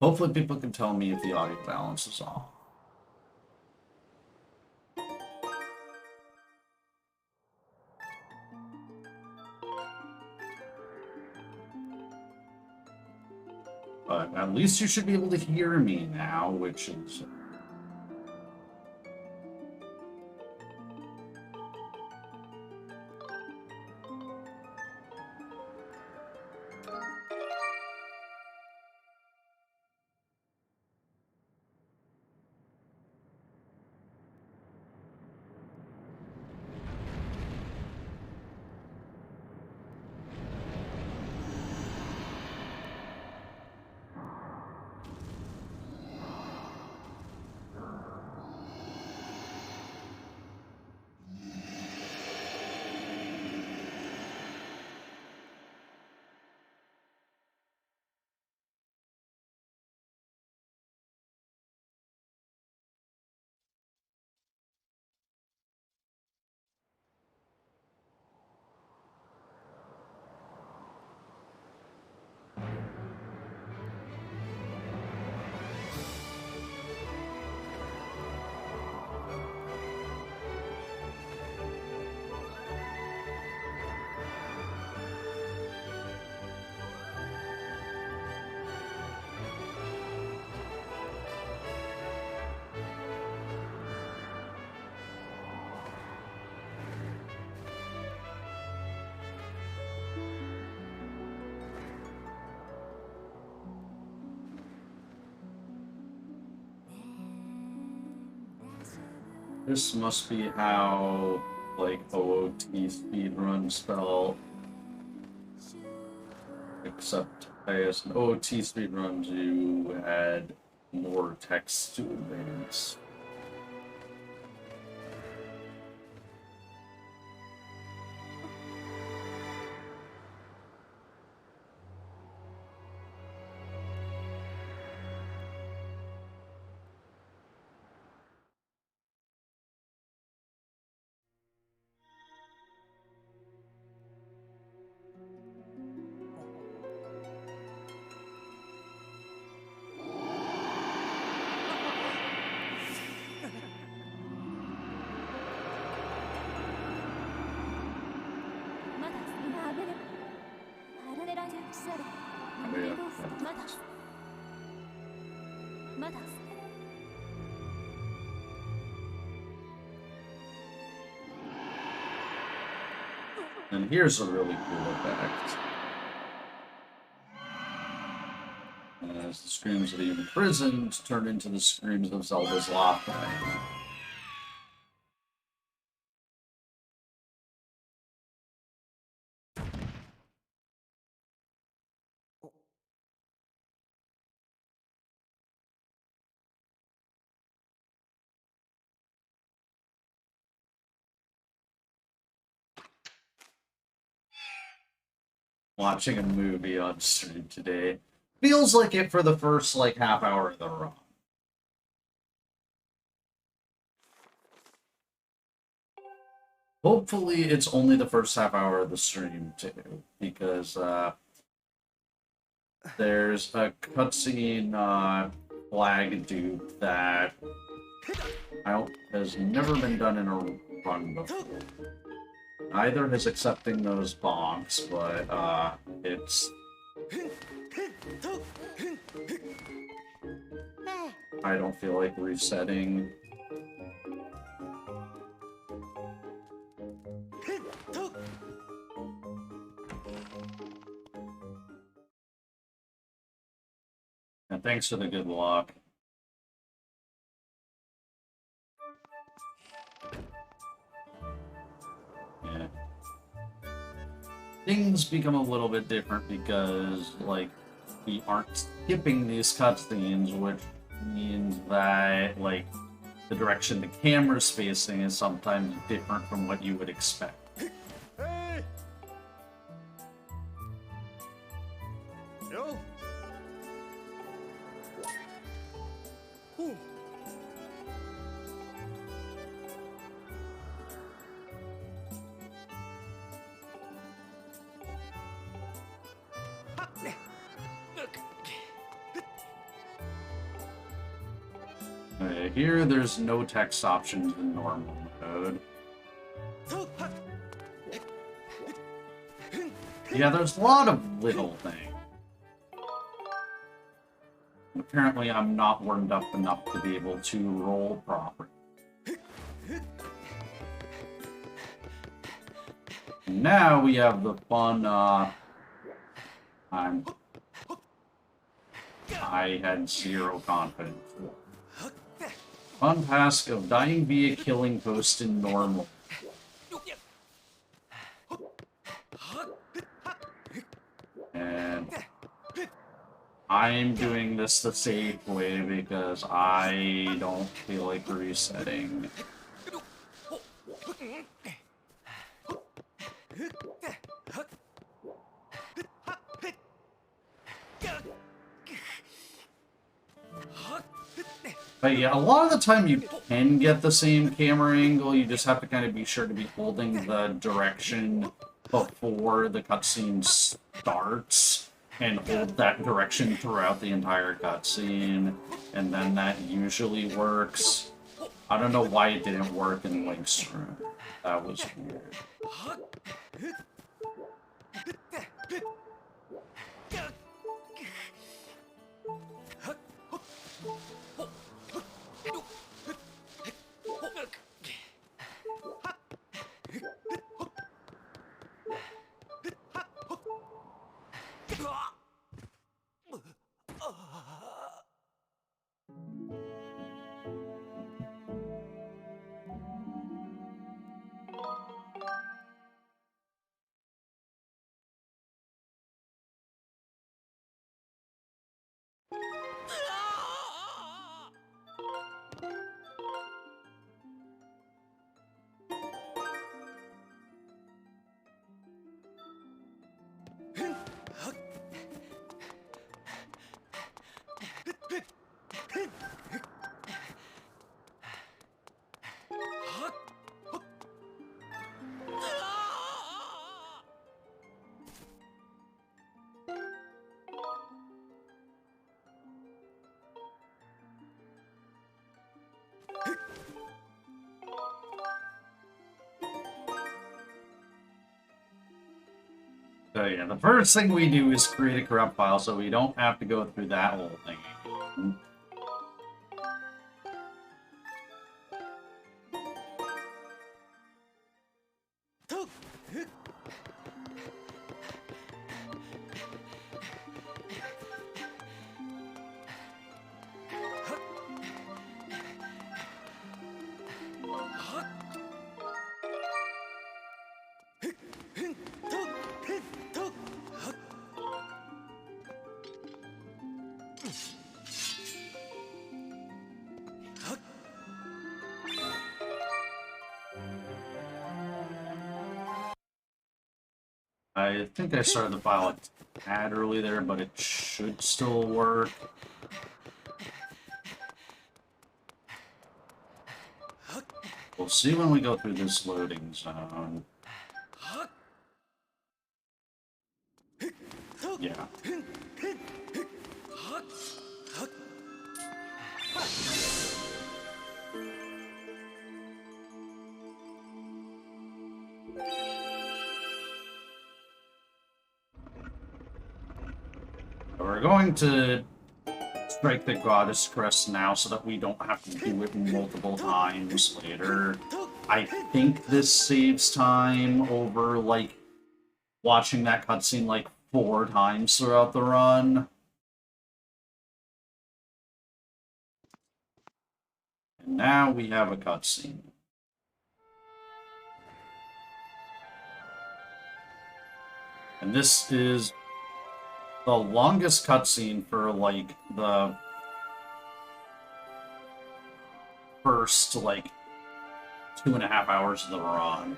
Hopefully people can tell me if the audio balance is off. But at least you should be able to hear me now, which is... This must be how, like, OOT speedrun spell. Except, I guess in OOT speedruns you add more text to advance. And here's a really cool effect. As the screams of the imprisoned turn into the screams of Zelda's Lockbay. Watching a movie on stream today feels like it for the first like half hour of the run. Hopefully it's only the first half hour of the stream too, because there's a cutscene flag dupe that has never been done in a run before. Neither is accepting those bonks, but it's... I don't feel like resetting. And thanks for the good luck. Yeah. Things become a little bit different because, like, we aren't skipping these cutscenes, which means that, like, the direction the camera's facing is sometimes different from what you would expect. Hey! Yo! Here there's no text options in normal mode. Yeah, there's a lot of little things. Apparently I'm not warmed up enough to be able to roll properly. And now we have the fun, I had zero confidence. Fun task of dying via killing post in normal. And I'm doing this the safe way because I don't feel like resetting. But yeah, a lot of the time you can get the same camera angle, you just have to kind of be sure to be holding the direction before the cutscene starts, and hold that direction throughout the entire cutscene, and then that usually works. I don't know why it didn't work in Link's room. That was weird. So yeah, the first thing we do is create a corrupt file so we don't have to go through that whole thing again. I think I started the file a tad early there, but it should still work. We'll see when we go through this loading zone. Yeah. We're going to strike the Goddess Crest now so that we don't have to do it multiple times later. I think this saves time over, like, watching that cutscene, like, 4 times throughout the run. And now we have a cutscene. And this is the longest cutscene for, like, the first, like, 2.5 hours of the run.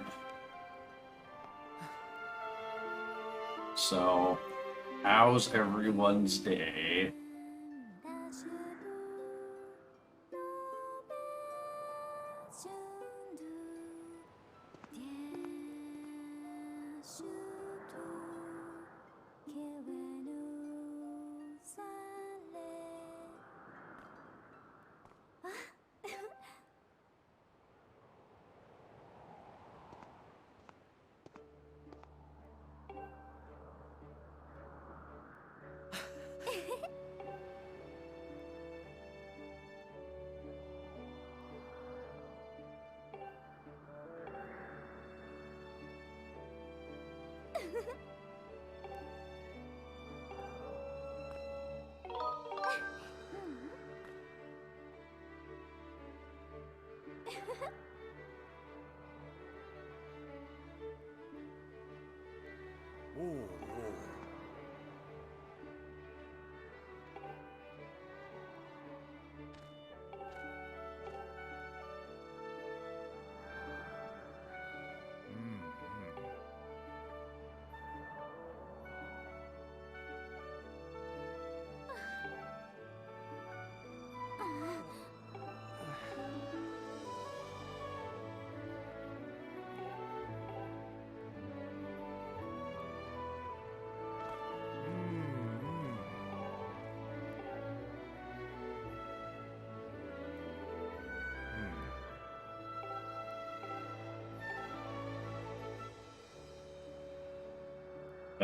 So, how's everyone's day?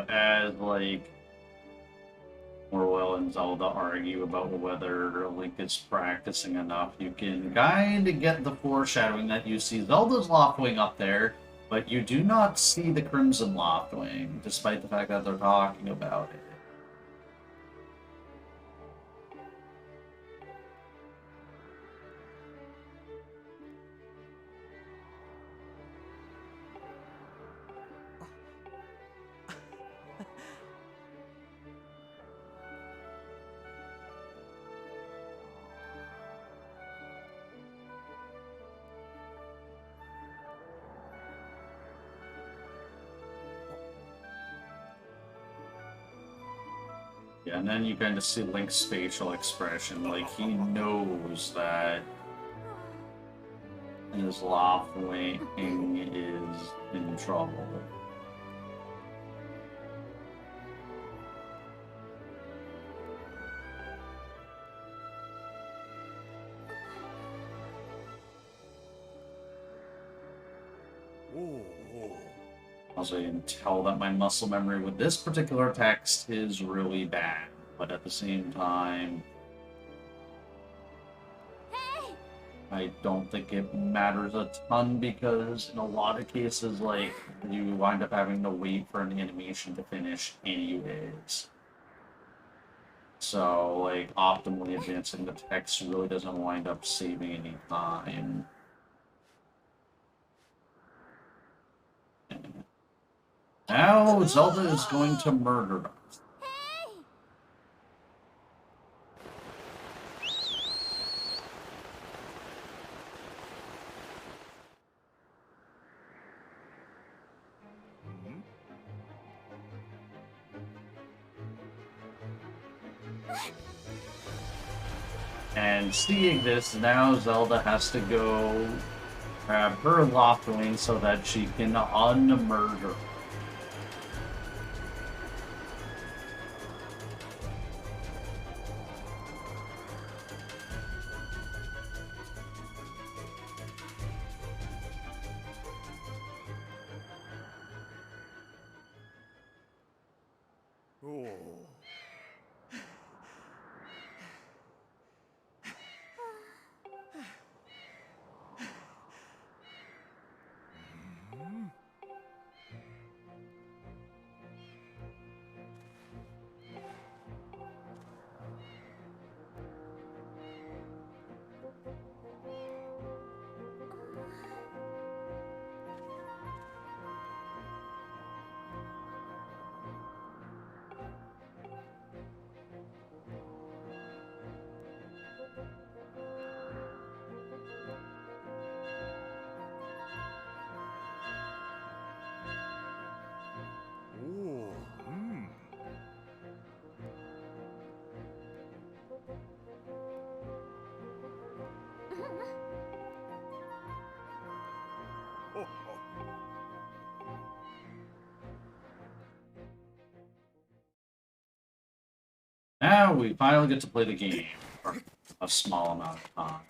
As like Orwell and Zelda argue about whether Link is practicing enough, you can kind of get the foreshadowing that you see Zelda's Loftwing up there, but you do not see the Crimson Loftwing, despite the fact that they're talking about it. Yeah, and then you kind of see Link's facial expression, like he knows that his Loftwing is in trouble. Also, you can tell that my muscle memory with this particular text is really bad, but at the same time, I don't think it matters a ton because in a lot of cases, like, you wind up having to wait for an animation to finish anyways. So, like, optimally advancing the text really doesn't wind up saving any time. Now Zelda is going to murder us. And seeing this, now Zelda has to go grab her Loftwing so that she can unmurder. Now we finally get to play the game for a small amount of time.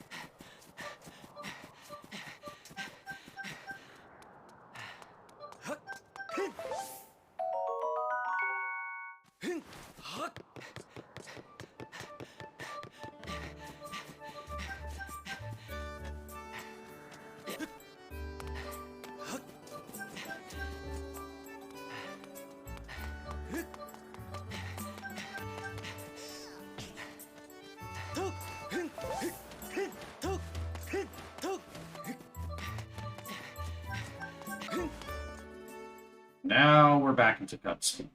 now we're back into cutscene.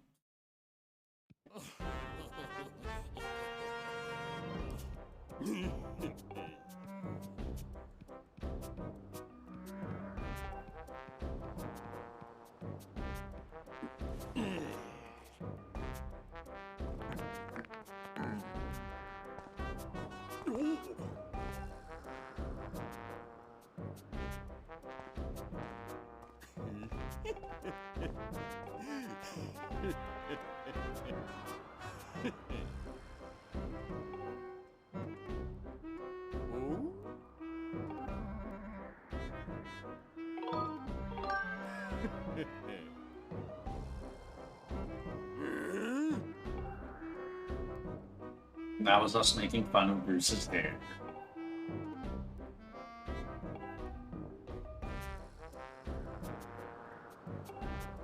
That was us making fun of Bruce's hair.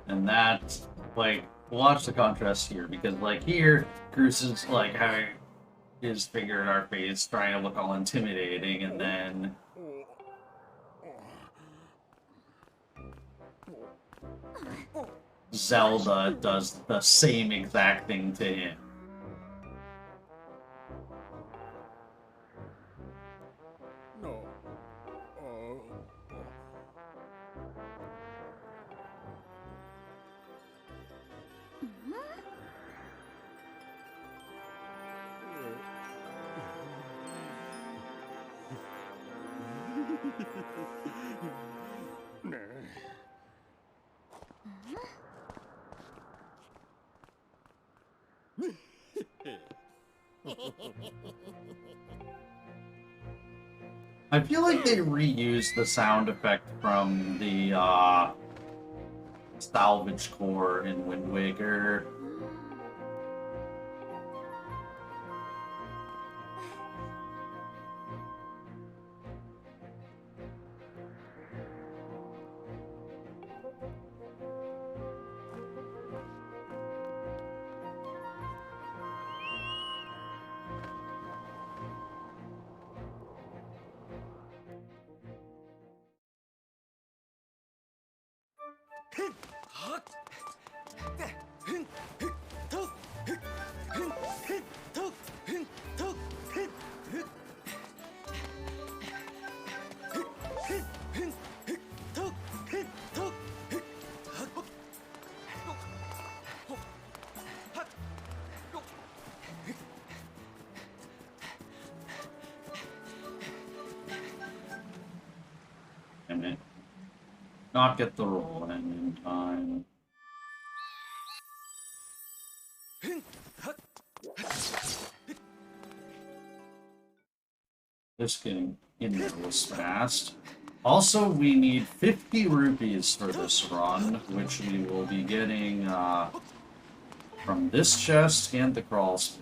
And that, like, watch the contrast here, because, like, here, Bruce is, like, having his finger in our face, trying to look all intimidating, and then Zelda does the same exact thing to him. I feel like they reused the sound effect from the salvage core in Wind Waker. Not get the roll in time. This getting in there was fast. Also, we need 50 rupees for this run, which we will be getting from this chest and the crawl space.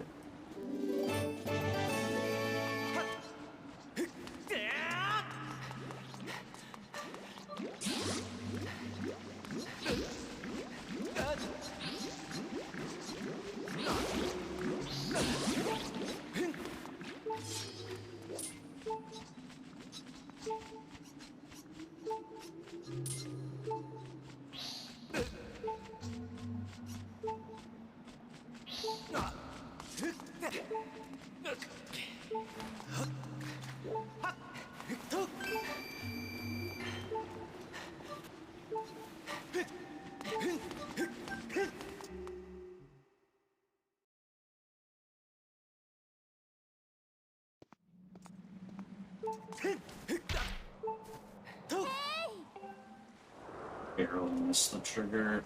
Barely missed the trigger.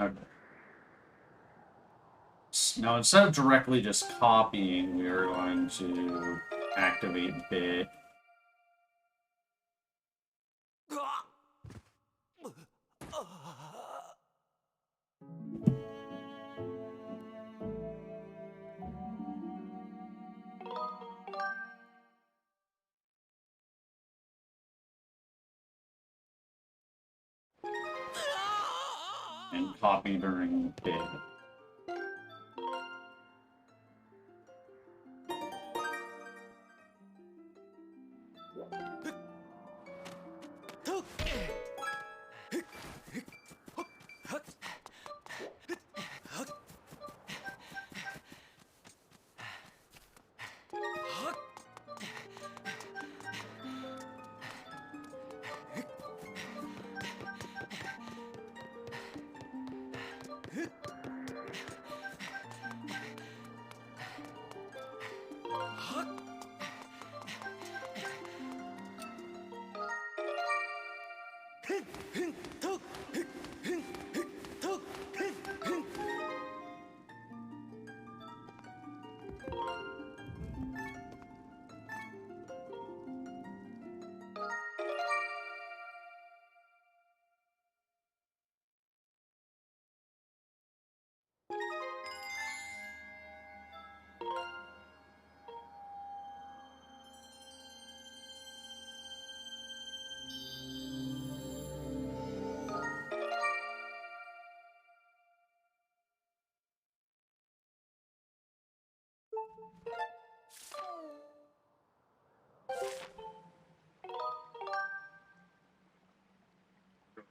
Okay. Now, instead of directly just copying, we are going to activate bit. and copy during bid.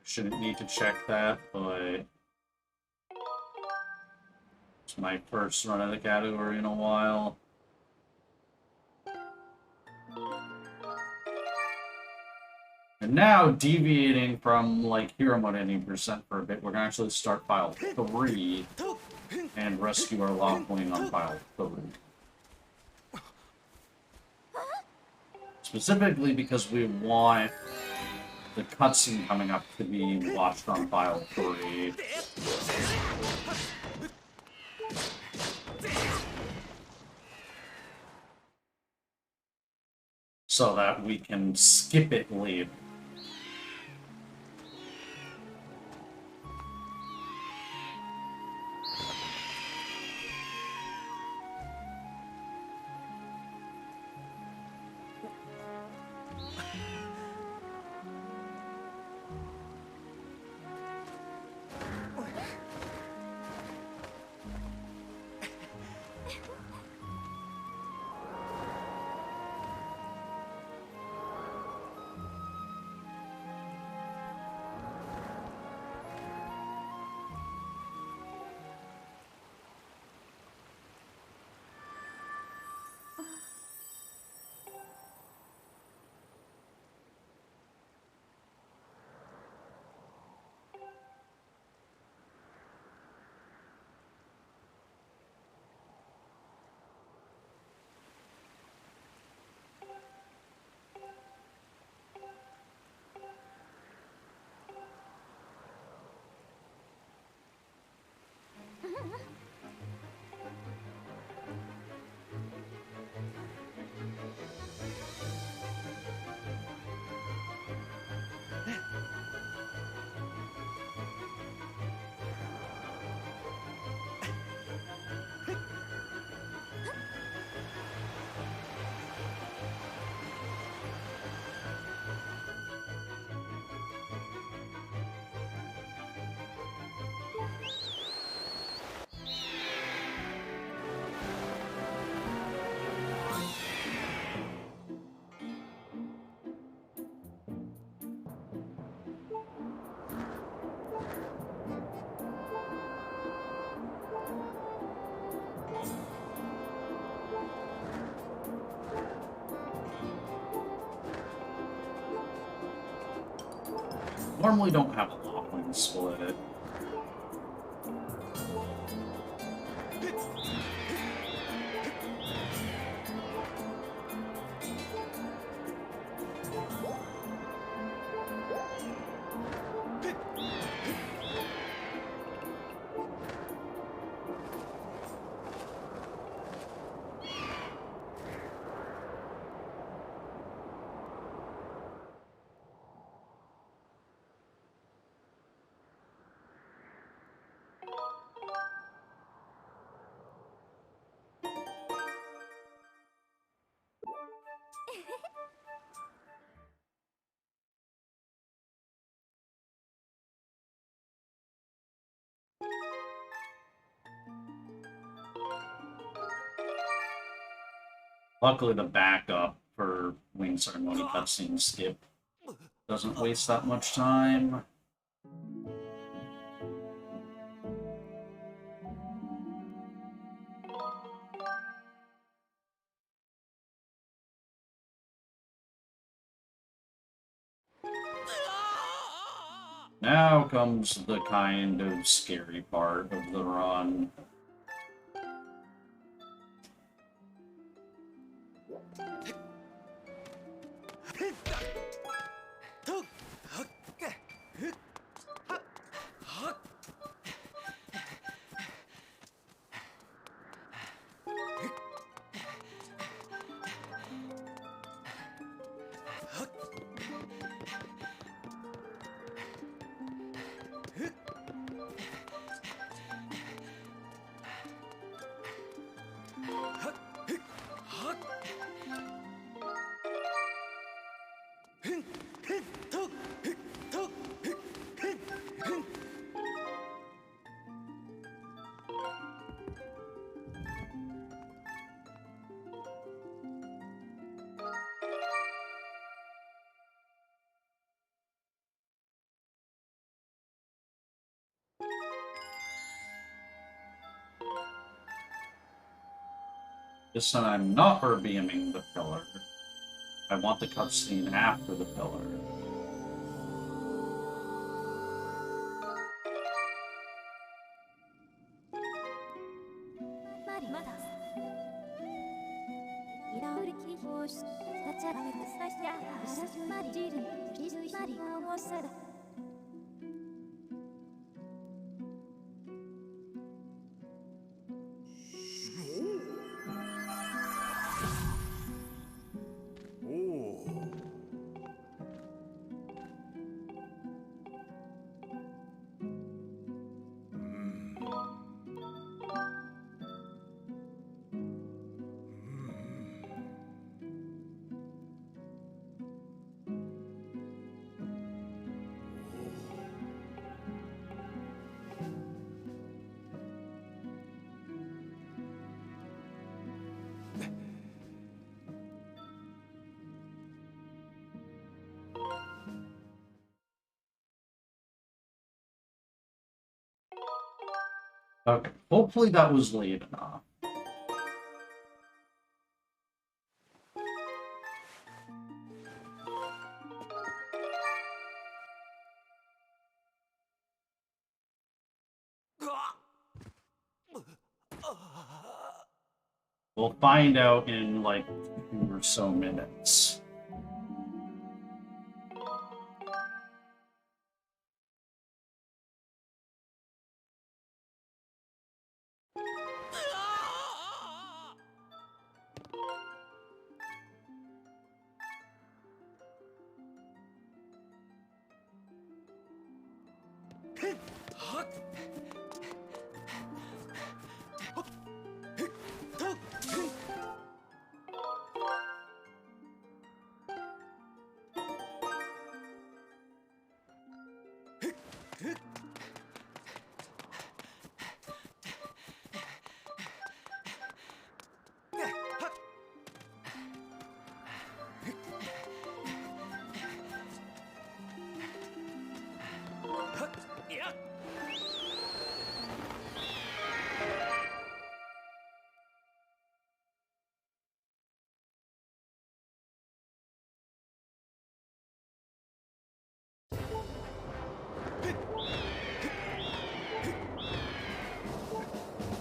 Shouldn't need to check that, but it's my first run of the category in a while. And now, deviating from like hero mode ending percent for a bit, we're gonna actually start file 3 and rescue our Lockling on file 3. Specifically because we want the cutscene coming up to be watched on file 3. So that we can skip it later. Normally don't have a Lockling split. Luckily, the backup for Wing Ceremony cutscene skip doesn't waste that much time. Now comes the kind of scary part of the run. This time I'm not beaming the pillar. I want the cutscene after the pillar. Okay, hopefully that was late enough. We'll find out in like 2 or so minutes.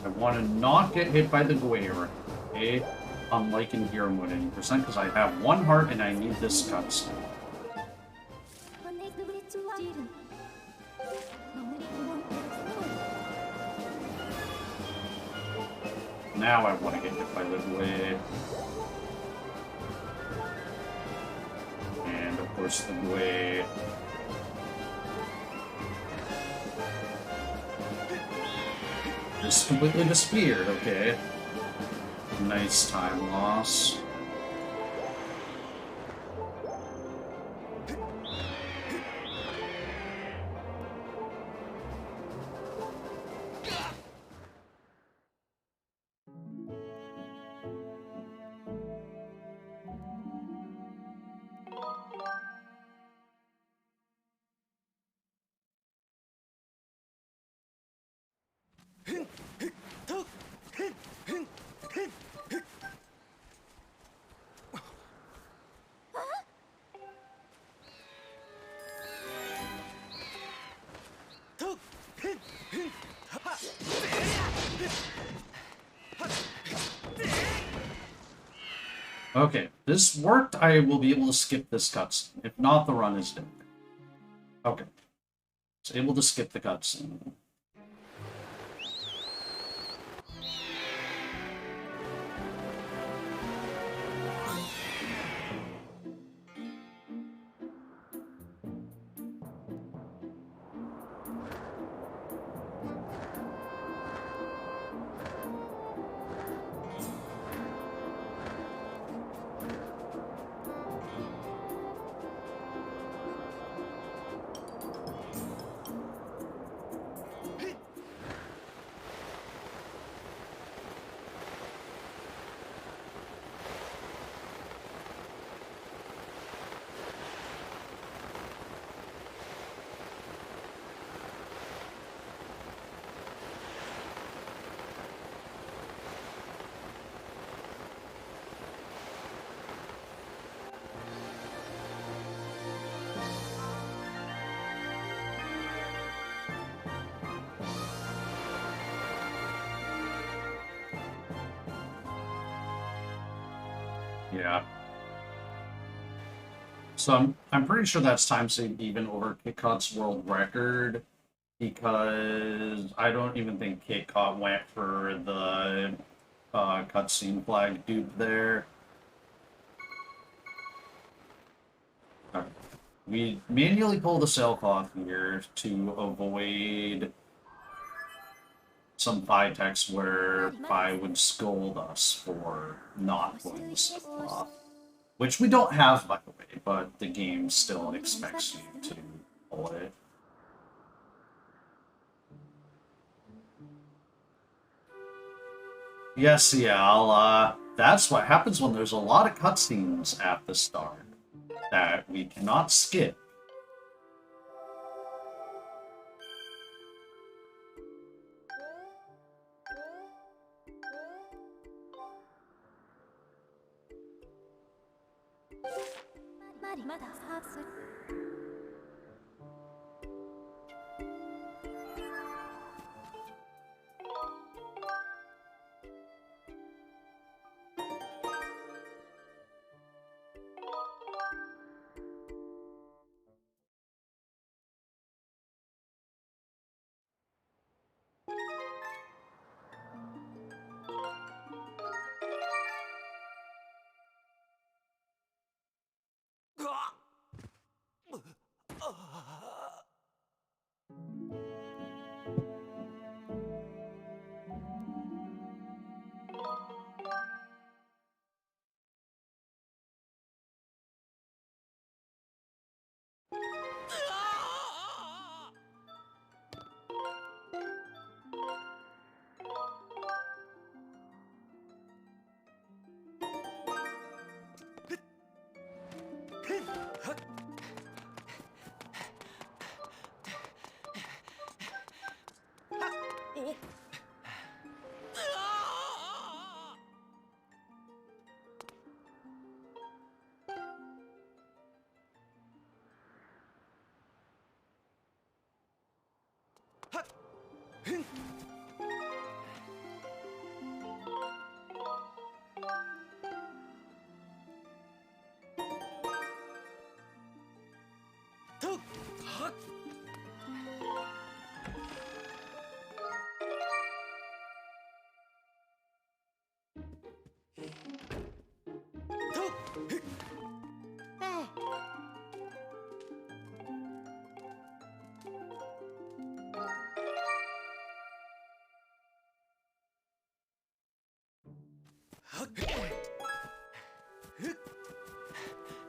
I want to not get hit by the Guayer, okay? Unlike in Hero Mode 80%, because I have 1 heart and I need this cutscene. Now I want to get hit by the Guayer. And of course the Guayer. Just completely disappeared, okay. Nice time loss. Okay, this worked. I will be able to skip this cutscene. If not, the run is dead. Okay. It's able to skip the cutscene. Yeah. So I'm pretty sure that's time saved even over KitKat's world record because I don't even think KitKat went for the cutscene flag dupe there. Okay. We manually pull the sailcloth here to avoid some Phi text where Phi would scold us for not pulling the sailcloth. Which we don't have, by the way, but the game still expects you to pull it. Yes, yeah, that's what happens when there's a lot of cutscenes at the start that we cannot skip.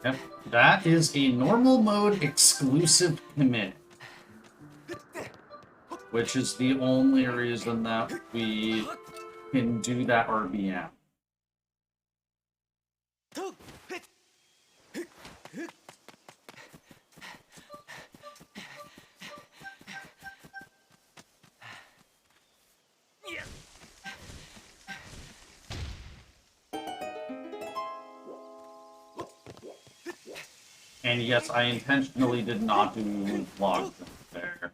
Yep, that is a normal mode exclusive commit, which is the only reason that we can do that RBM. And yes, I intentionally did not do vlog there.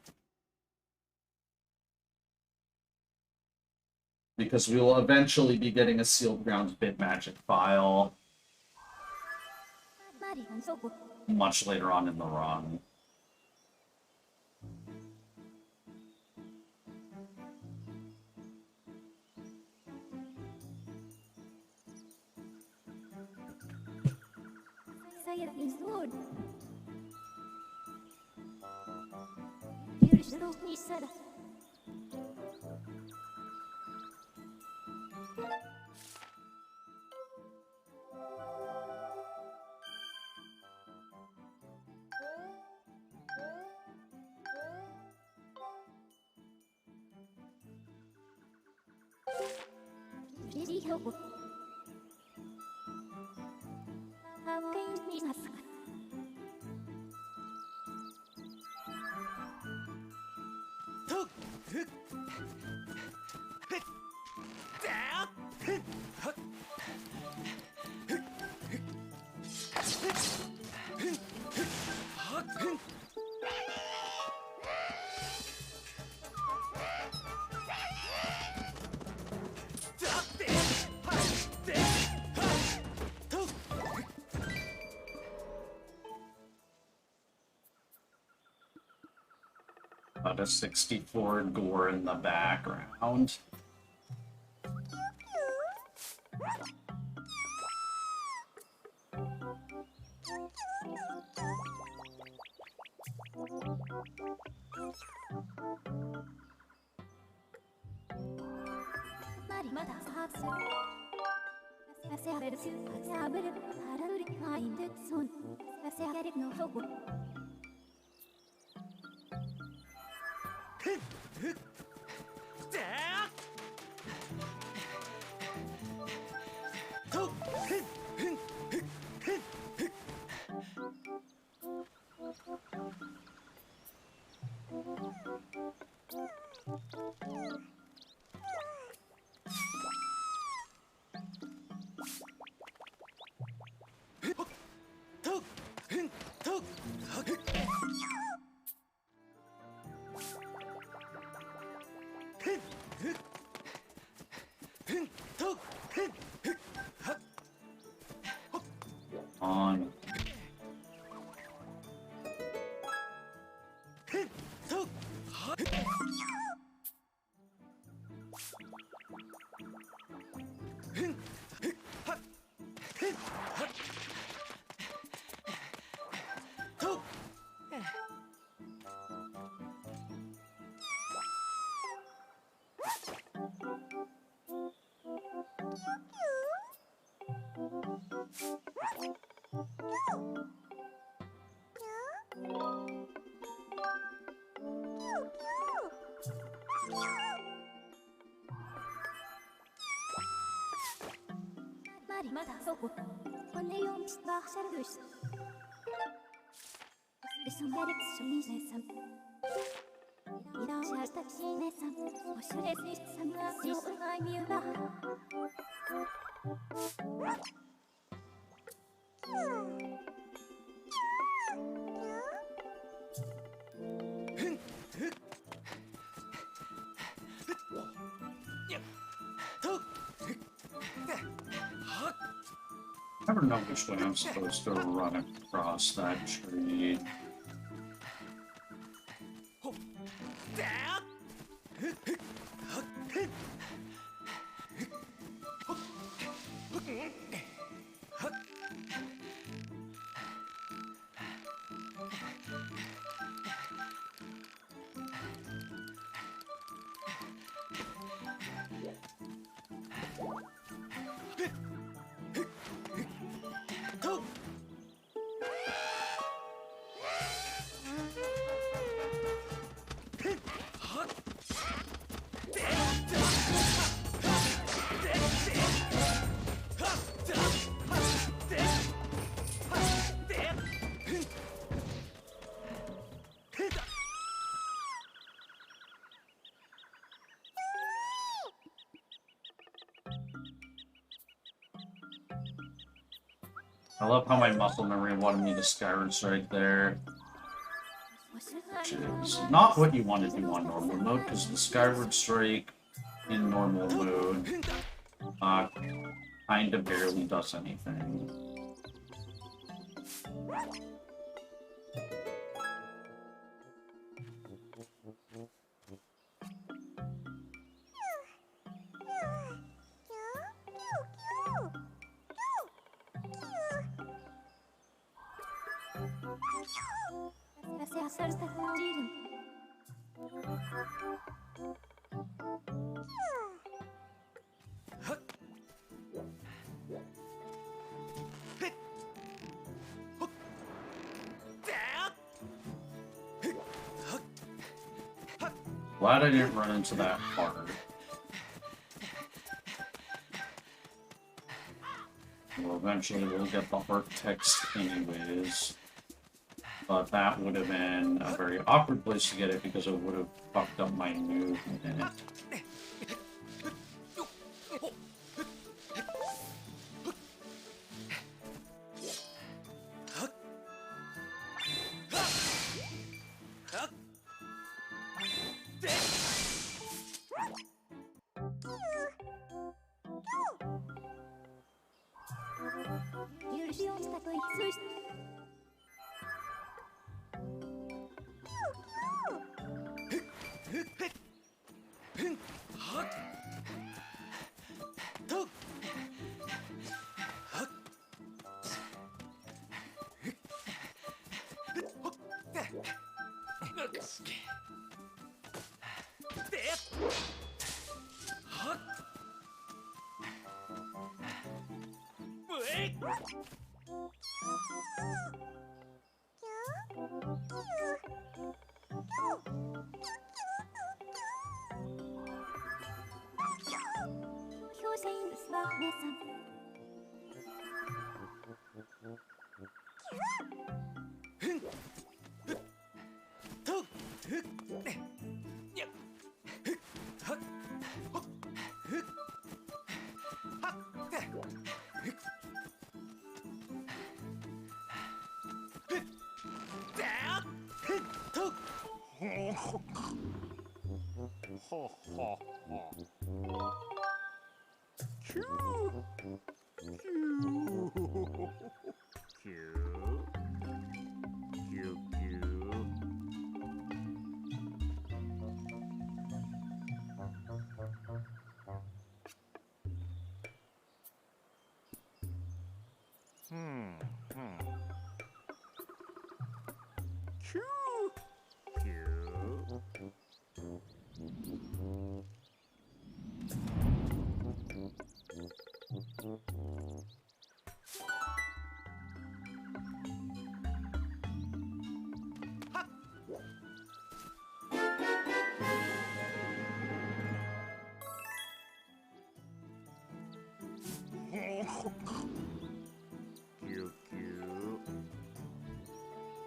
Because we will eventually be getting a Sealed Grounds bit magic file much later on in the run. About a 64 door in the background. On. I never know which way I'm supposed to run across that tree. I love how my muscle memory wanted me to Skyward Strike there. Which is not what you want to do on normal mode, because the Skyward Strike in normal mode kinda barely does anything. Glad I didn't run into that hard. Well, eventually we'll get the heart text anyways. But that would have been a very awkward place to get it because it would have fucked up my movement.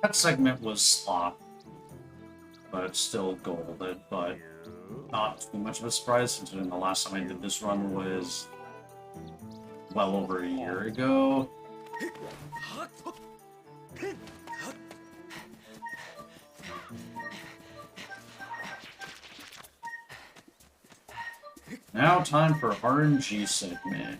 That segment was slop, but still golden, but not too much of a surprise considering the last time I did this run was well over a year ago. Now time for RNG segment.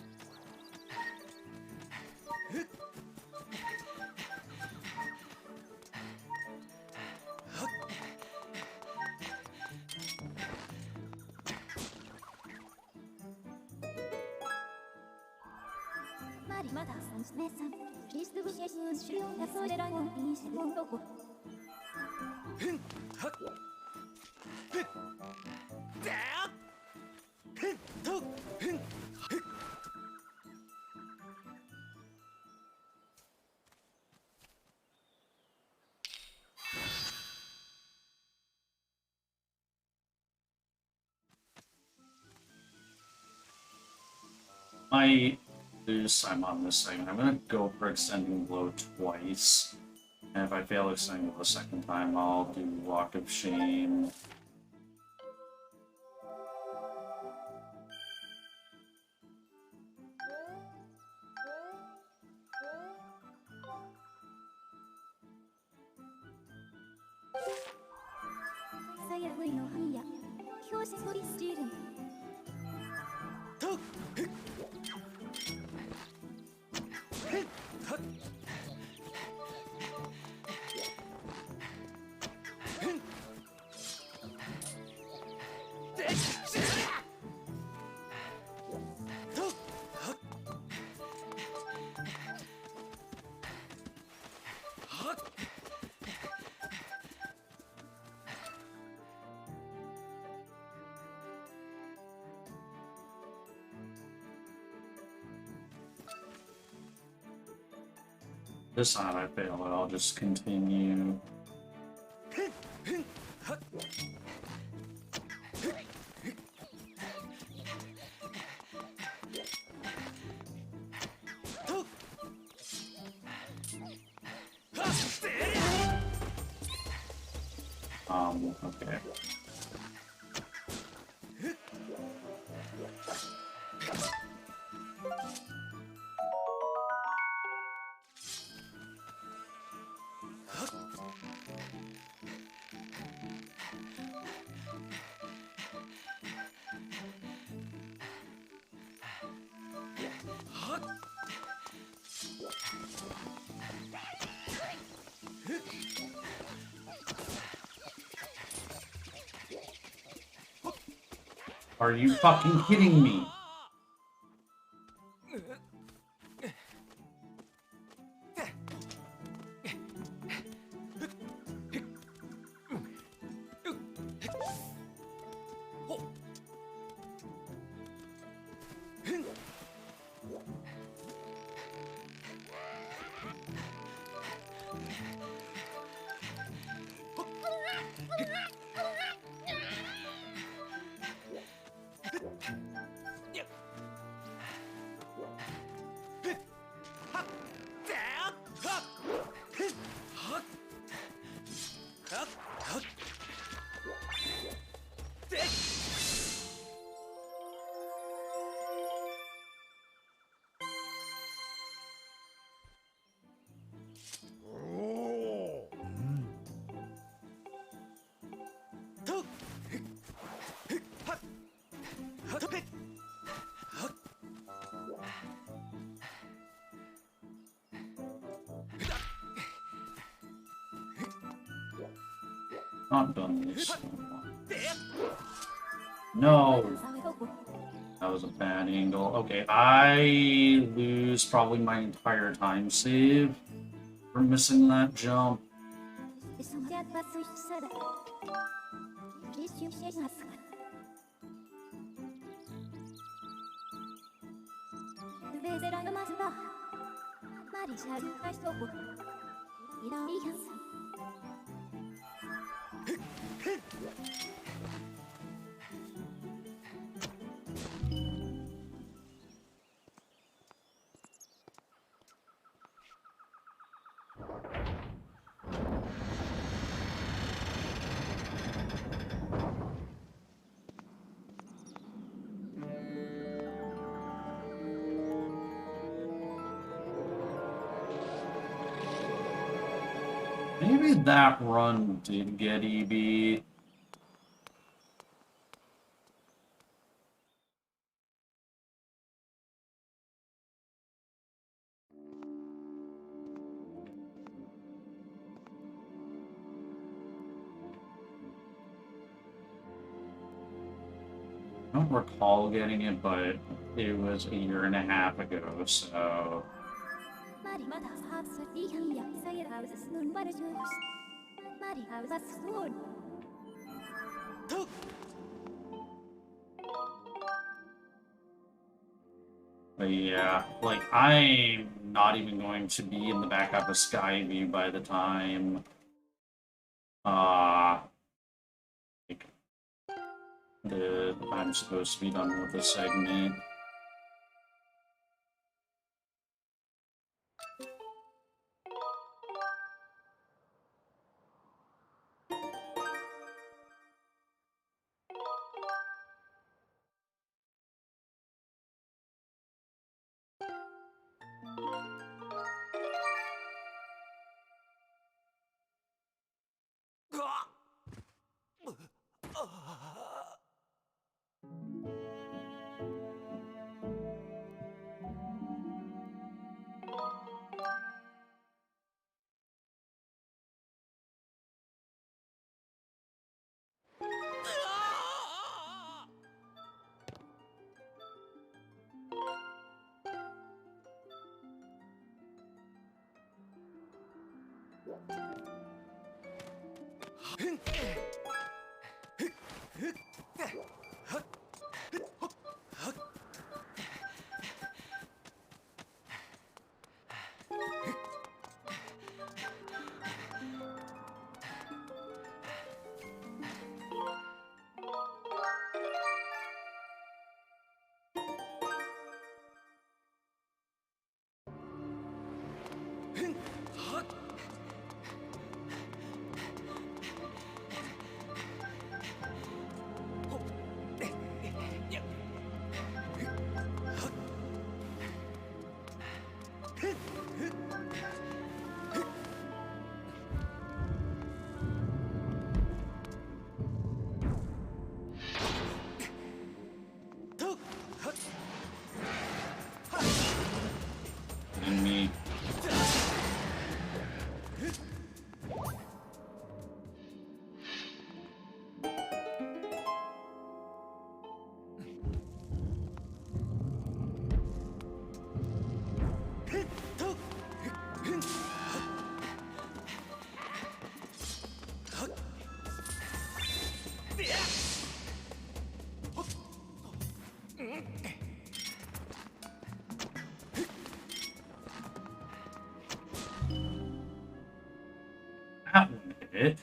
I lose time on this segment. I'm gonna go for extending blow twice. And if I fail extending blow a second time, I'll do Walk of Shame. This time I fail it, I'll just continue. Okay. Are you fucking kidding me? Not done this. No! That was a bad angle. Okay, I lose probably my entire time save for missing that jump. Maybe that run did get EB. I don't recall getting it, but it was a year and a half ago, so... But yeah, like, I'm not even going to be in the back half of Skyward by the time, like, I'm supposed to be done with this segment. That one hit.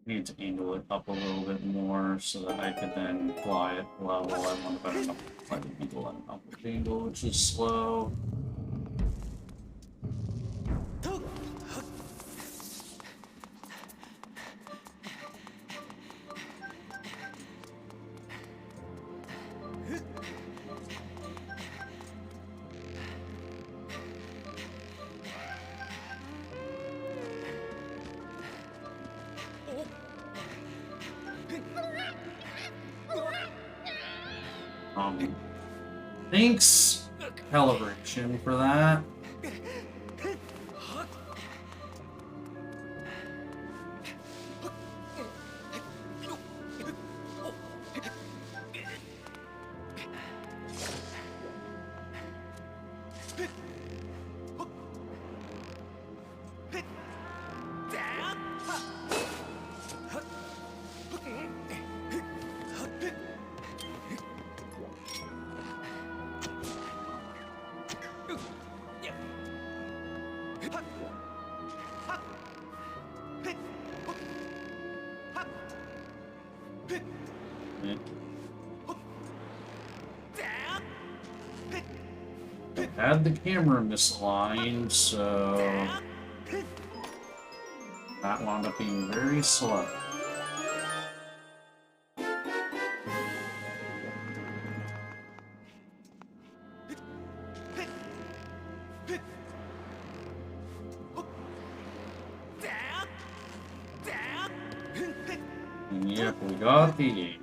Need to angle it up a little bit more so that I could then fly it level. I want a better enough to fly the beetle at an upward angle, which is slow. Thanks, calibration, for that. Had the camera misaligned, so that wound up being very slow. And yep, we got the 8.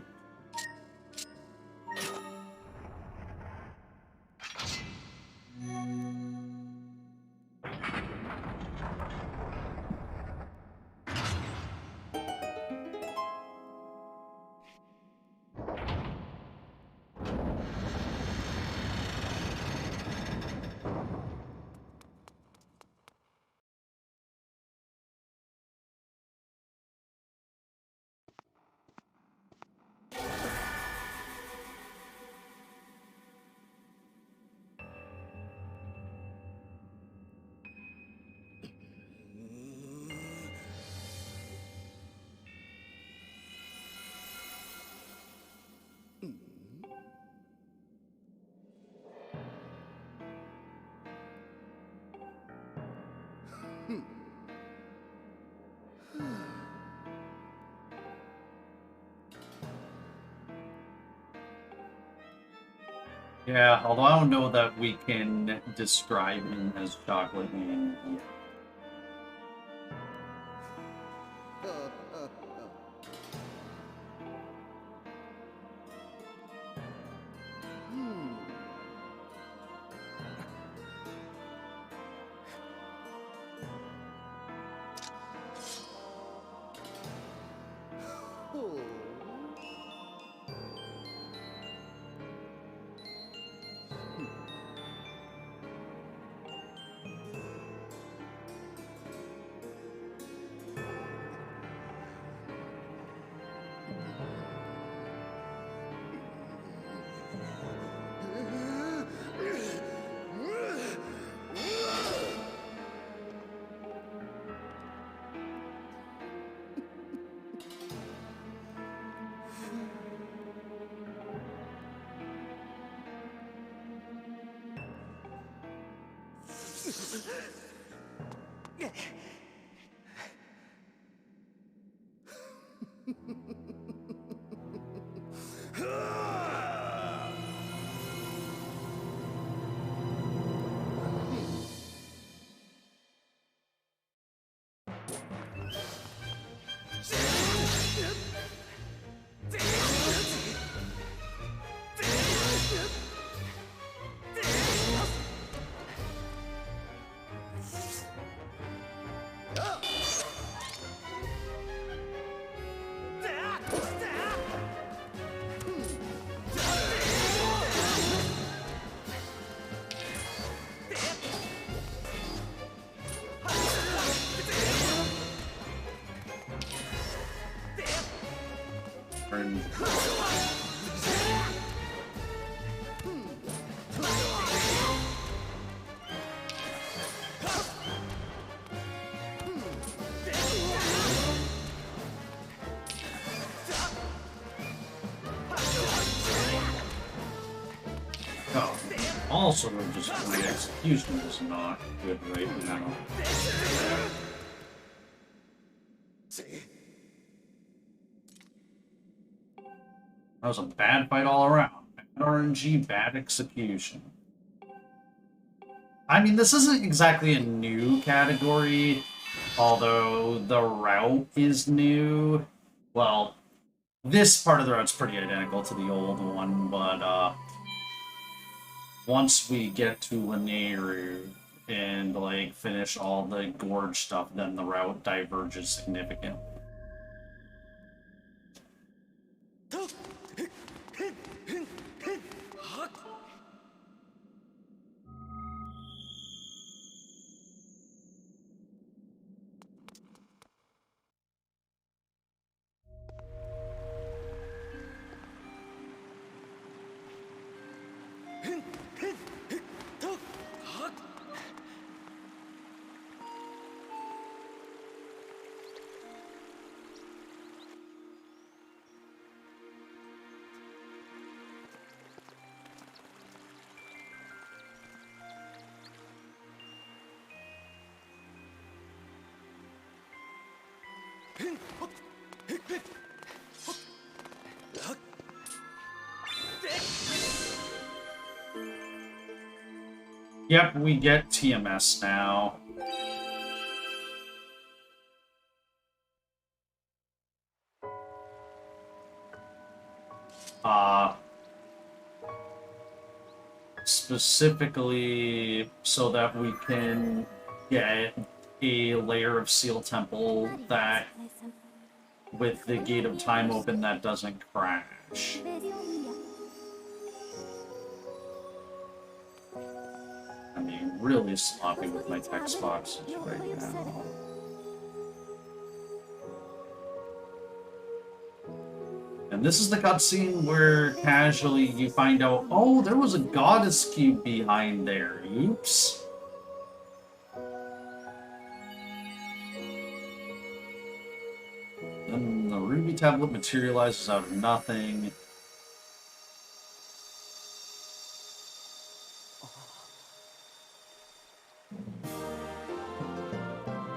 Yeah, although I don't know that we can describe him as chocolate man yet. Also, just my execution is not good right now. That was a bad fight all around. Bad RNG, bad execution. I mean, this isn't exactly a new category, although the route is new. Well, this part of the route's pretty identical to the old one, but, once we get to Lanayru and, like, finish all the gorge stuff, then the route diverges significantly. Yep, we get TMS now. Specifically so that we can get a layer of Seal Temple that, with the Gate of Time open, that doesn't crash. I'm being really sloppy with my text boxes right now. And this is the cutscene where casually you find out, oh, there was a goddess cube behind there. Oops. Then the ruby tablet materializes out of nothing.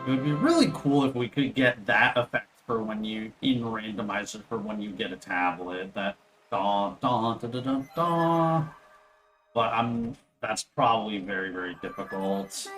It would be really cool if we could get that effect for when you in randomizer for when you get a tablet. That da da da da da da. But that's probably very, very difficult.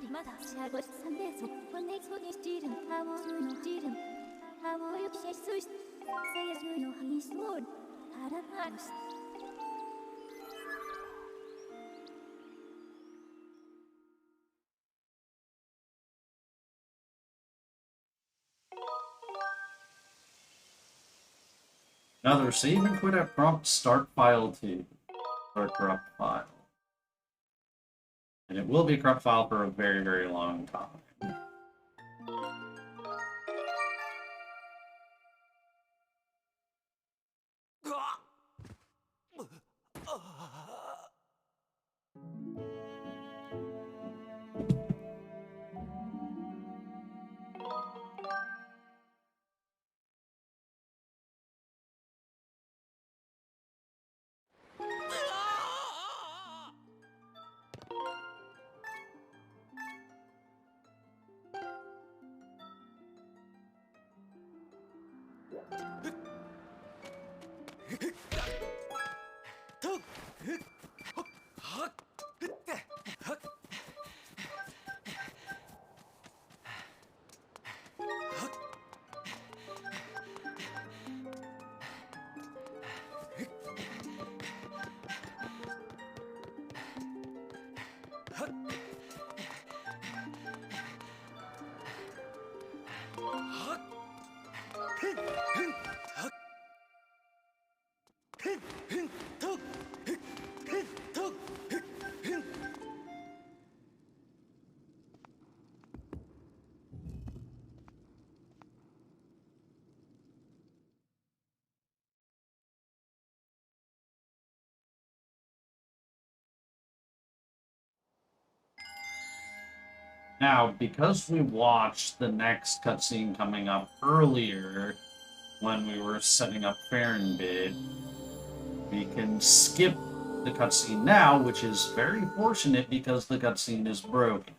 Another save and quit at prompt start file 2. Start corrupt file. And it will be a corrupt file for a very, very long time. Now, because we watched the next cutscene coming up earlier when we were setting up Bid, we can skip the cutscene now, which is very fortunate because the cutscene is broken.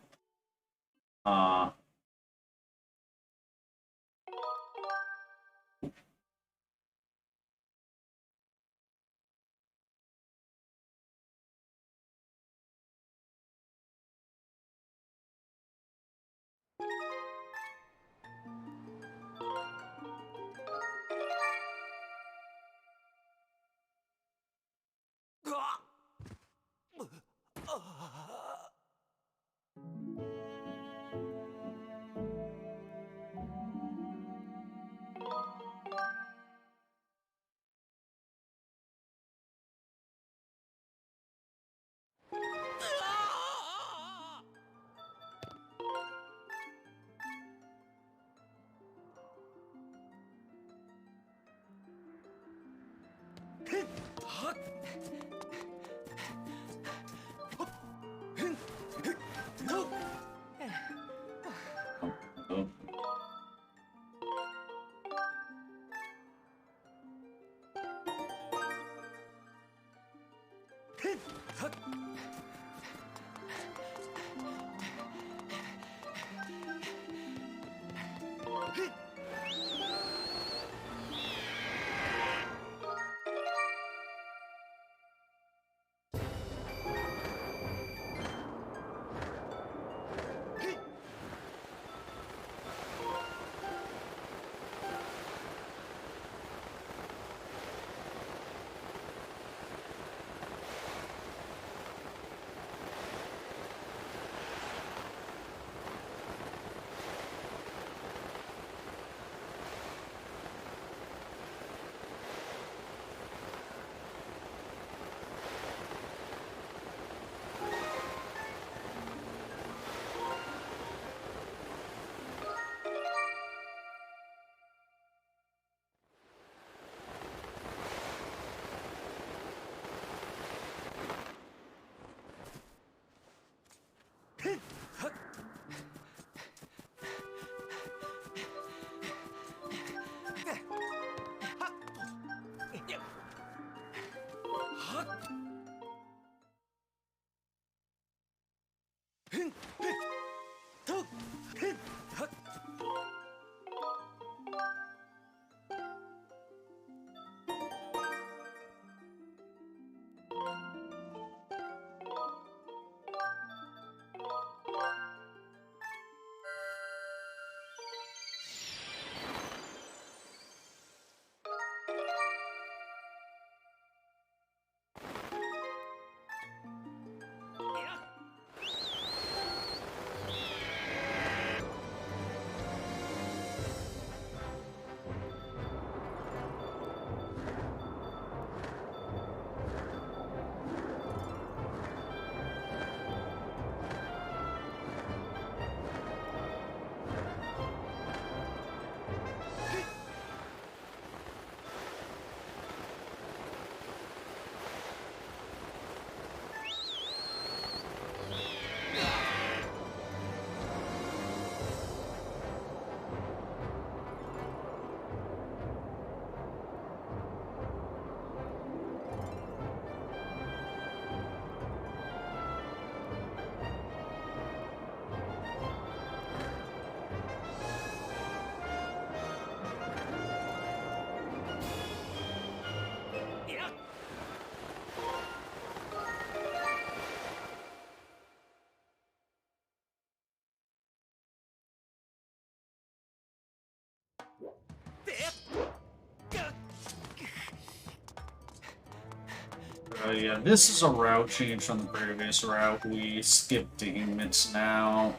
Yeah, this is a route change from the previous route. We skipped demons now.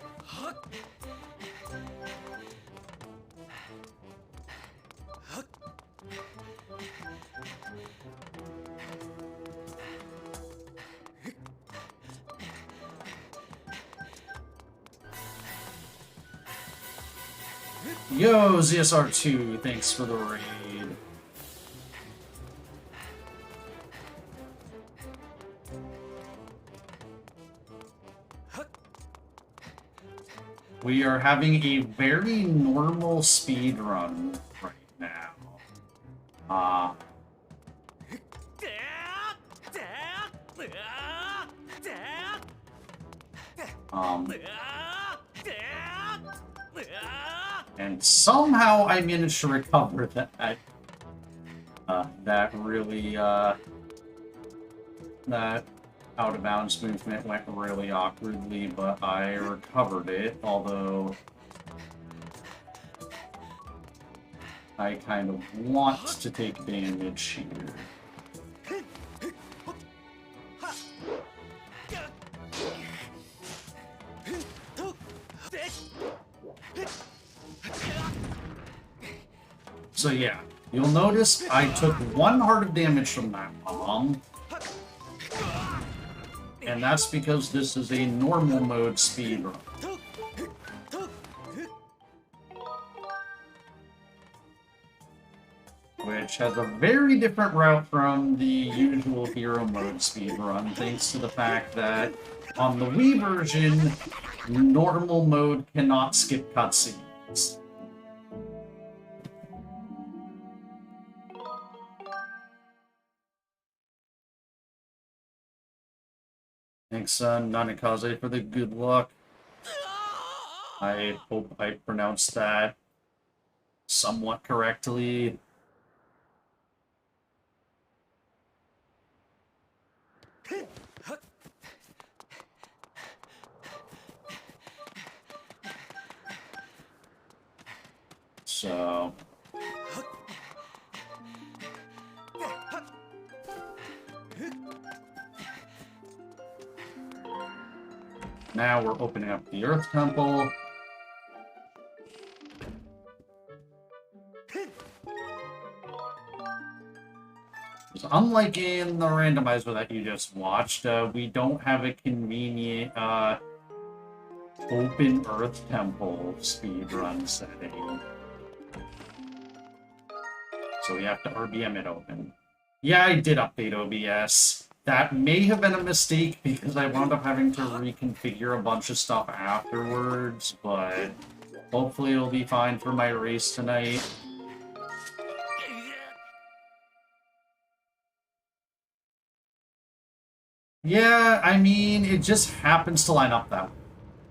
Yo, ZSR2, thanks for the raid. We are having a very normal speed run right now. And somehow I managed to recover that. That really, that out-of-bounds movement went really awkwardly, but I recovered it, although I kind of want to take damage here. So yeah, you'll notice I took 1 heart of damage from that bomb. And that's because this is a normal mode speedrun. Which has a very different route from the usual hero mode speedrun, thanks to the fact that on the Wii version, normal mode cannot skip cutscenes. Thanks, Nanakaze, for the good luck. I hope I pronounced that somewhat correctly. So... now we're opening up the Earth Temple. So unlike in the randomizer that you just watched, we don't have a convenient open Earth Temple speedrun setting. So we have to RBM it open. Yeah, I did update OBS. That may have been a mistake because I wound up having to reconfigure a bunch of stuff afterwards, but hopefully it'll be fine for my race tonight. Yeah, I mean, it just happens to line up that way.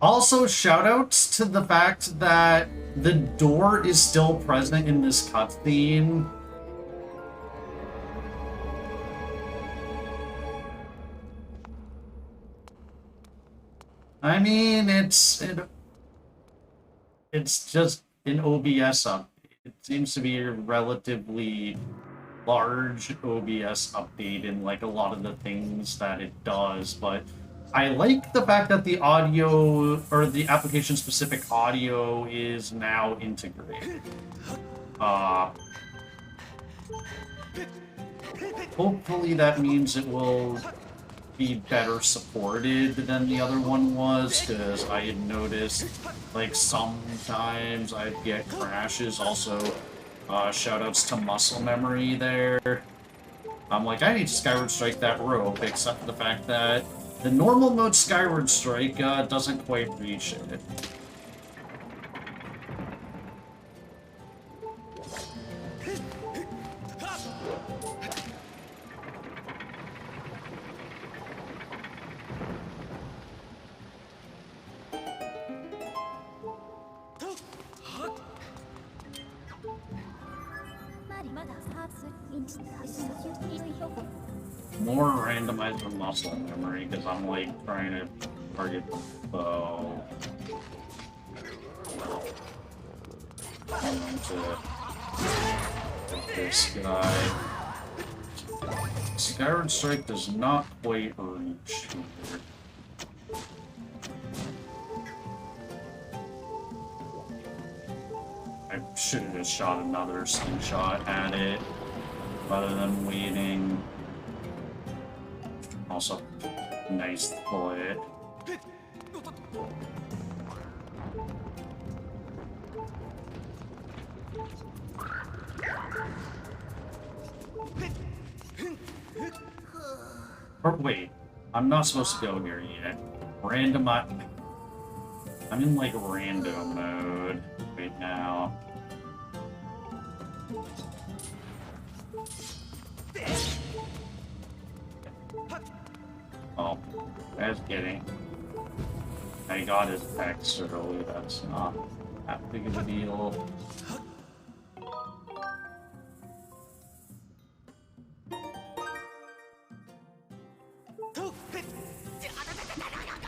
Also, shoutouts to the fact that the door is still present in this cutscene. I mean, it's just an OBS update. It seems to be a relatively large OBS update in like a lot of the things that it does, but I like the fact that the audio or the application-specific audio is now integrated. Hopefully that means it will be better supported than the other one was, because I had noticed, like, sometimes I'd get crashes. Also, shoutouts to muscle memory there. I'm like, I need to Skyward Strike that rope, except for the fact that the normal mode Skyward Strike doesn't quite reach it. More randomizer muscle memory, because I'm like trying to target the bow. I'm going to this guy. Skyward Strike does not quite reach here. I should have just shot another slingshot at it rather than waiting. Also, nice foot. Or wait, I'm not supposed to go here yet. I'm in like random mode right now. Oh, that's kidding. I got his text early, that's not that big of a deal.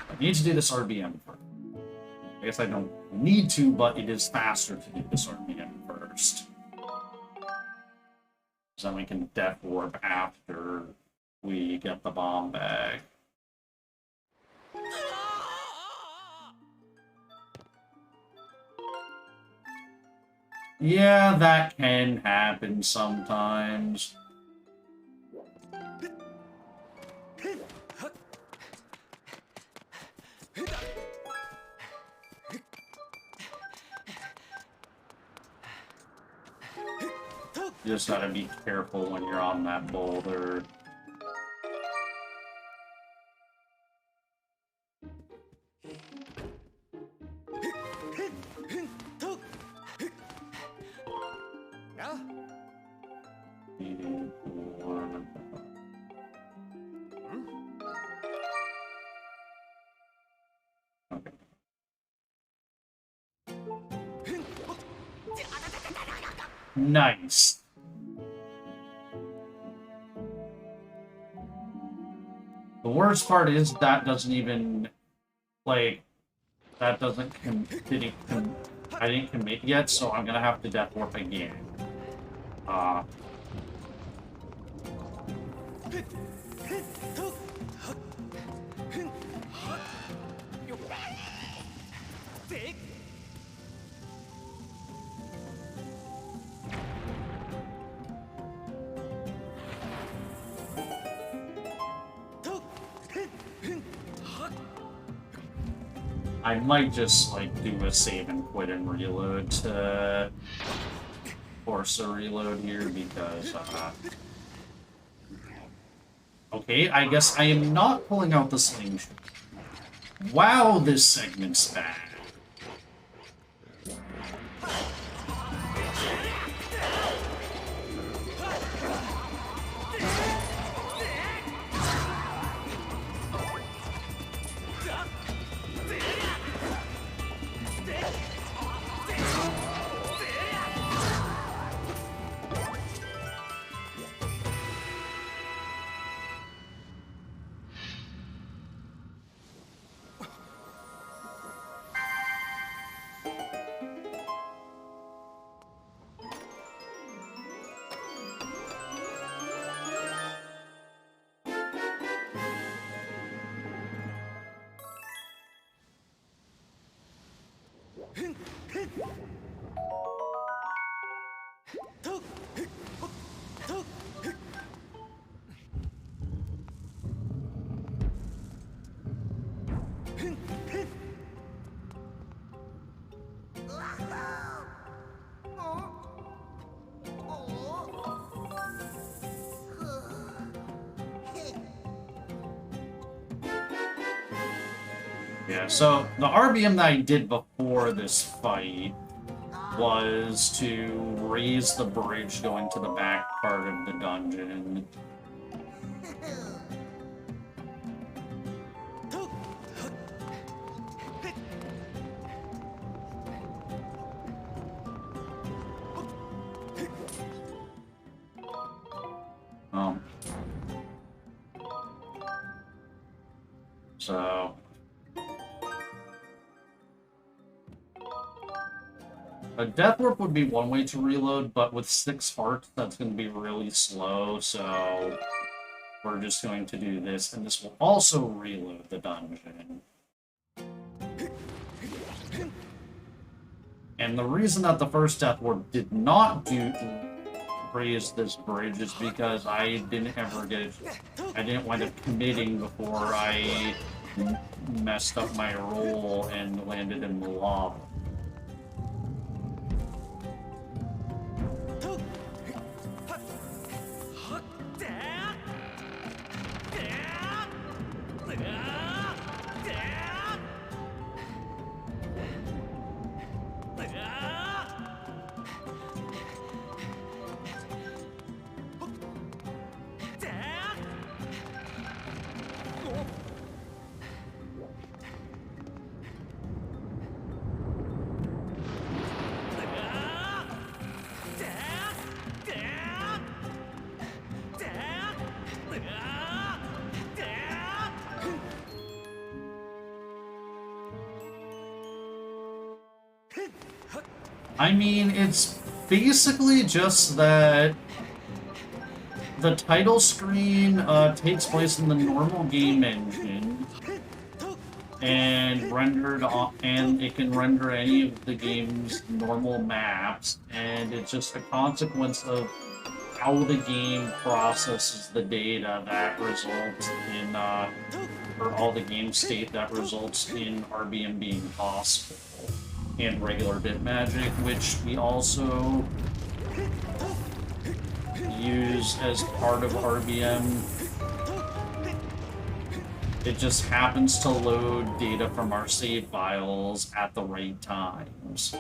I need to do this RBM first. I guess I don't need to, but it is faster to do this RBM first. So then we can death warp after we get the bomb back. Yeah, that can happen sometimes. You just gotta be careful when you're on that boulder. Okay. Nice. The worst part is that doesn't even, like, that doesn't I didn't commit yet, so I'm gonna have to death warp again. I might just, like, do a save and quit and reload to force a reload here because, okay, I guess I am not pulling out the slingshot. Wow, this segment's bad. Yeah, so the RBM that I did before this fight was to raise the bridge going to the back part of the dungeon. So A death warp would be one way to reload, but with 6 hearts, that's going to be really slow, so we're just going to do this, and this will also reload the dungeon. And the reason that the first death warp did not raise this bridge is because I didn't wind up committing before I messed up my roll and landed in the lava. I mean, it's basically just that the title screen takes place in the normal game engine, and it can render any of the game's normal maps, and it's just a consequence of how the game processes the data that results in, or all the game state that results in RBM being possible. And regular bit magic, which we also use as part of RBM. It just happens to load data from our save files at the right times.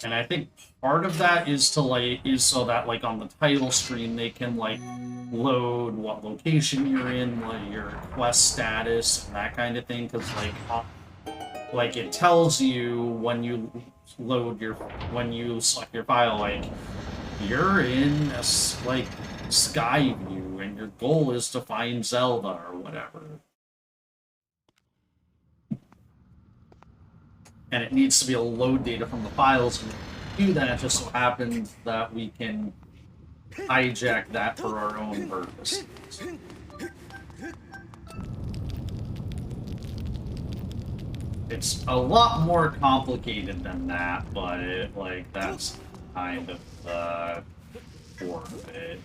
And I think part of that is so that like on the title screen they can like load what location you're in, like your quest status, and that kind of thing. Because like it tells you when you select your file, like you're in like Skyview, and your goal is to find Zelda or whatever. And it needs to be a load data from the files, and to do that, it just so happens that we can hijack that for our own purposes. It's a lot more complicated than that, but that's kind of the core of it.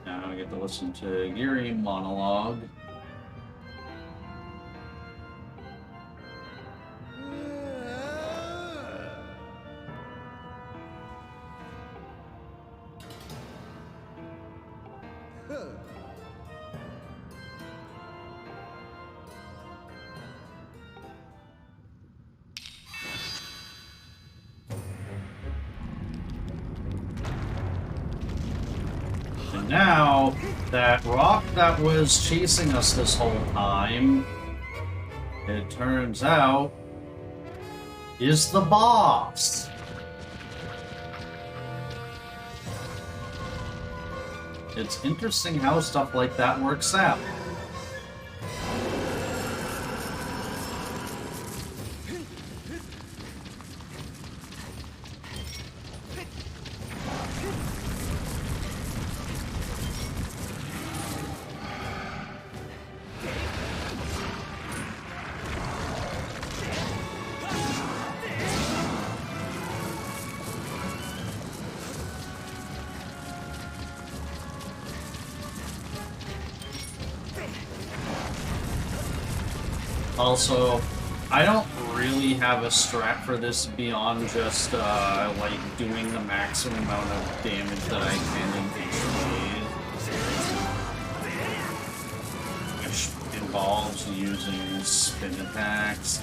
Now I get to listen to Geary monologue. Now, that rock that was chasing us this whole time, it turns out, is the boss. It's interesting how stuff like that works out. Also, I don't really have a strat for this beyond just, like, doing the maximum amount of damage that I can in each phase. involves using spin attacks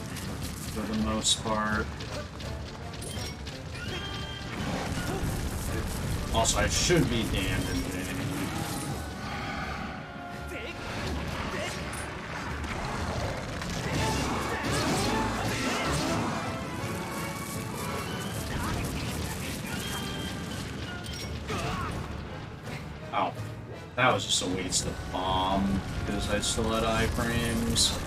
for the most part. Also, I should be damaging. Oh, that was just a waste of bomb because I still had iframes.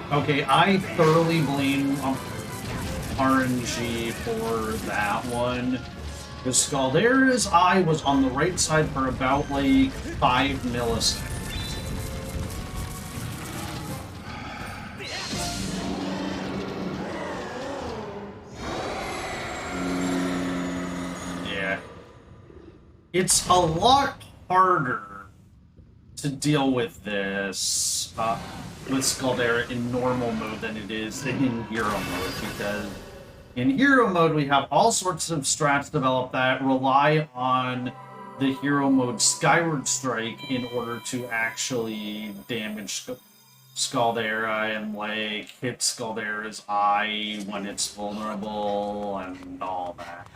Okay, I thoroughly blame RNG for that one. Because Scaldera's eye was on the right side for about, like, 5 milliseconds. Yeah. It's a lot harder to deal with this, with Scaldera in normal mode than it is in hero mode, because in hero mode we have all sorts of strats developed that rely on the hero mode Skyward strike in order to actually damage Scaldera and like hit Scaldera's eye when it's vulnerable and all that.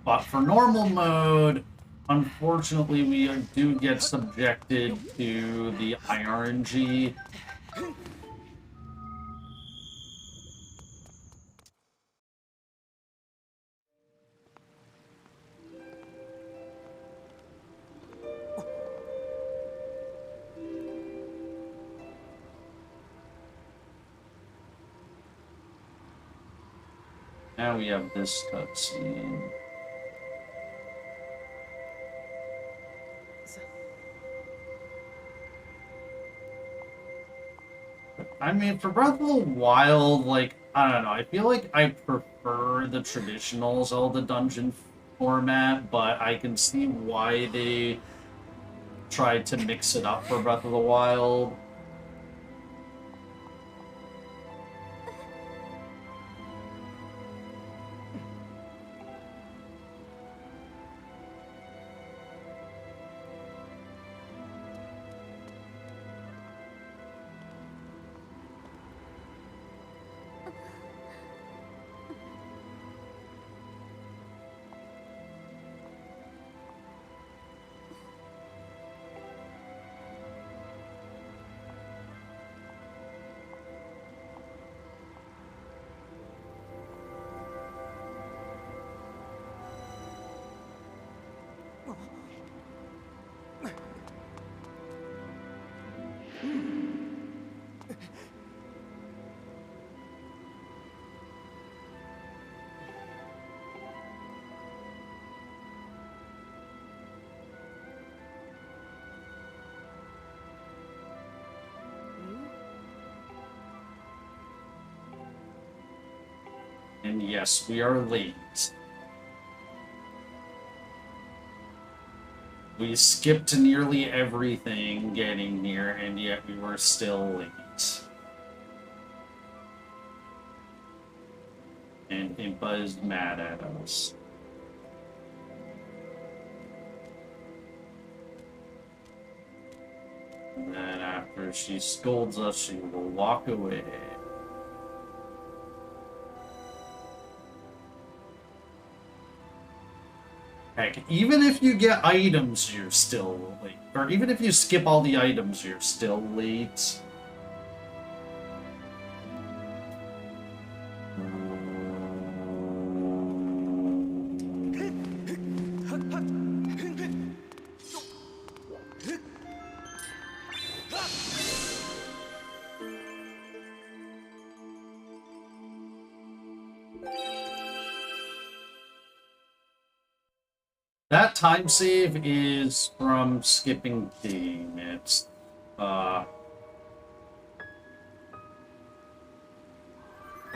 But for normal mode, unfortunately, we do get subjected to the RNG. Now we have this cutscene. I mean, for Breath of the Wild, like, I don't know, I feel like I prefer the traditional Zelda dungeon format, but I can see why they tried to mix it up for Breath of the Wild. And yes, we are late. We skipped nearly everything getting here, and yet we were still late. And Impa is mad at us. And then after she scolds us, she will walk away. Heck, even if you get items, you're still late. Or even if you skip all the items, you're still late. That time save is from skipping game. It's, I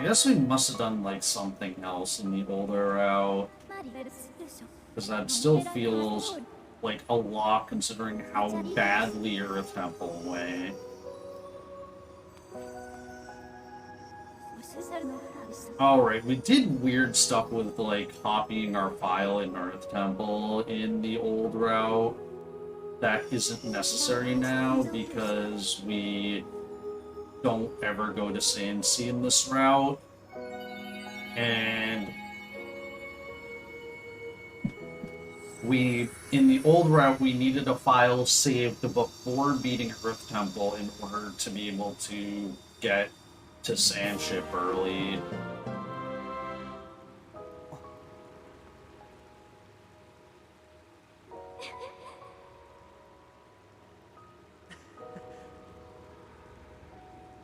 guess we must have done, like, something else in the older route. Because that still feels like a lot considering how badly Earth Temple went. Alright, we did weird stuff with, like, copying our file in Earth Temple in the old route. That isn't necessary now because we don't ever go to Sandsea in this route. And in the old route, we needed a file saved before beating Earth Temple in order to be able to get to Sandship early.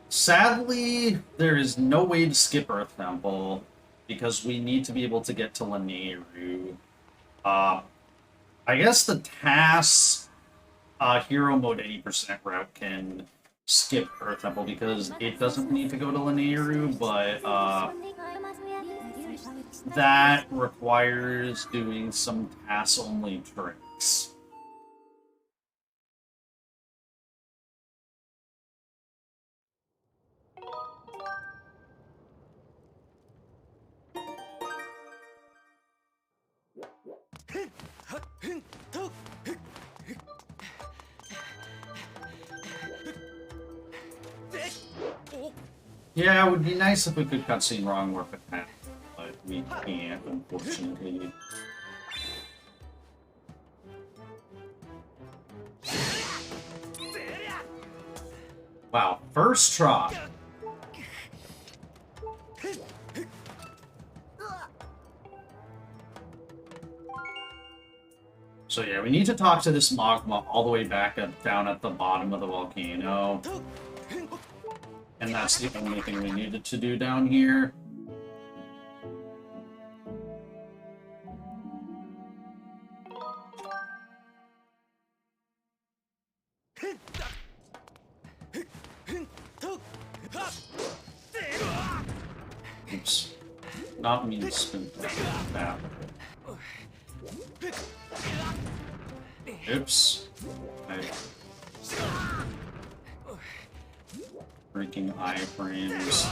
Sadly, there is no way to skip Earth Temple because we need to be able to get to Lanayru. I guess the TAS Hero Mode 80% route can skip Earth Temple because it doesn't need to go to Lanayru, but that requires doing some TAS-only tricks. Yeah, it would be nice if we could cutscene wrong work attack, but we can't, unfortunately. Wow, first try. So yeah, we need to talk to this magma all the way back down at the bottom of the volcano. And that's the only thing we needed to do down here. Oops. Not me to spin that. Oops. Freaking iframes.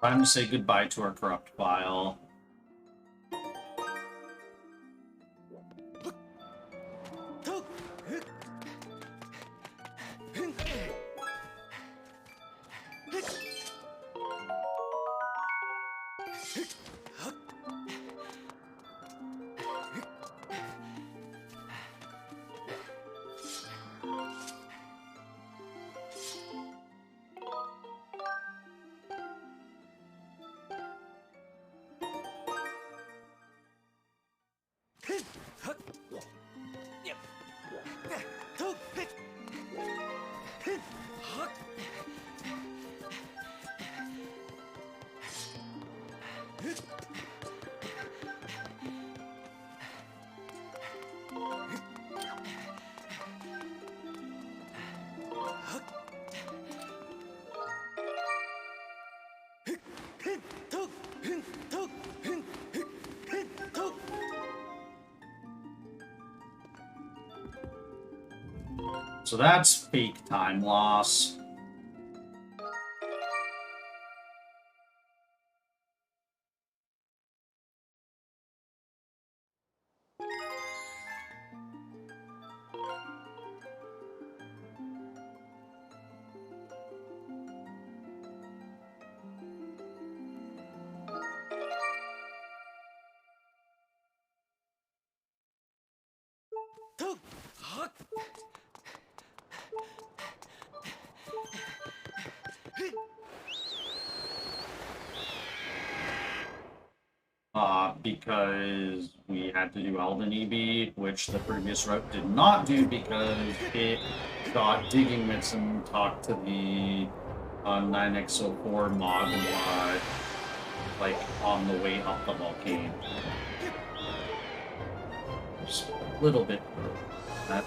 Time to say goodbye to our corrupt file. So that's fake time loss. because we had to do Elden EB, which the previous route did not do because it got digging mitts and talked to the 9x04 Magma, like, on the way up the volcano. Just a little bit that.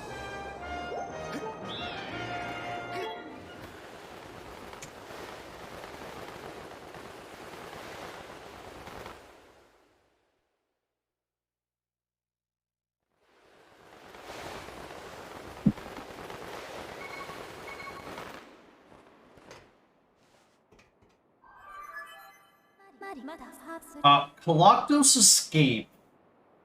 Coloctos Escape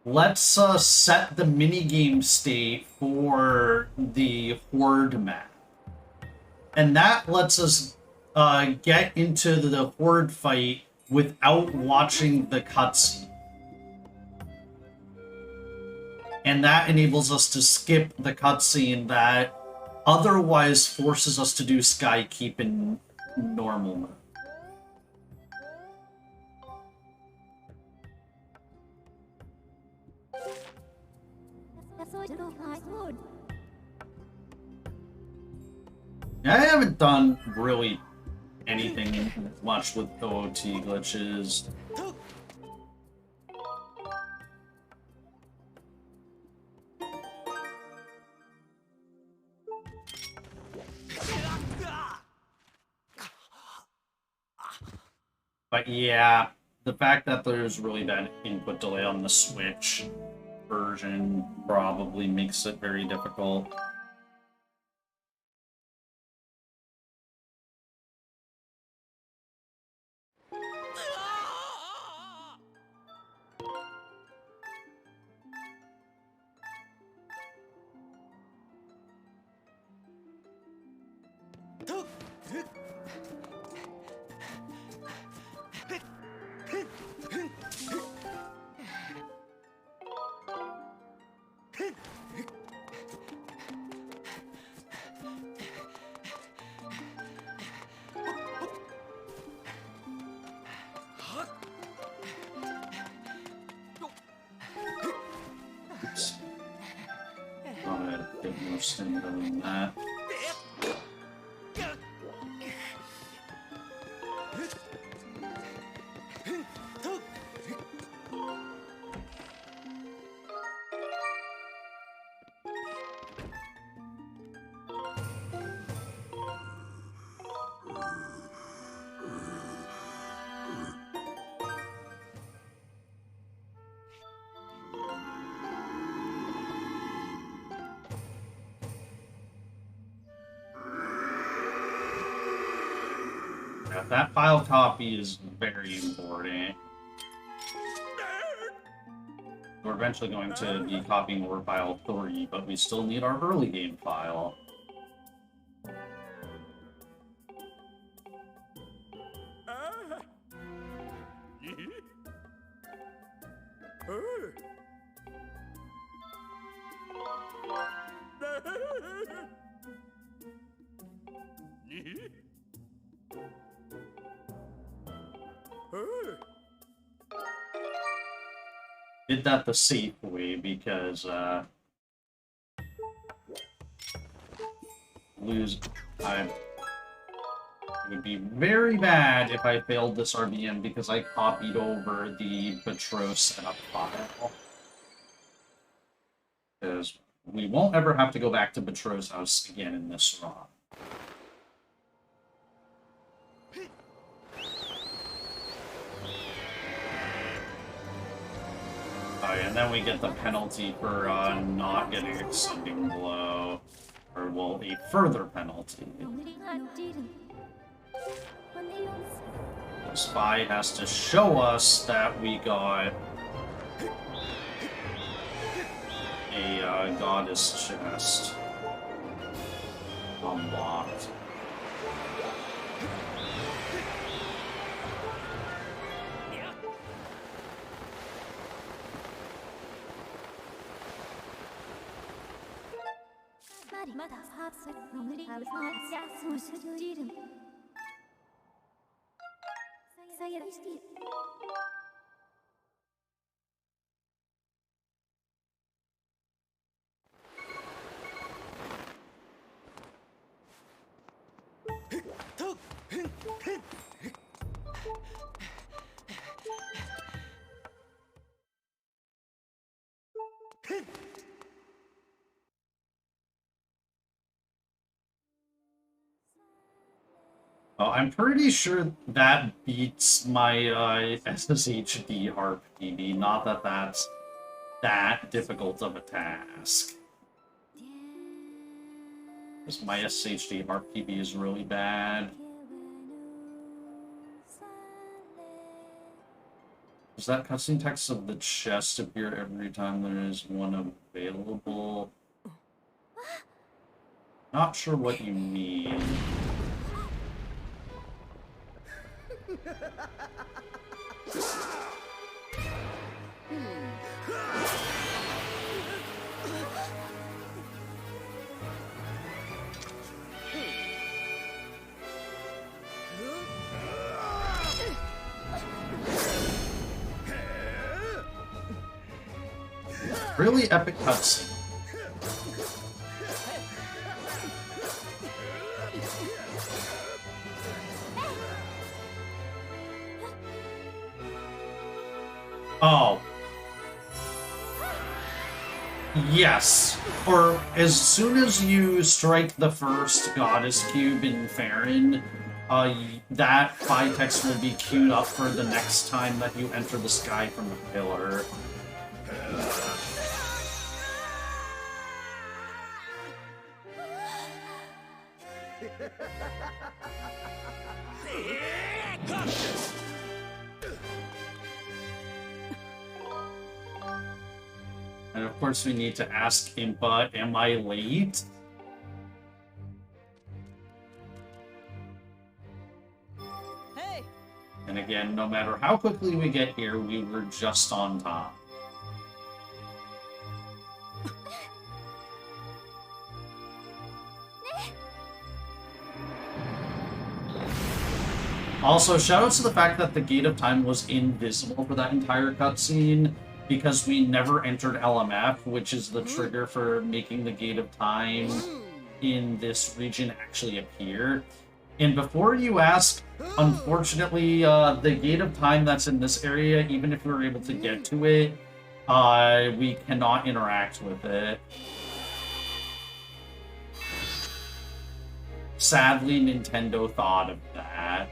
lets us set the minigame state for the Horde map. And that lets us get into the Horde fight without watching the cutscene. And that enables us to skip the cutscene that otherwise forces us to do Skykeep in normal mode. I haven't done really anything much with OOT glitches. But yeah, the fact that there's really bad input delay on the Switch version probably makes it very difficult. Oops. Thought I had a bit more stamina than that. Yeah, that file copy is very important. We're eventually going to be copying over file 3, but we still need our early game file. Did that the safe way because it would be very bad if I failed this RBM because I copied over the Petro setup file. Because we won't ever have to go back to Petro's house again in this ROM. Oh, yeah, and then we get the penalty for not getting Exciting Blow. Or, well, a further penalty. The spy has to show us that we got a goddess chest unlocked. Oh, I'm pretty sure that beats my SSHD RPD. Not that that's that difficult of a task. Because my SSHD RPD is really bad. Does that cutscene text of the chest appear every time there is one available? Not sure what you mean. Really epic cutscene. Oh. Yes. Or as soon as you strike the first goddess cube in Farron, that fight text will be queued up for the next time that you enter the sky from the pillar. And of course we need to ask Impa, am I late? Hey. And again, no matter how quickly we get here, we were just on time. Also, shoutouts to the fact that the Gate of Time was invisible for that entire cutscene, because we never entered LMF, which is the trigger for making the Gate of Time in this region actually appear. And before you ask, unfortunately, the Gate of Time that's in this area, even if we were able to get to it, we cannot interact with it. Sadly, Nintendo thought of that.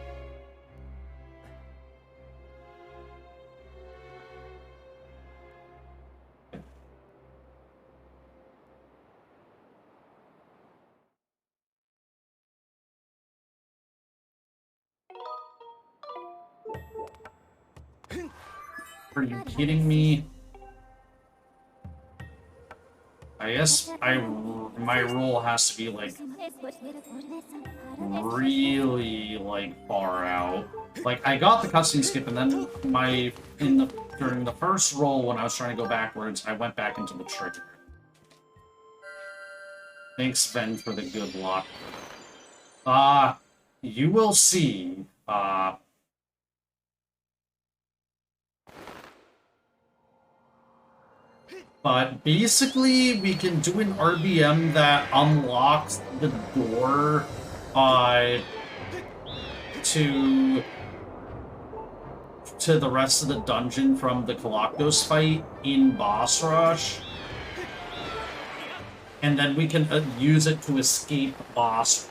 Are you kidding me? I guess my role has to be like really like far out. Like I got the cutscene skip, and then during the first roll when I was trying to go backwards, I went back into the trigger. Thanks, Ben, for the good luck. You will see. But basically, we can do an RBM that unlocks the door to the rest of the dungeon from the Galactos fight in Boss Rush. And then we can use it to escape Boss.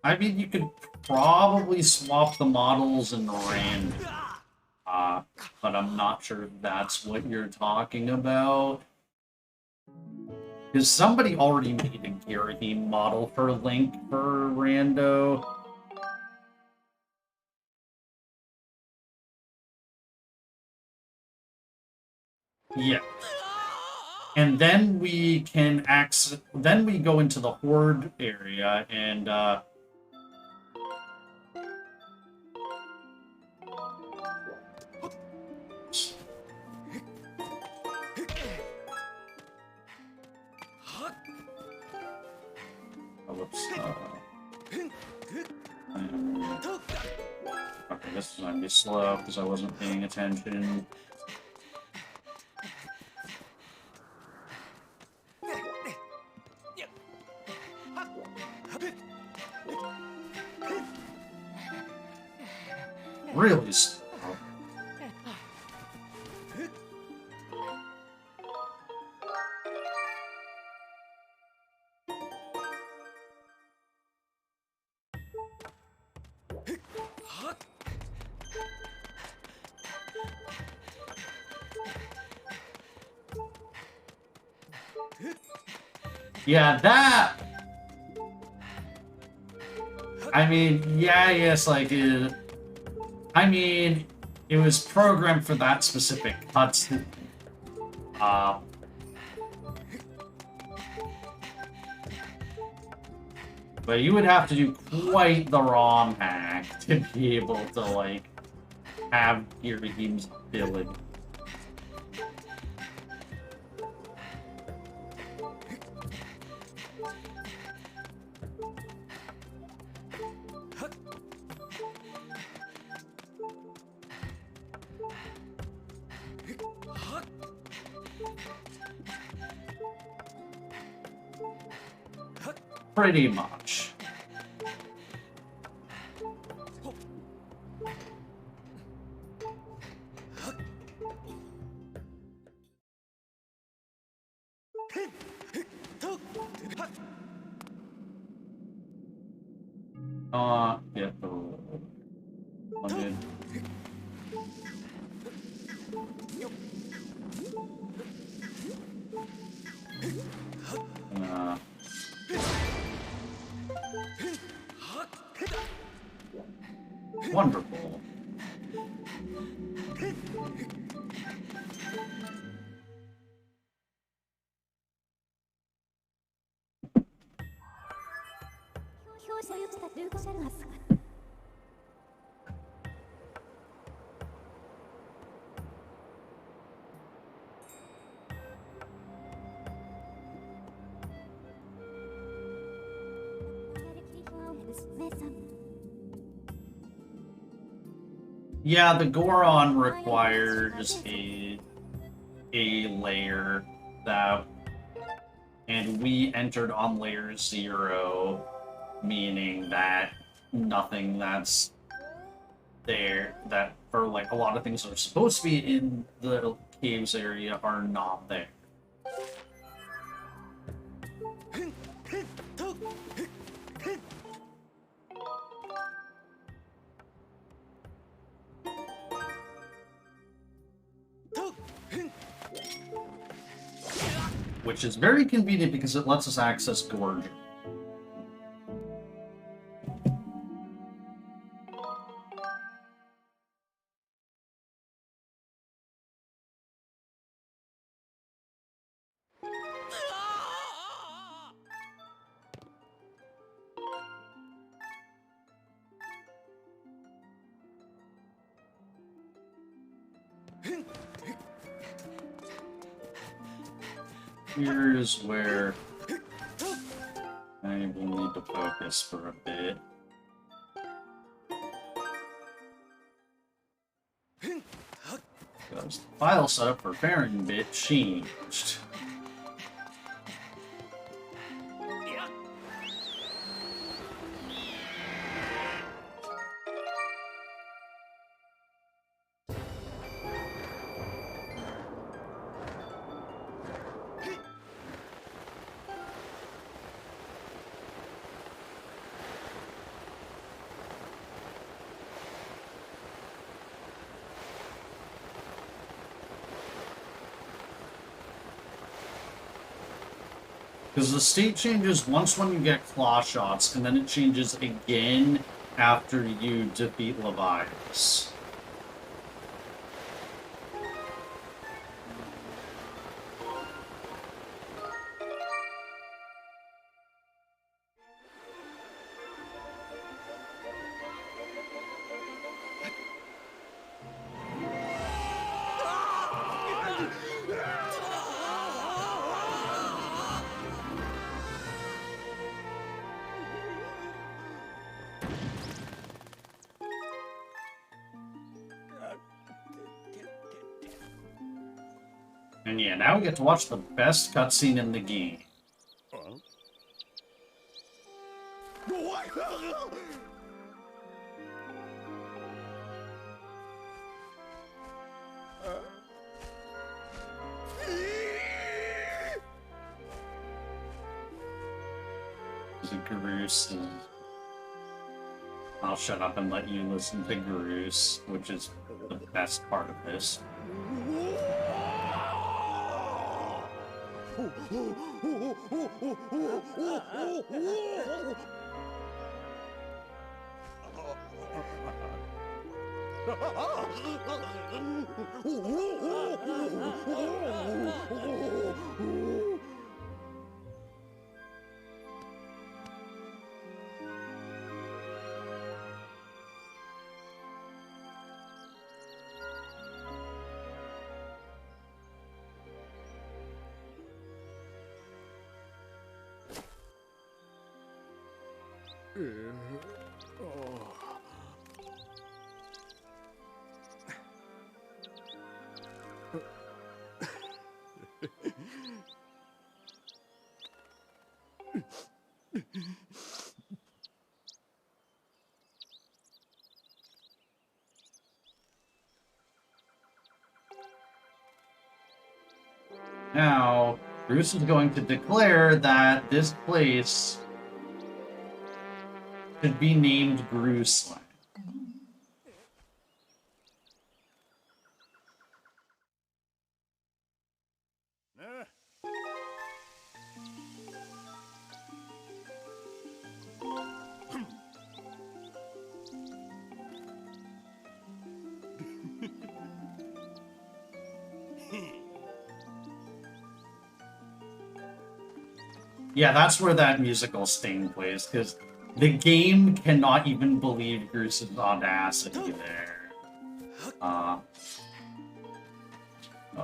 I mean, you could probably swap the models in random, but I'm not sure if that's what you're talking about. Because somebody already made a Garrity model for Link for Rando. Yeah. And then we can then we go into the Horde area and, okay, this is gonna be slow because I wasn't paying attention. Really slow. Yeah, that. I mean, yeah, yes, like I mean, it was programmed for that specific cutscene. But you would have to do quite the ROM hack to be able to, like, have Kirigi's ability. Pretty much. Get the roll. Wanted. Wonderful. Yeah, the Goron requires a layer that, and we entered on layer 0, meaning that nothing that's there, that for like a lot of things that are supposed to be in the caves area are not there. Which is very convenient because it lets us access Gorgon. Here's where I will need to focus for a bit. Because the file setup for pairing bit changed. Because the state changes once when you get claw shots, and then it changes again after you defeat Leviathan. And yeah, now we get to watch the best cutscene in the game. Groose, and I'll shut up and let you listen to Groose, which is the best part of this. Now, Bruce is going to declare that this place should be named Grooseland. Yeah, that's where that musical sting plays, because the game cannot even believe Groose's audacity there. Oh,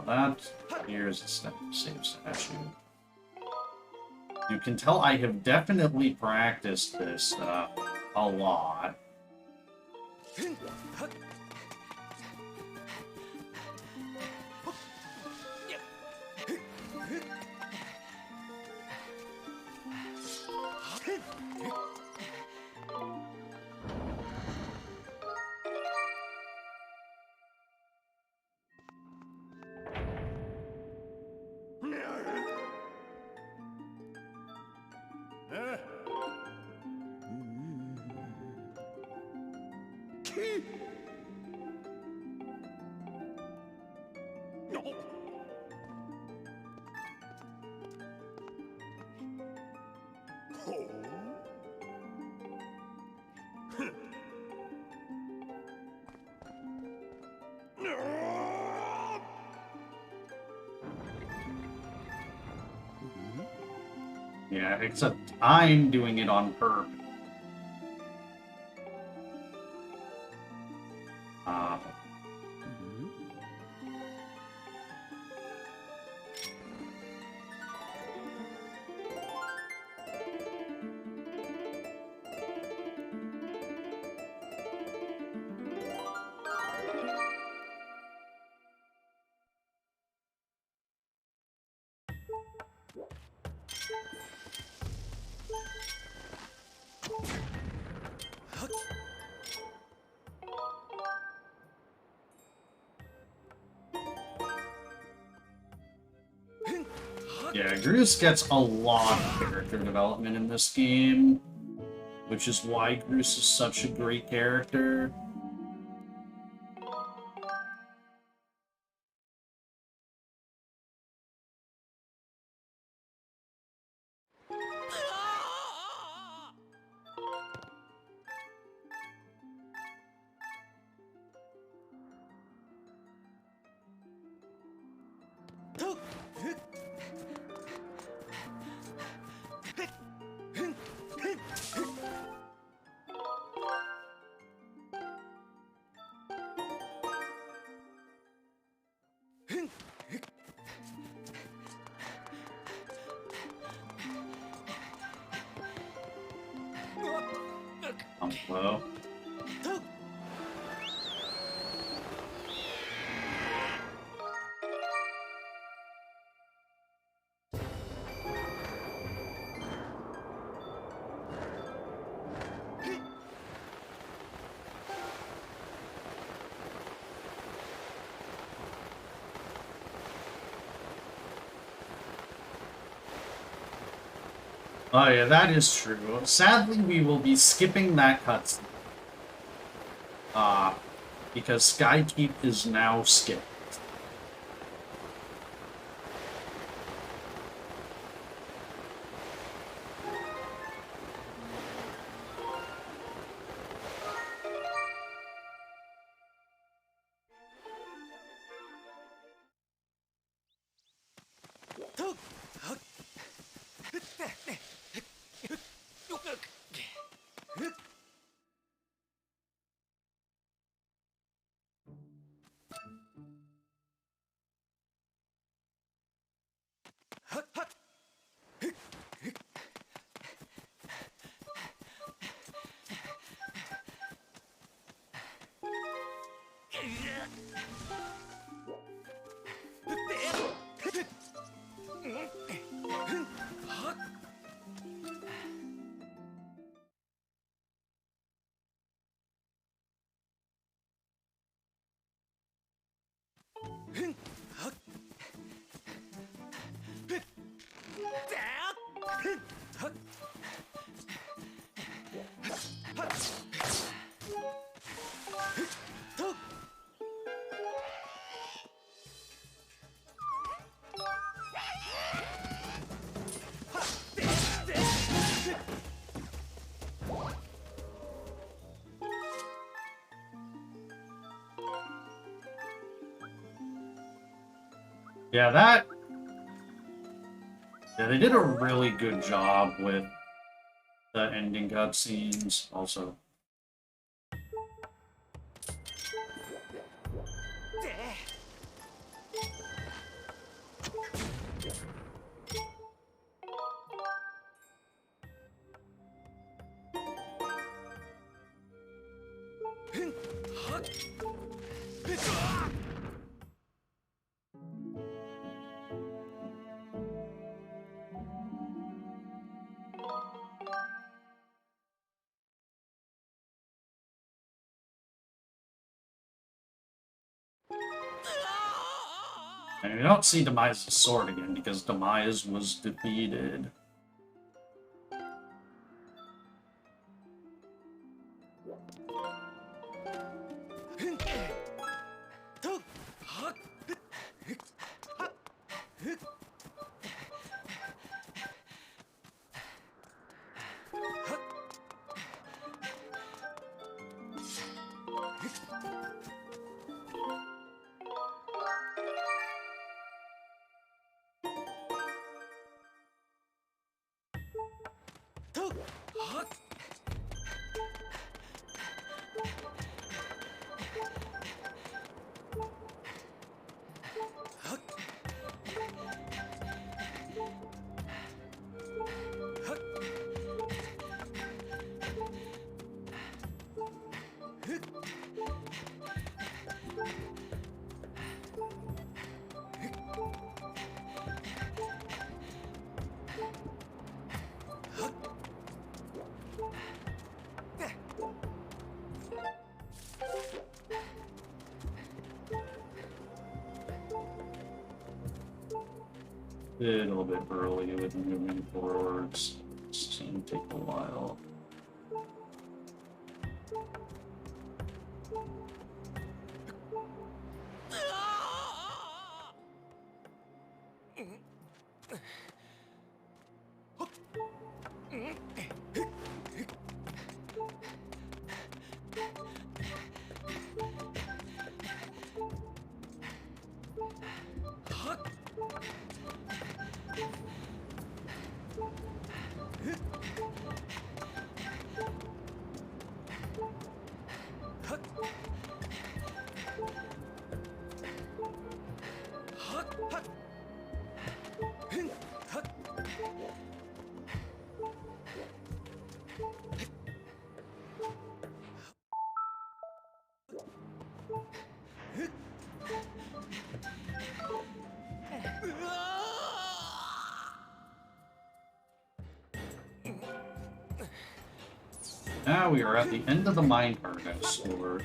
that here's a save statue. You can tell I have definitely practiced this a lot. Yeah, except I'm doing it on purpose. Yeah, Groose gets a lot of character development in this game, which is why Groose is such a great character. Hello. Oh yeah, that is true. Sadly, we will be skipping that cutscene. Because Skykeep is now skipped. Yeah, they did a really good job with the ending cutscenes, also. And we don't see Demise's sword again because Demise was defeated. A little bit early with moving forwards. It's going to take a while. Now we are at the end of the mine harvest sword.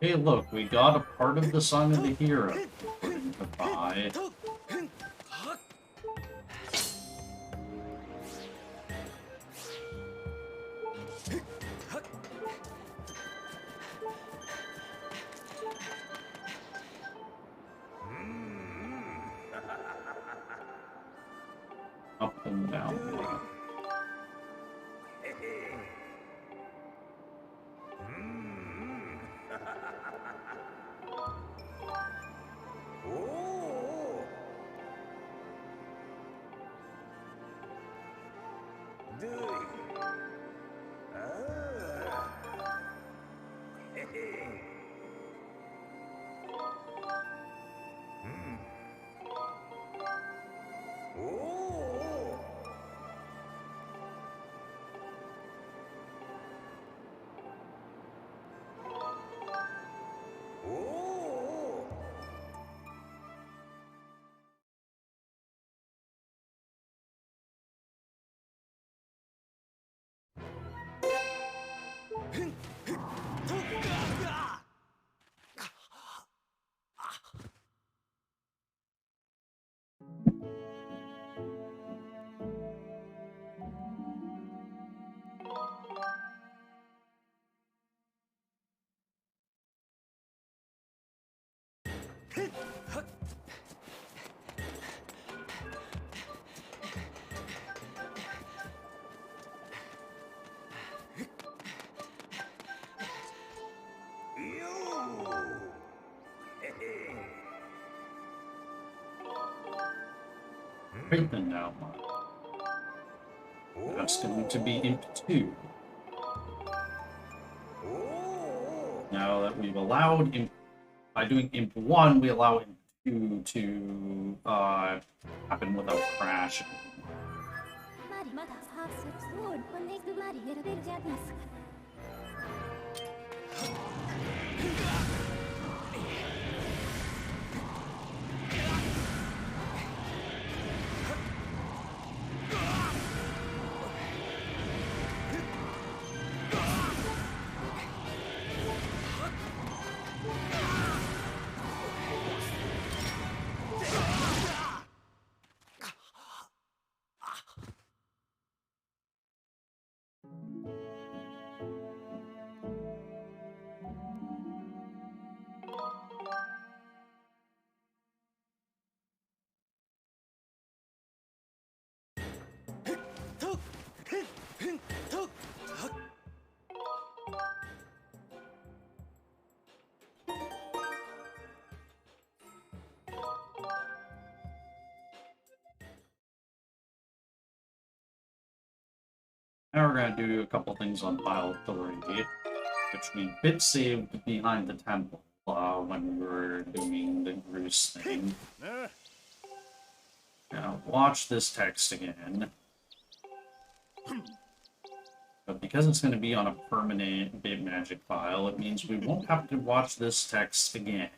Hey, look, we got a part of the Song of the Hero. Goodbye. Up and down. Right then now, that's going to be Imp 2. Now that we've allowed Imp, by doing Imp 1, we allow Imp 2 to happen without crashing. Now we're going to do a couple things on file 3, which we bit saved behind the temple when we were doing the Groose thing. Now watch this text again. But because it's going to be on a permanent bit magic file, it means we won't have to watch this text again.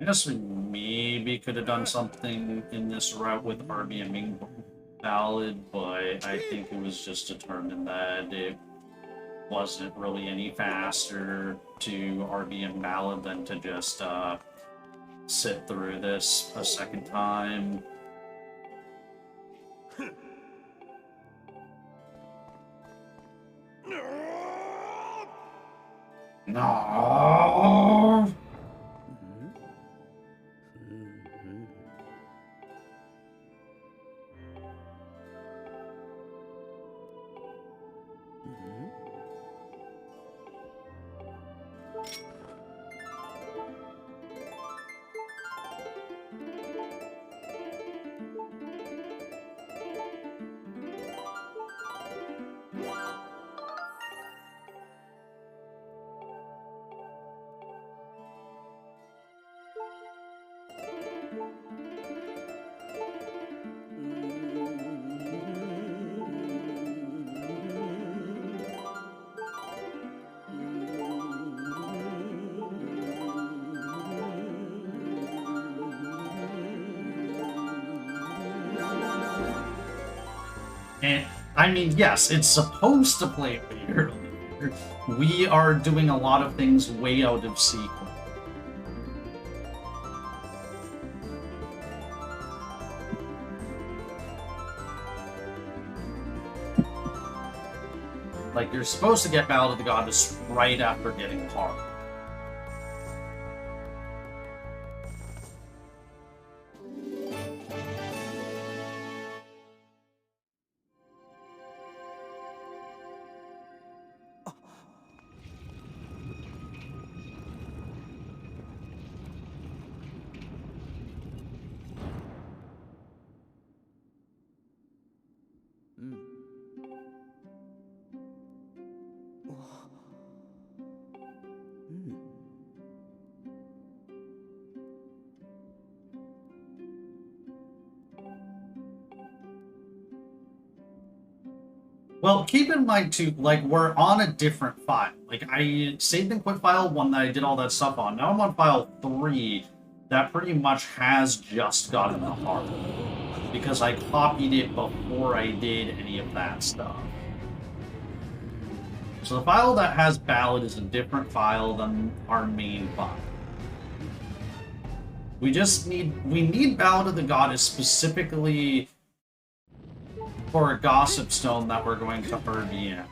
I guess we maybe could have done something in this route with RBMing Ballad, but I think it was just determined that it wasn't really any faster to RBM Ballad than to just sit through this a second time. No. And, I mean, yes, it's supposed to play way earlier. We are doing a lot of things way out of sequence. Like, you're supposed to get Ballad of the Goddess right after getting Harp. Well, keep in mind too, like, we're on a different file. Like, I saved and quit file 1 that I did all that stuff on. Now I'm on file 3 that pretty much has just gotten the Harp. Because I copied it before I did any of that stuff. So the file that has Ballad is a different file than our main file. We need Ballad of the Goddess specifically for a Gossip Stone that we're going to RDM.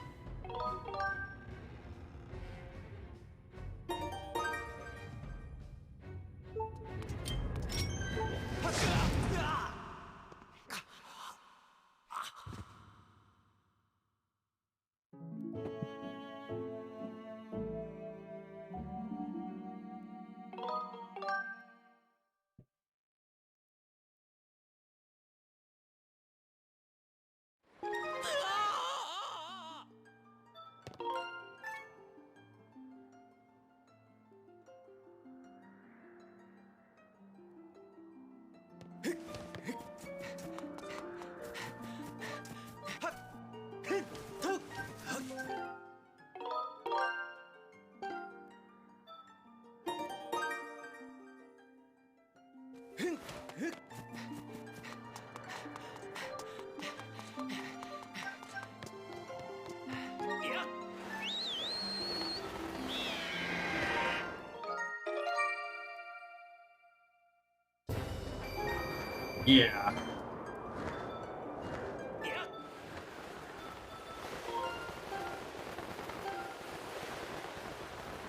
Yeah.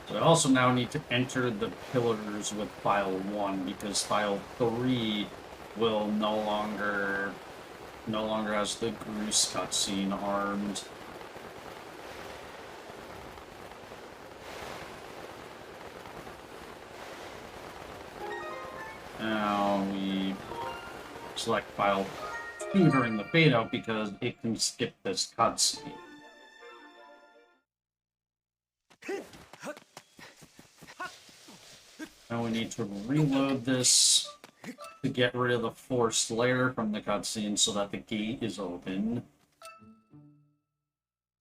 So I also now need to enter the pillars with file 1 because file 3 will no longer has the Groose cutscene armed. Now we select file 2 during the fade out because it can skip this cutscene. Now we need to reload this to get rid of the forced layer from the cutscene so that the gate is open.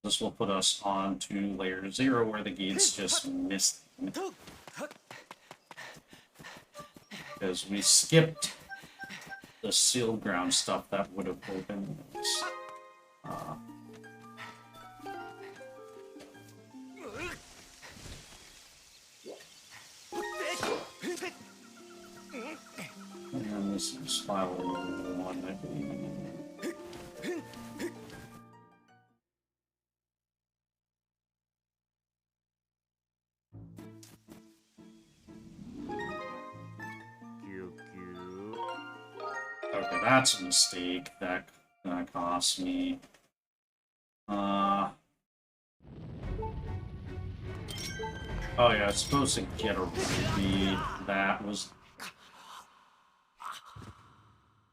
This will put us on to layer 0 where the gate's just missing. Because we skipped the sealed ground stuff that would have opened this. And this is file 1, I believe. Okay, that's a mistake. That cost me. Oh yeah, I was supposed to get a ruby.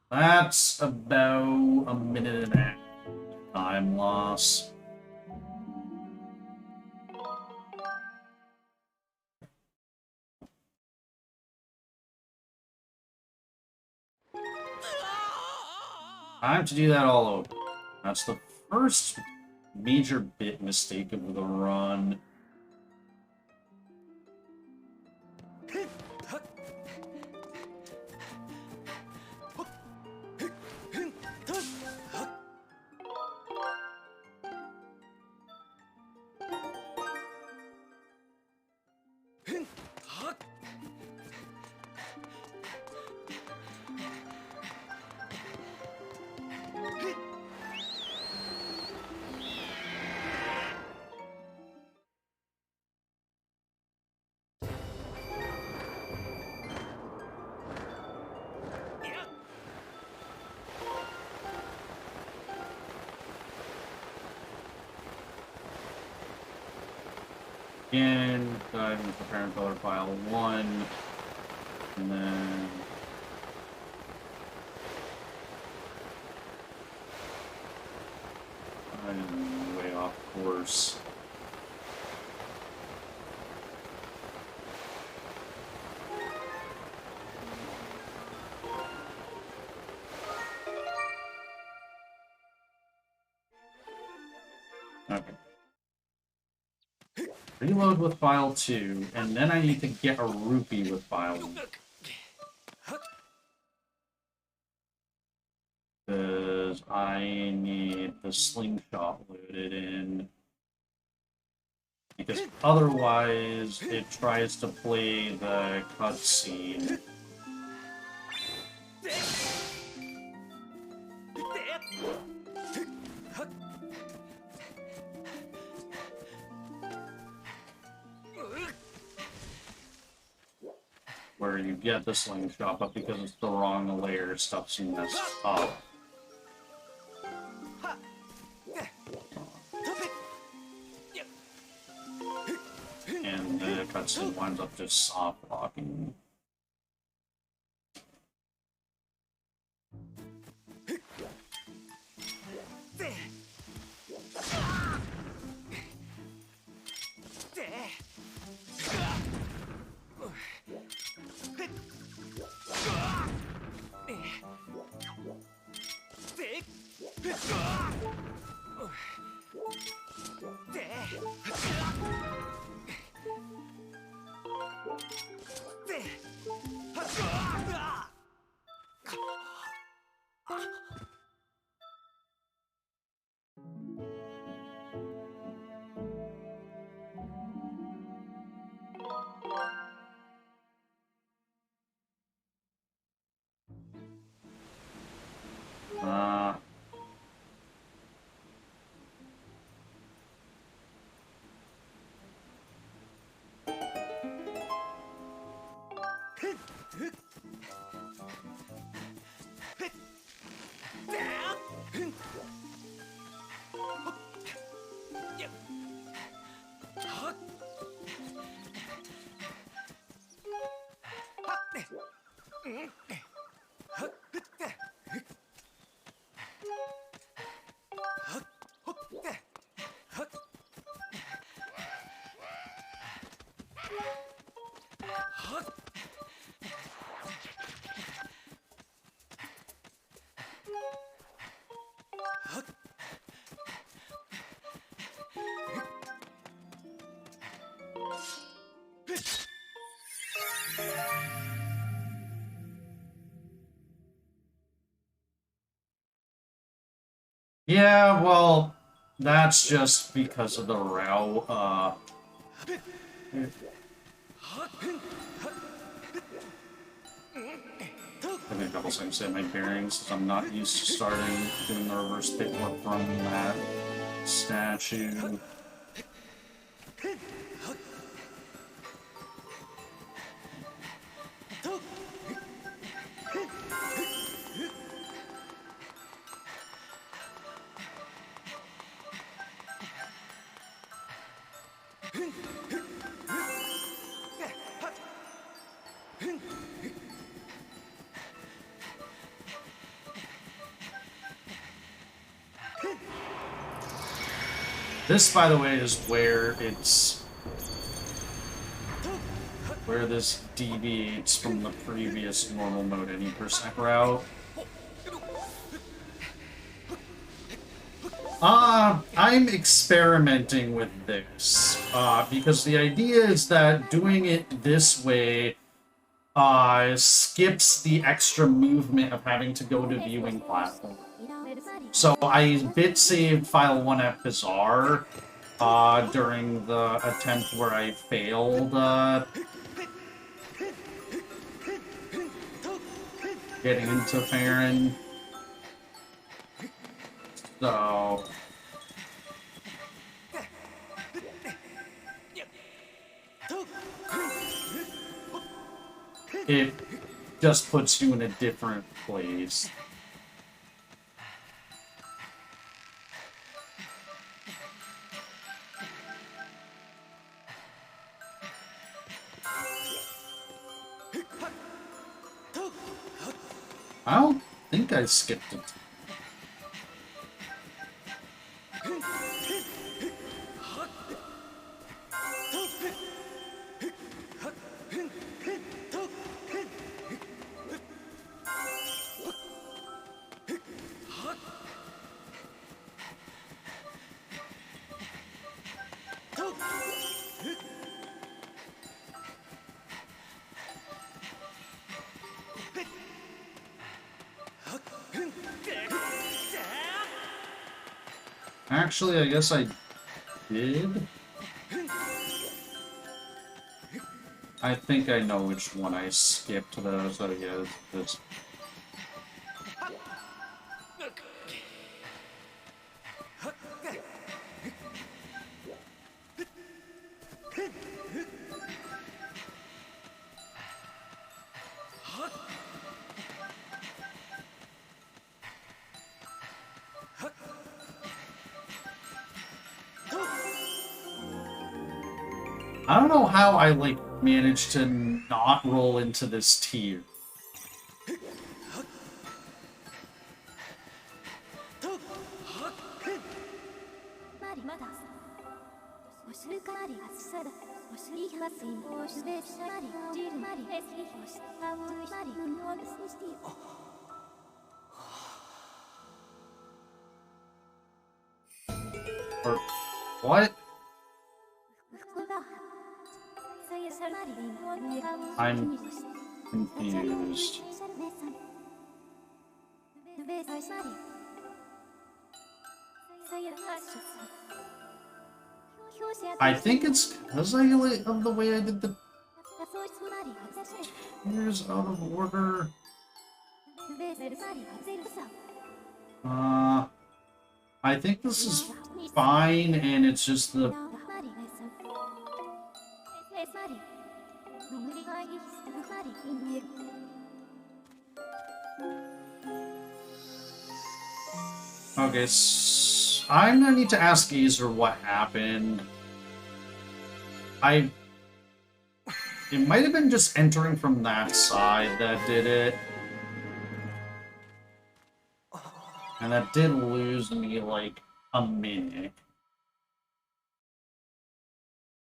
That's about a minute and a half time loss. I have to do that all over. That's the first major bit mistake of the run. Again, I'm preparing color file 1, and then I'm way off course. Okay. Reload with file 2, and then I need to get a rupee with file 1. Because I need the slingshot loaded in. Because otherwise, it tries to play the cutscene. Where you get the slingshot, but because it's the wrong layer, stuff's messed up. And the cutscene winds up just soft locking. Yeah, well, that's just because of the row. I think a couple seconds to get my bearings, since I'm not used to starting doing the reverse pit work from that statue. This, by the way, is where this deviates from the previous normal mode 80% route. I'm experimenting with this, because the idea is that doing it this way, skips the extra movement of having to go to viewing platform. So I bit saved file 1 at Bizarre, during the attempt where I failed, getting into Farron. So... it just puts you in a different place. I don't think I skipped it. Actually, I guess I did. I think I know which one I skipped though, so yeah, this. I don't know how I, like, managed to not roll into this tier. Or what? I'm confused. I think it's because of the way I did the tiers out of order. I think this is fine, and it's just the... Okay, I'm gonna need to ask Azer what happened. It might have been just entering from that side that did it. And that did lose me, like, a minute.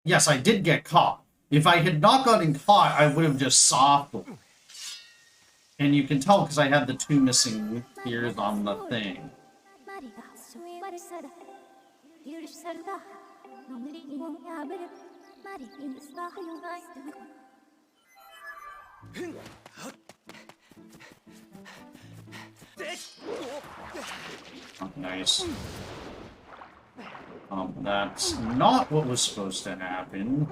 Yes, I did get caught. If I had not gotten caught, I would have just soft. And you can tell because I had the 2 missing ears on the thing. Oh, nice. That's not what was supposed to happen.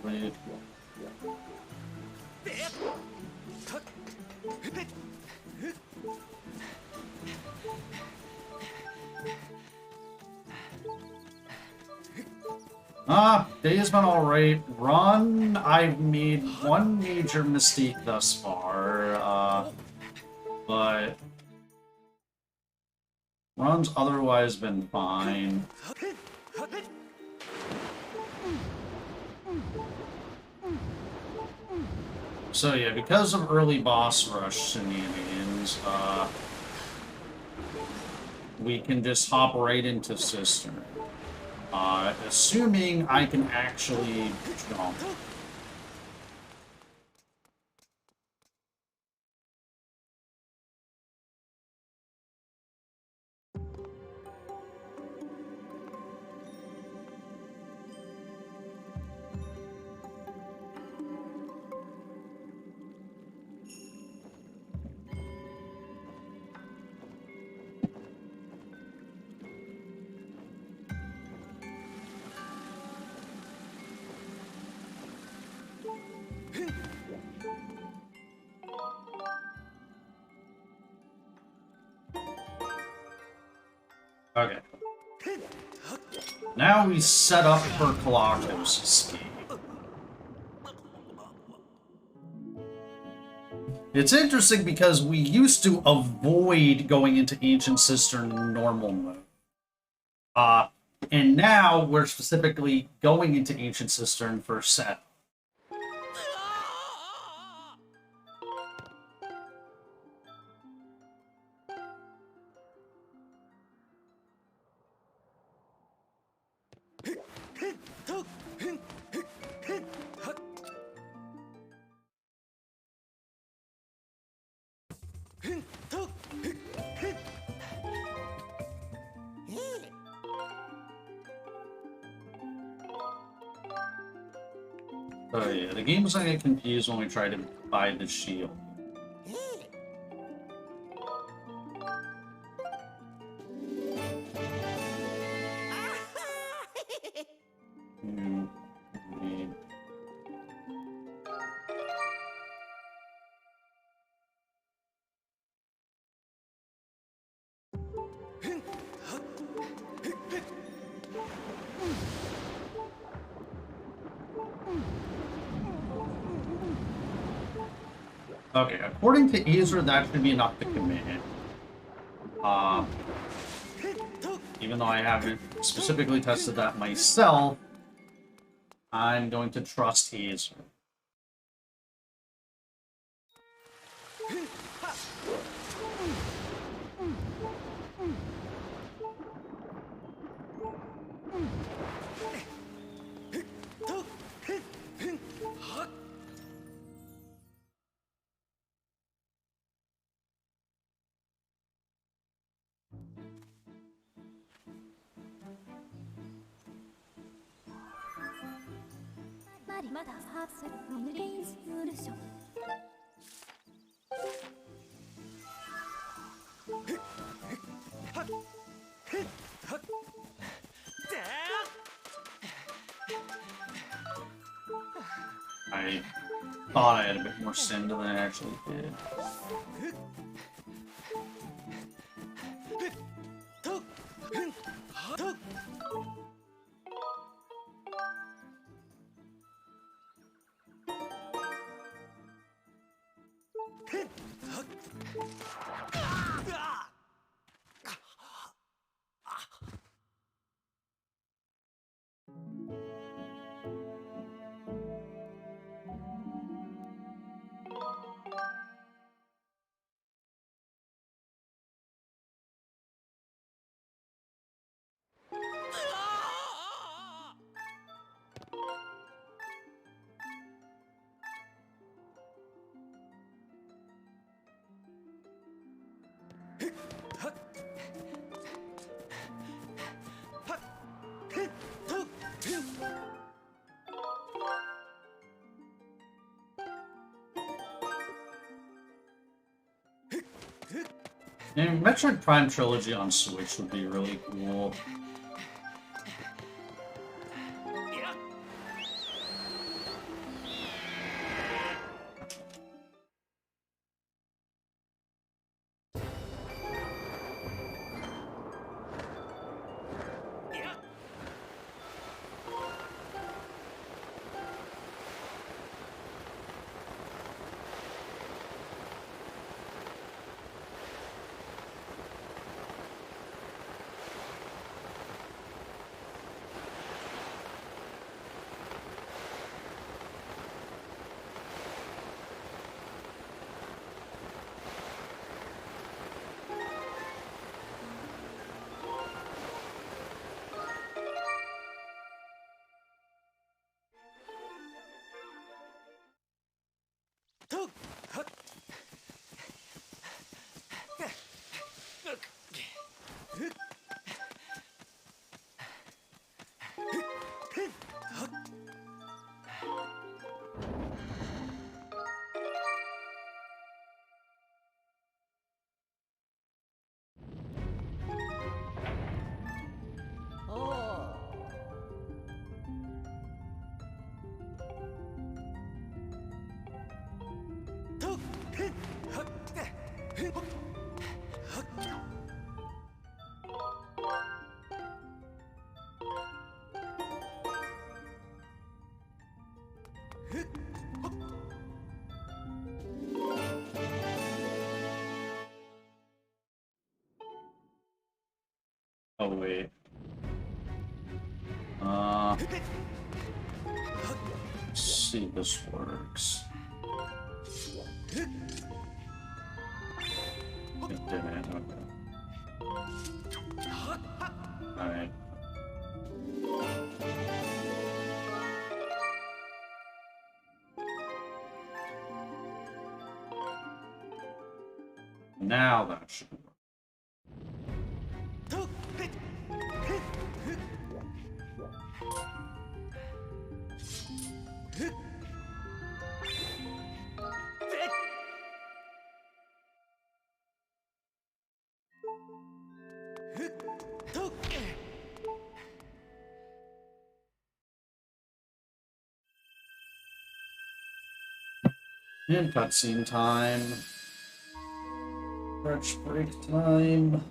Wait. Day has been alright. Run, I've made one major mistake thus far, but run's otherwise been fine. So yeah, because of early boss rush shenanigans, we can just hop right into Cistern. Assuming I can actually jump. Okay. Now we set up for Kalakos' escape. It's interesting because we used to avoid going into Ancient Cistern in normal mode. And now we're specifically going into Ancient Cistern for set. So yeah, the game's gonna get confused when we try to buy the shield. Okay, according to Ezra, that should be enough to commit. Even though I haven't specifically tested that myself, I'm going to trust Ezra. I thought I had a bit more sim than I actually did. And Metroid Prime Trilogy on Switch would be really cool. Oh. Oh wait. Let's see if this works. It didn't. Okay. Alright. Now that should work. And cutscene time. Stretch break time.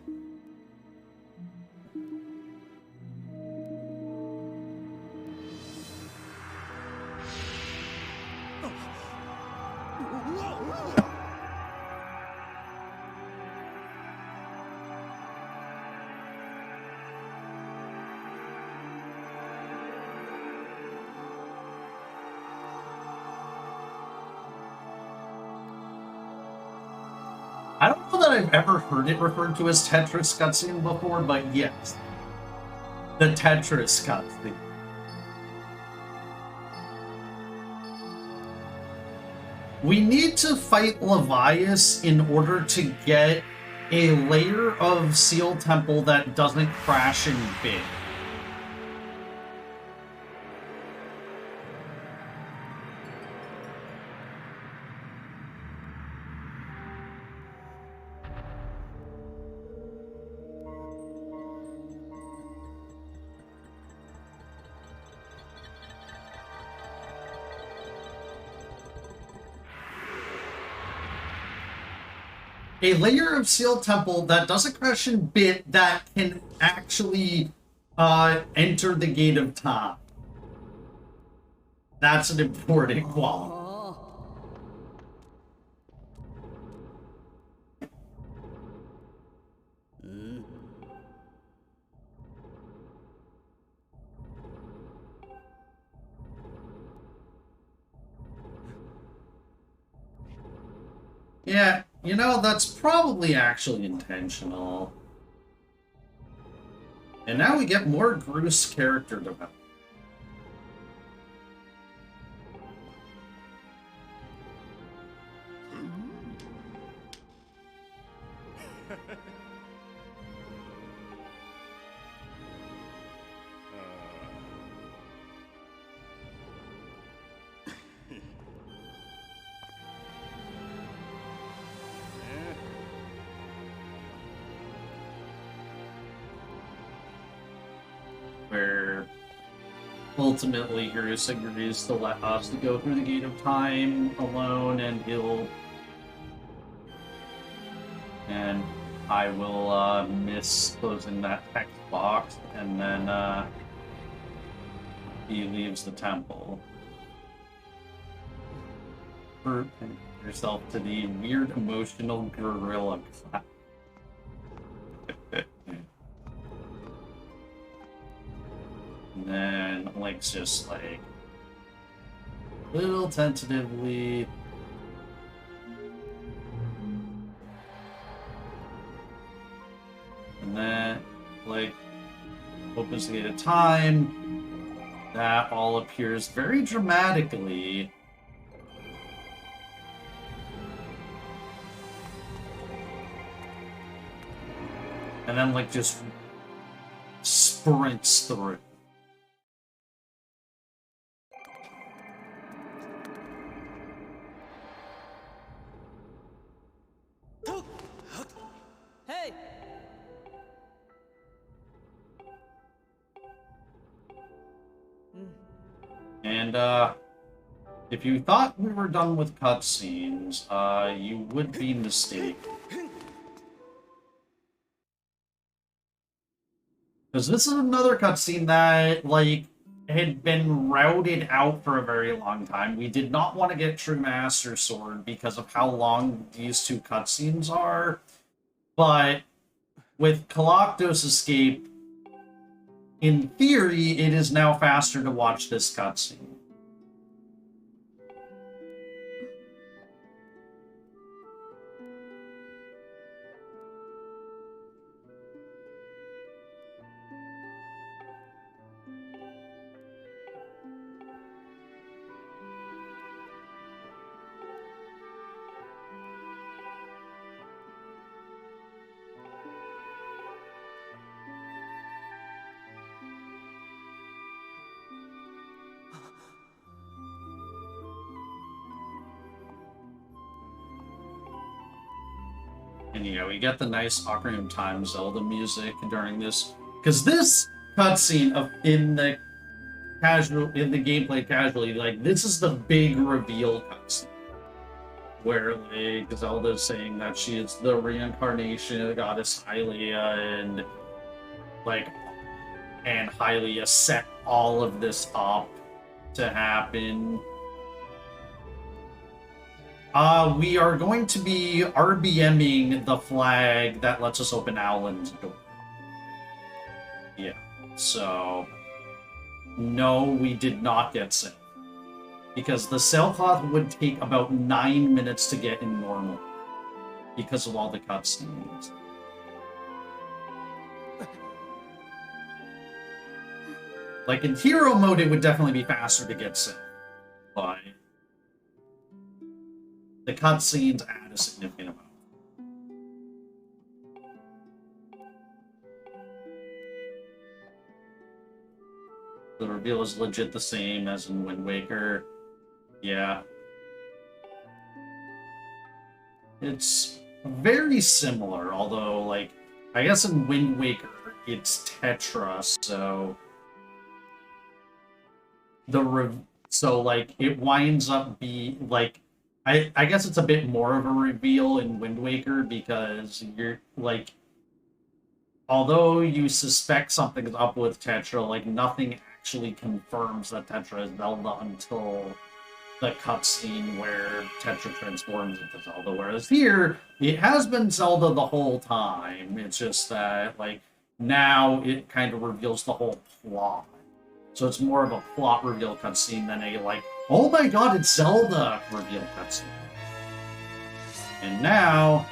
I don't know that I've ever heard it referred to as Tetris cutscene before, but yes. The Tetris cutscene. We need to fight Levias in order to get a layer of Seal Temple that doesn't crash in big. A layer of Seal Temple that doesn't crash in bit that can actually enter the Gate of Time. That's an important quality. Yeah, you know, that's probably actually intentional. And now we get more Groose character development. Where ultimately Groose agrees to let us to go through the Gate of Time alone, and I will miss closing that text box, and then he leaves the temple. Prove yourself to the weird emotional gorilla class. And then Link's just like little tentatively. And then like opens the Gate of Time. That all appears very dramatically. and then like just sprints through. Hey! And if you thought we were done with cutscenes, you would be mistaken. Because this is another cutscene that, like, had been routed out for a very long time. We did not want to get True Master Sword because of how long these two cutscenes are. But with Kaloctos Escape, in theory, it is now faster to watch this cutscene. And, you know, we get the nice Ocarina of Time Zelda music during this. Because this cutscene in the gameplay casually, like, this is the big reveal cutscene. Where, like, Zelda's saying that she is the reincarnation of the goddess Hylia, and, like, and Hylia set all of this up to happen. We are going to be RBMing the flag that lets us open Alan's door. Yeah, so... No, we did not get sent. Because the sailcloth would take about 9 minutes to get in normal. Because of all the cutscenes. Like, in hero mode, it would definitely be faster to get sent. But... the cutscenes add a significant amount. The reveal is legit the same as in Wind Waker. Yeah. It's very similar, although, like, I guess in Wind Waker, it's Tetra, so... So, like, it winds up being, like... I guess it's a bit more of a reveal in Wind Waker because you're, like... Although you suspect something's up with Tetra, like, nothing actually confirms that Tetra is Zelda until the cutscene where Tetra transforms into Zelda. Whereas here, it has been Zelda the whole time. It's just that, like, now it kind of reveals the whole plot. So it's more of a plot reveal cutscene than a, like, oh my god, it's Zelda reveal cutscene. And now...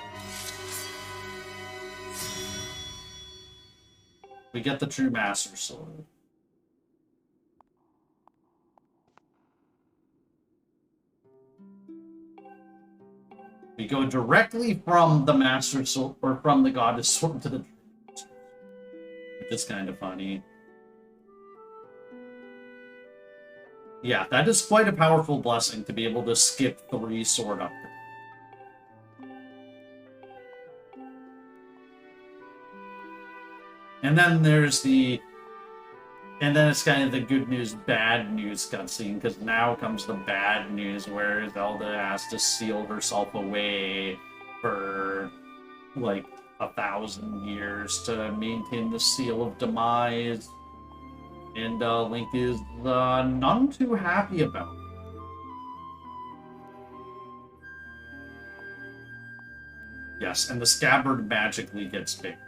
we get the True Master Sword. We go directly from the Master Sword, or from the Goddess Sword to the True Master Sword, which is kind of funny. Yeah, that is quite a powerful blessing to be able to skip 3 sword upgrades. And then there's the... and then it's kind of the good news, bad news cutscene, because now comes the bad news where Zelda has to seal herself away for, like, 1,000 years to maintain the Seal of Demise. And Link is none too happy about it. Yes, and the scabbard magically gets bigger.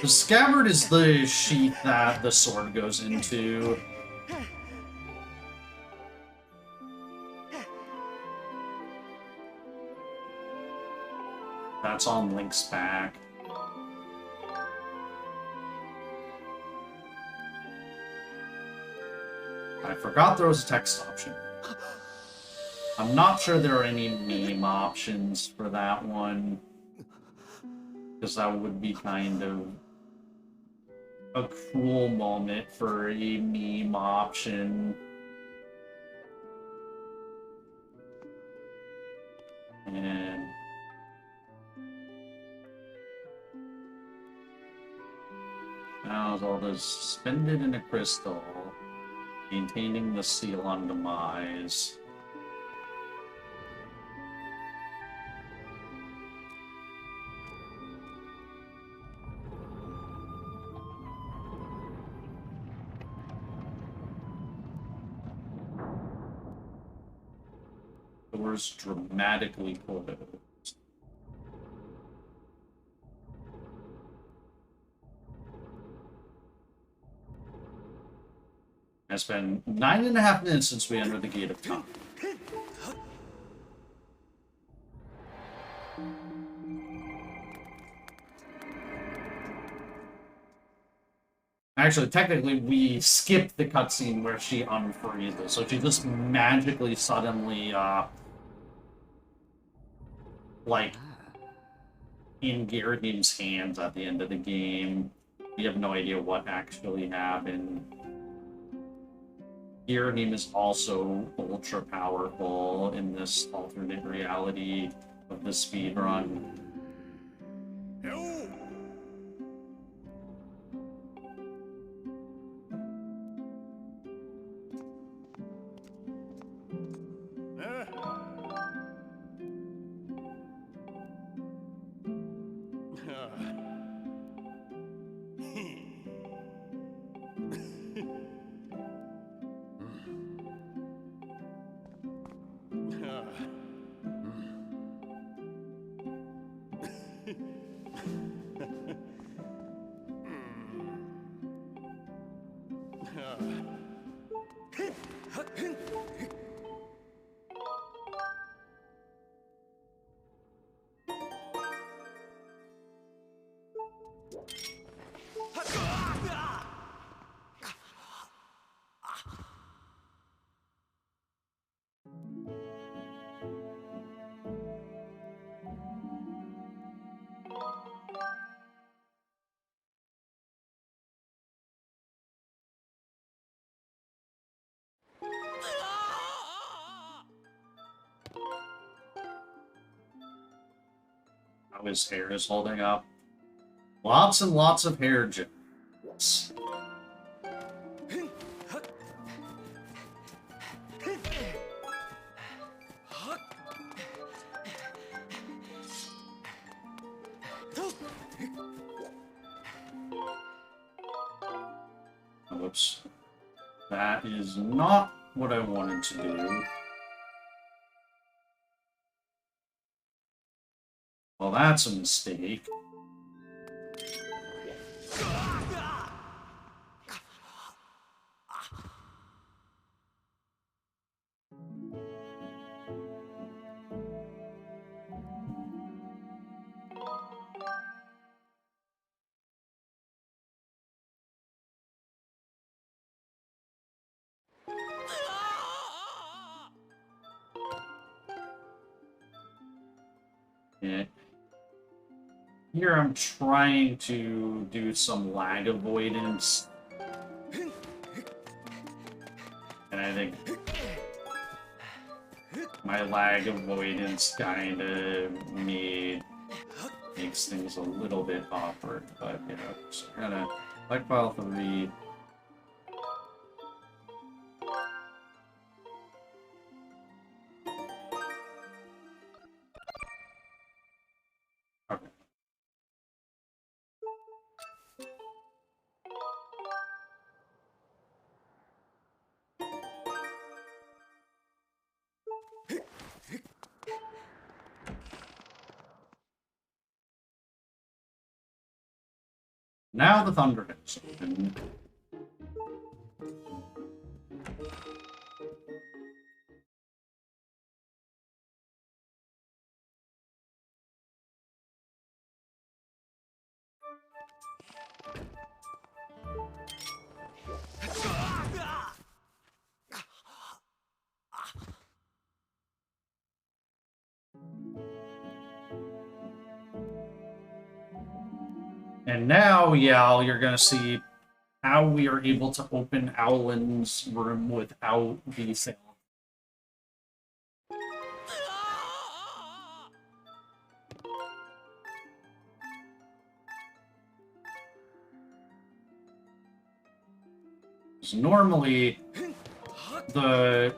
The scabbard is the sheath that the sword goes into. That's on Link's back. I forgot there was a text option. I'm not sure there are any meme options for that one. Because that would be kind of a cool moment for a meme option. And now all this suspended in a crystal, maintaining the seal on demise. Doors dramatically closed. It's been 9.5 minutes since we entered the Gate of Time. Actually, technically, we skipped the cutscene where she unfreezes, so she just magically suddenly, like, in Gyarados' hands at the end of the game. We have no idea what actually happened. Gyarados is also ultra powerful in this alternate reality of the speedrun. How his hair is holding up. Lots and lots of hair gels. Whoops. That is not what I wanted to do. Well, that's a mistake. Yeah. Here I'm trying to do some lag avoidance. And I think my lag avoidance kind of makes things a little bit awkward. But, you know, just gonna like file 3. Okay. Now the thunder hits. And And now, yeah, you're gonna see how we are able to open Owlin's room without the sail. 'Cause normally, the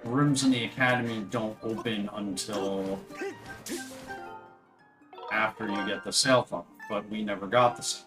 rooms in the academy don't open until after you get the sail phone, but we never got the sail.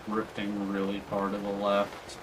Drifting really far to the left.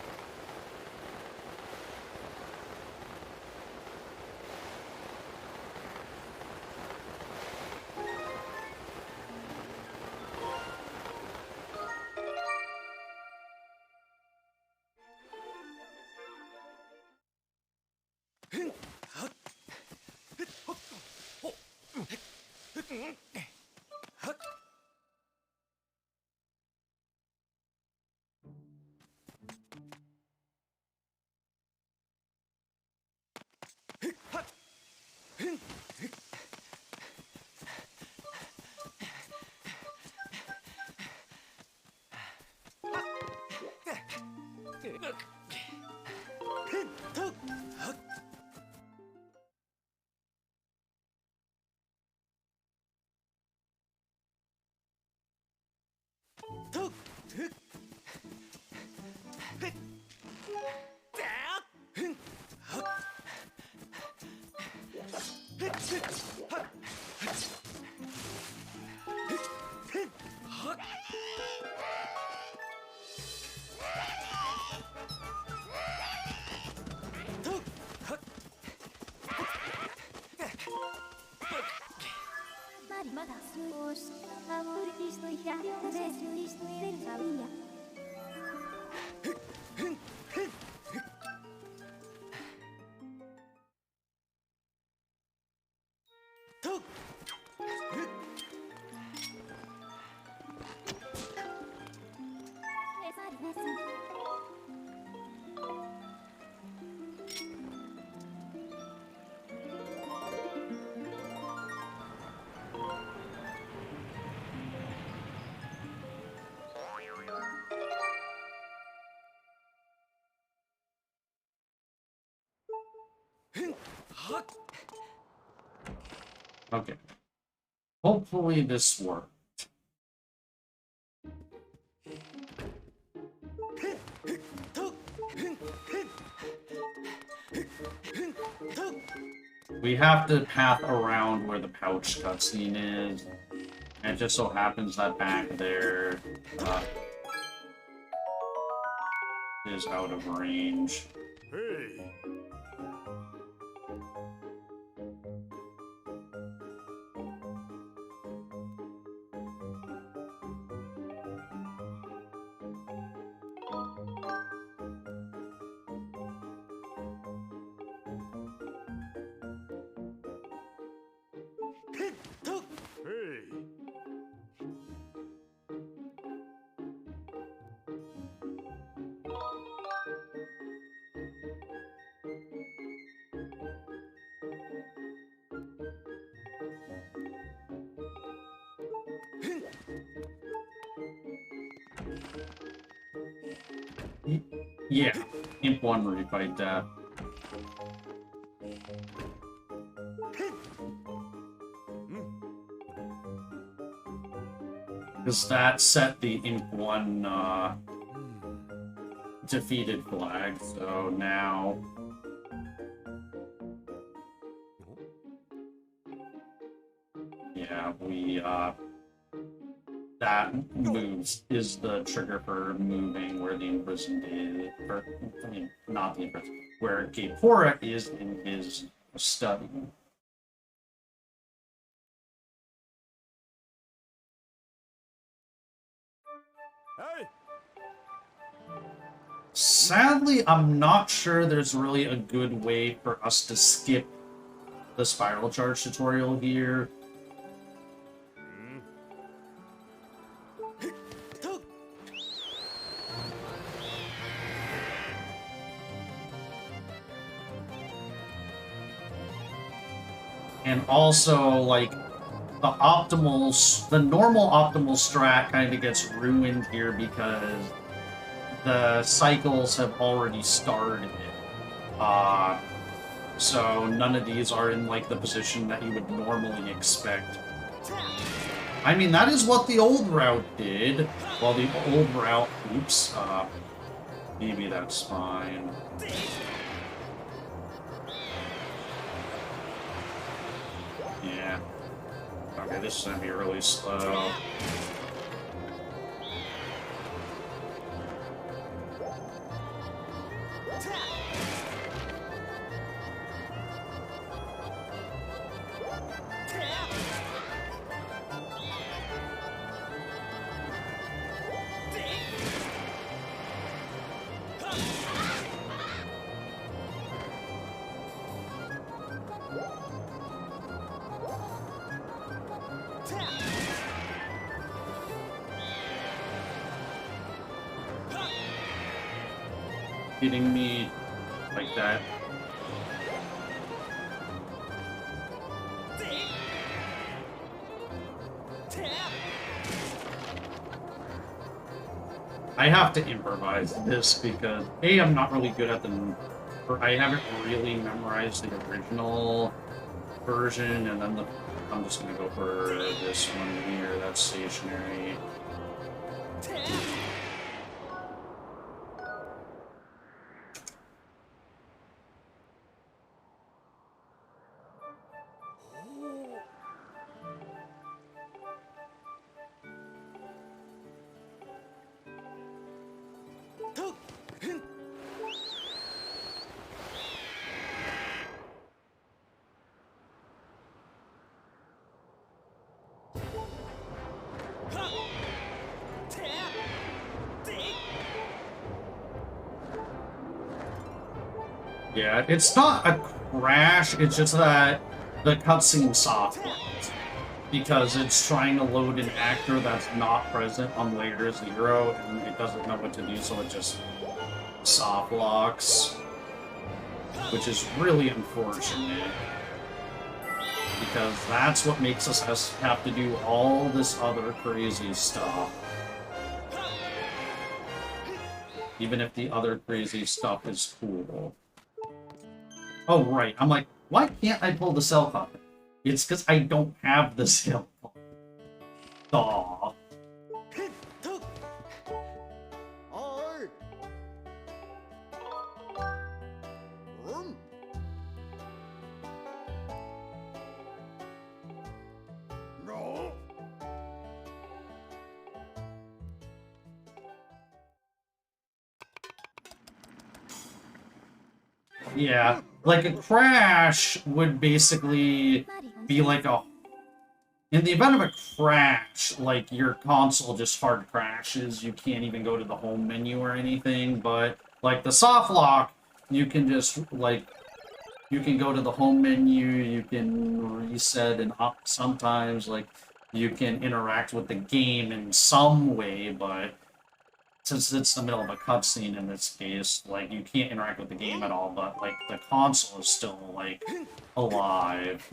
Okay. Hopefully this works. We have to path around where the pouch cutscene is. And it just so happens that back there is out of range. Hey! Hey! Yeah, Imp 1 refight that. Because that set the Imp 1 defeated flag, so now... Yeah, we that moves is the trigger for moving where the imprisoned is, or, I mean, not the imprisoned, where Gapora is in his study. Hey! Sadly, I'm not sure there's really a good way for us to skip the spiral charge tutorial here. And also, like, the normal optimal strat kind of gets ruined here because the cycles have already started. So none of these are in, like, the position that you would normally expect. I mean, that is what the old route did. Well, the old route... Oops. Maybe that's fine. Yeah. Okay, this is gonna be really slow. Hitting me like that. I have to improvise this because A, I'm not really good at or I haven't really memorized the original version, and then I'm just gonna go for this one here. That's stationary. Yeah, it's not a crash, it's just that the cutscene softens. Because it's trying to load an actor that's not present on layer 0, and it doesn't know what to do, so it just soft locks. Which is really unfortunate. Because that's what makes us have to do all this other crazy stuff. Even if the other crazy stuff is cool. Oh, right. I'm like, why can't I pull the cell phone? It's because I don't have the cell phone. Aw. No. Yeah, like a crash would basically be like in the event of a crash, like your console just hard crashes, you can't even go to the home menu or anything, but like the soft lock, you can just like, you can go to the home menu, you can reset, and sometimes like you can interact with the game in some way, but since it's the middle of a cutscene in this case, like, you can't interact with the game at all, but, like, the console is still, like, alive.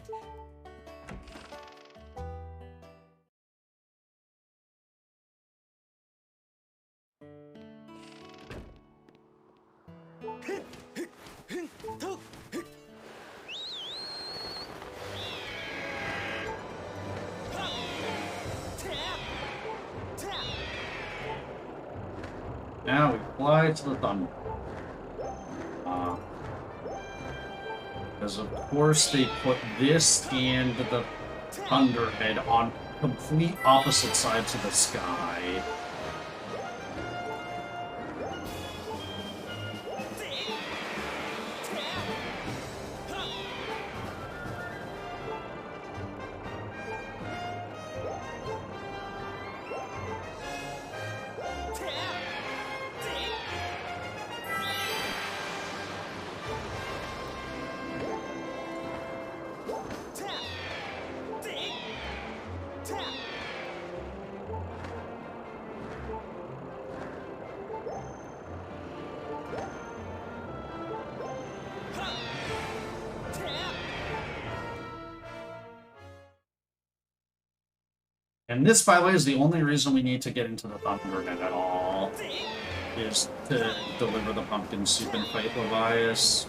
Now we fly to the thunder. Because of course they put this and the Thunderhead on complete opposite sides of the sky. And this, by the way, is the only reason we need to get into the Thundernet at all, is to deliver the pumpkin soup and fight Levias.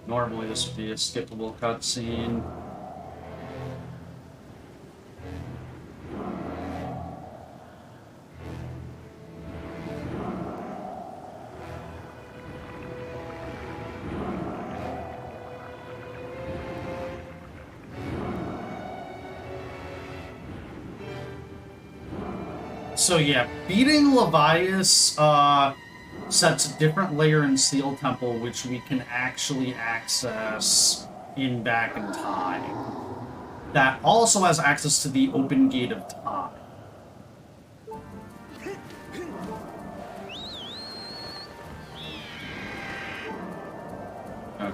Normally this would be a skippable cutscene. So yeah, beating Levias sets a different layer in Steel Temple, which we can actually access in Back in Time. That also has access to the Open Gate of Time. Okay.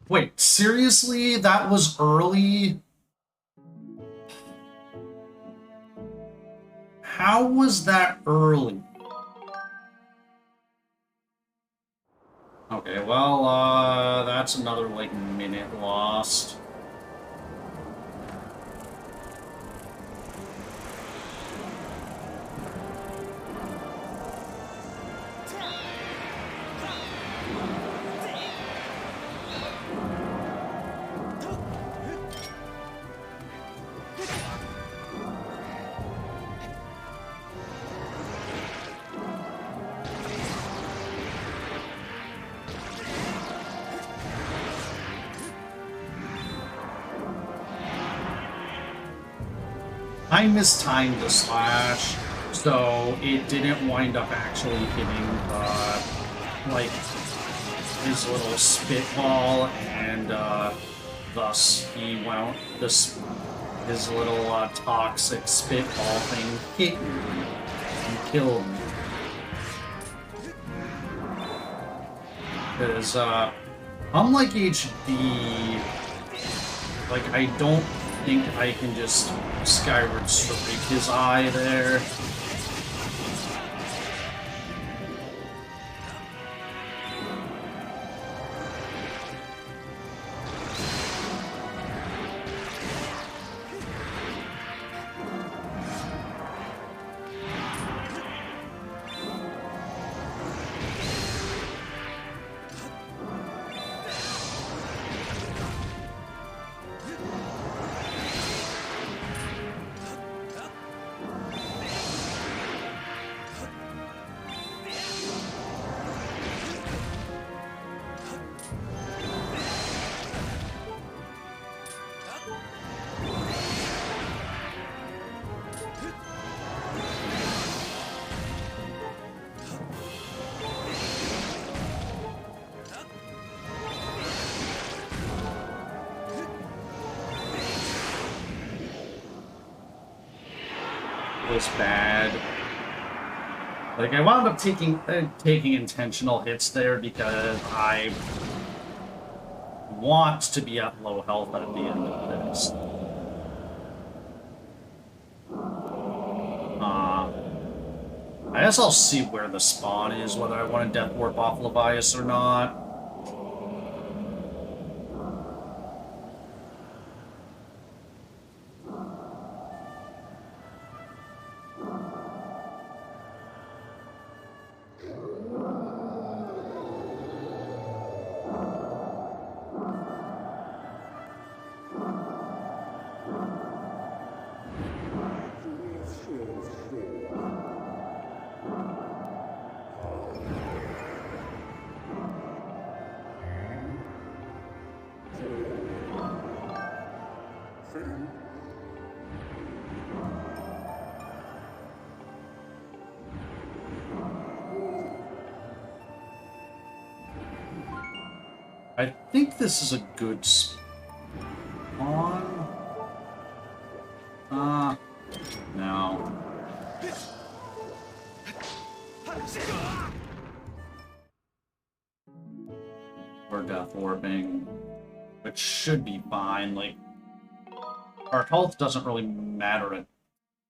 Wait, seriously? That was early? How was that early? Okay, well, that's another, like, minute lost. I mistimed the slash, so it didn't wind up actually hitting, like, his little spitball, and, thus he wound, his little, toxic spitball thing hit me and killed me. Because, unlike HD, like, I don't think I can just Skyward strike his eye there. was bad. Like, I wound up taking intentional hits there because I want to be at low health at the end of this. I guess I'll see where the spawn is, whether I want to Death Warp off Levias or not. I think this is a good spawn. No. We're Death Warping, which should be fine. Like, our health doesn't really matter a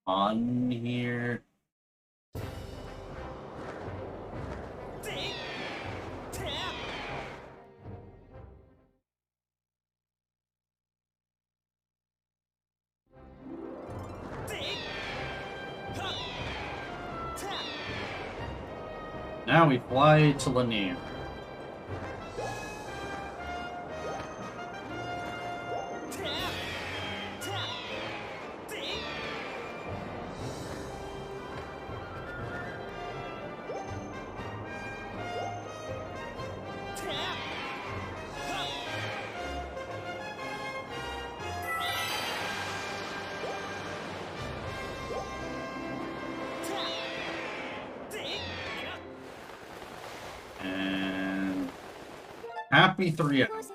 ton here. Now we fly to Lanier. And happy 3 hours.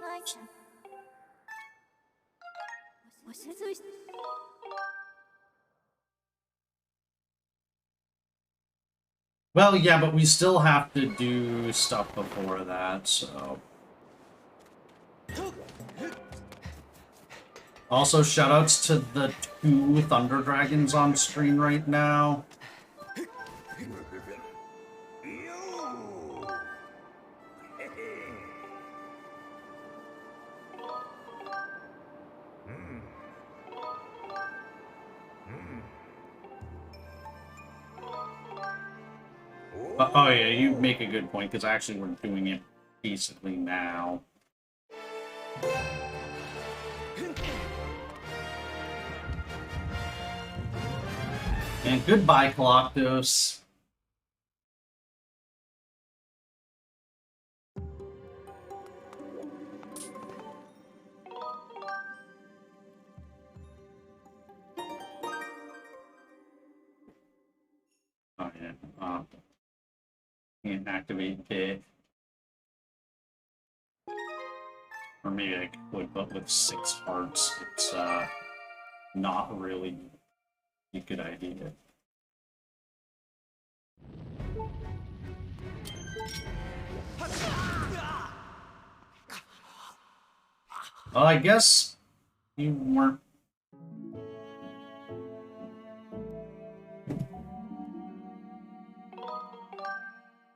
Well, yeah, but we still have to do stuff before that, so... Also, shoutouts to the 2 Thunder Dragons on screen right now. Oh yeah, you make a good point, because actually we're doing it basically now. And goodbye, Coloctos. Oh yeah, can't activate bit. Or maybe I could, but with 6 hearts, it's not really a good idea. Well, I guess you weren't.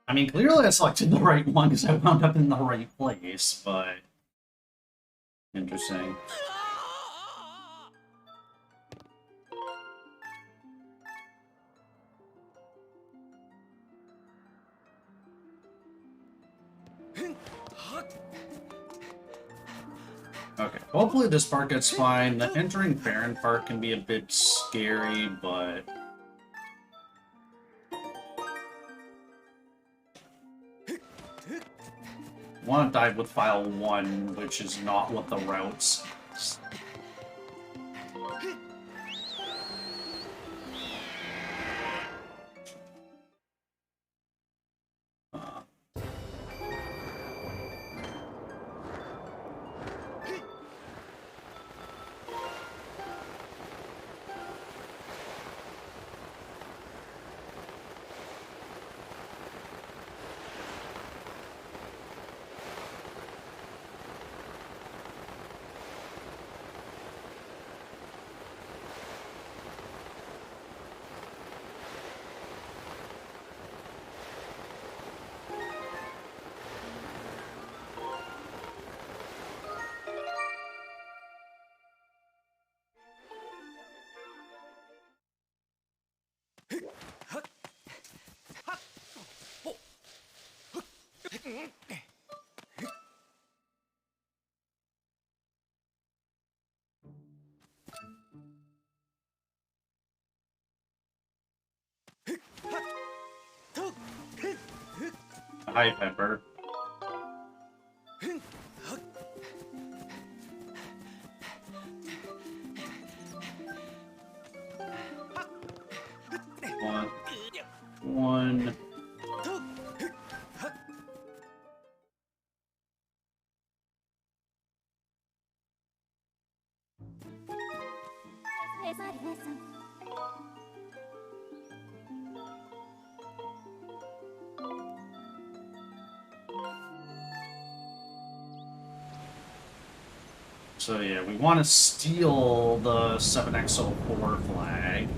I mean, clearly I selected the right one because I wound up in the right place, but... Interesting. Okay, hopefully this part gets fine. The entering Farron part can be a bit scary, but... I want to dive with file 1, which is not what the routes. Hi, Pepper. One. So yeah, we want to steal the 7x04 flag.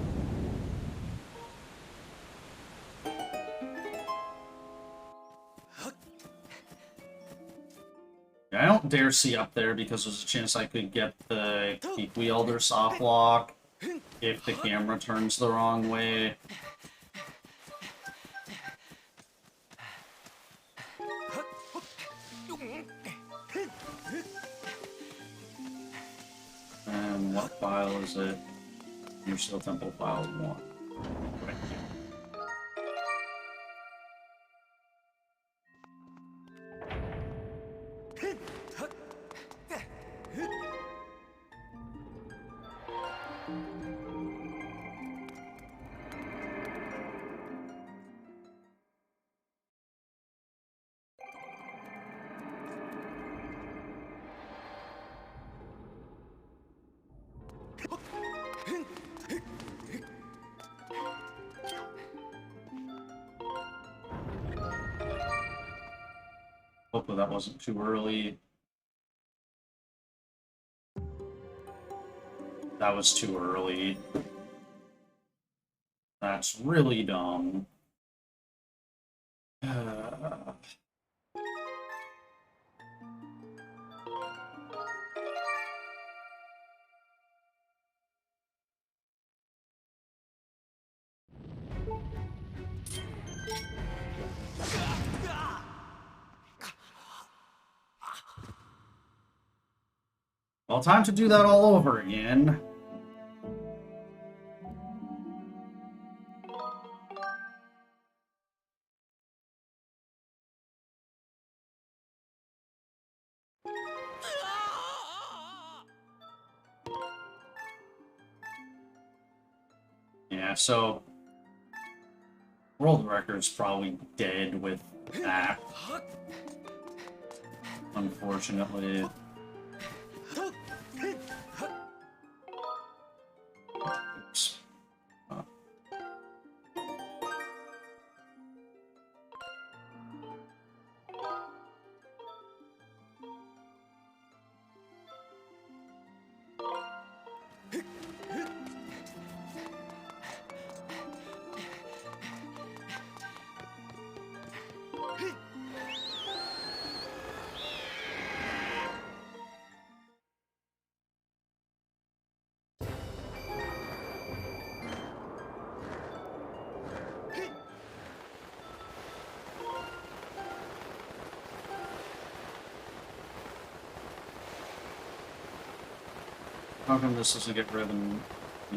I don't dare see up there because there's a chance I could get the Keep Wielder soft lock if the camera turns the wrong way. And what file is it? Understeel Temple File 1. Right here. Hopefully that wasn't too early. That was too early. That's really dumb. Well, time to do that all over again. Yeah, so world record's probably dead with that. Unfortunately. Oops. How come this doesn't get rid of the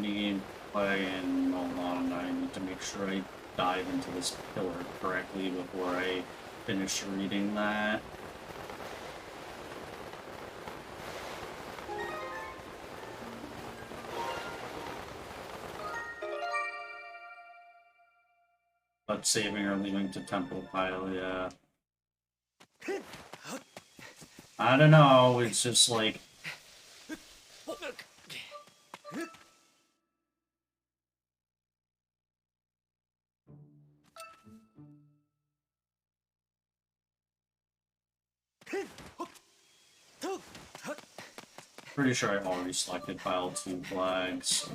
minigame play? And hold on, I need to make sure I dive into this pillar correctly before I finish reading that. But saving or leaving to temple pile, yeah. I don't know, it's just like... Pretty sure I've already selected file 2 flags, so...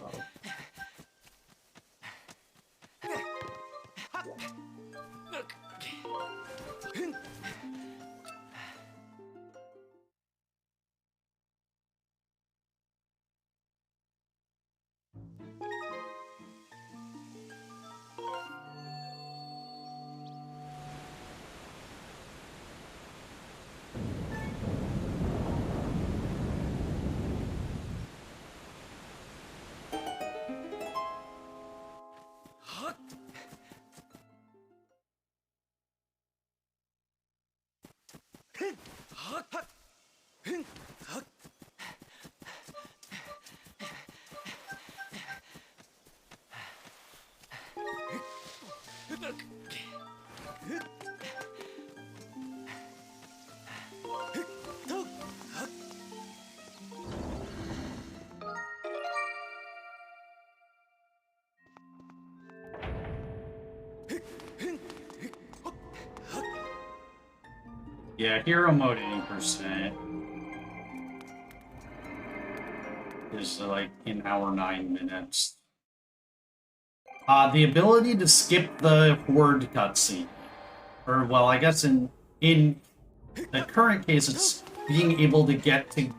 Yeah, hero mode 80% is like in hour 9 minutes. The ability to skip the horde cutscene, or well, I guess in the current case, it's being able to get to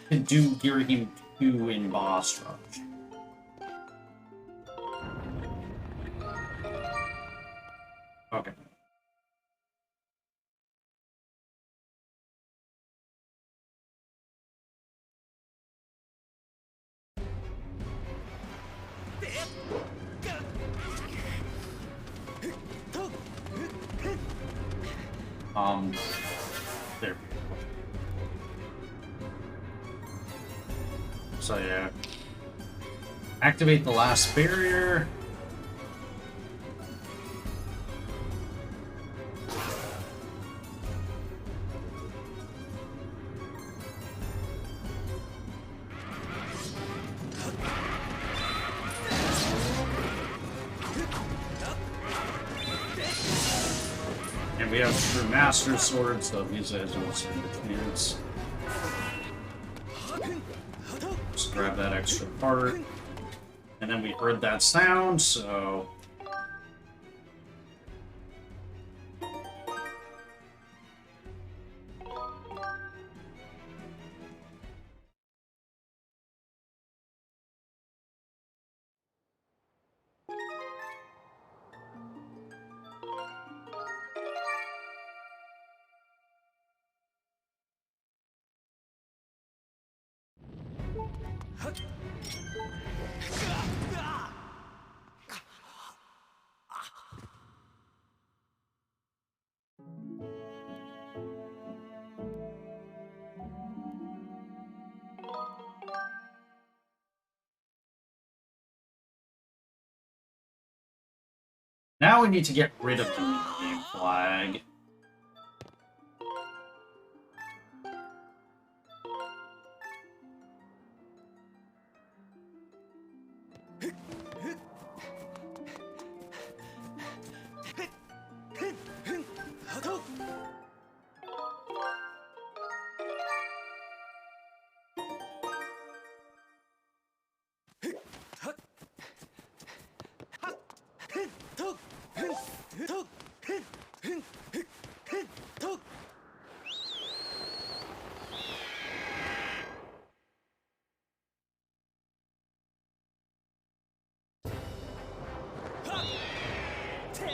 do Girahim 2 in boss rush. Okay. There. So yeah. Activate the last barrier. And we have True Master Sword, so these guys don't stand a chance. Just grab that extra part. And then we heard that sound, so... Now we need to get rid of the game flag.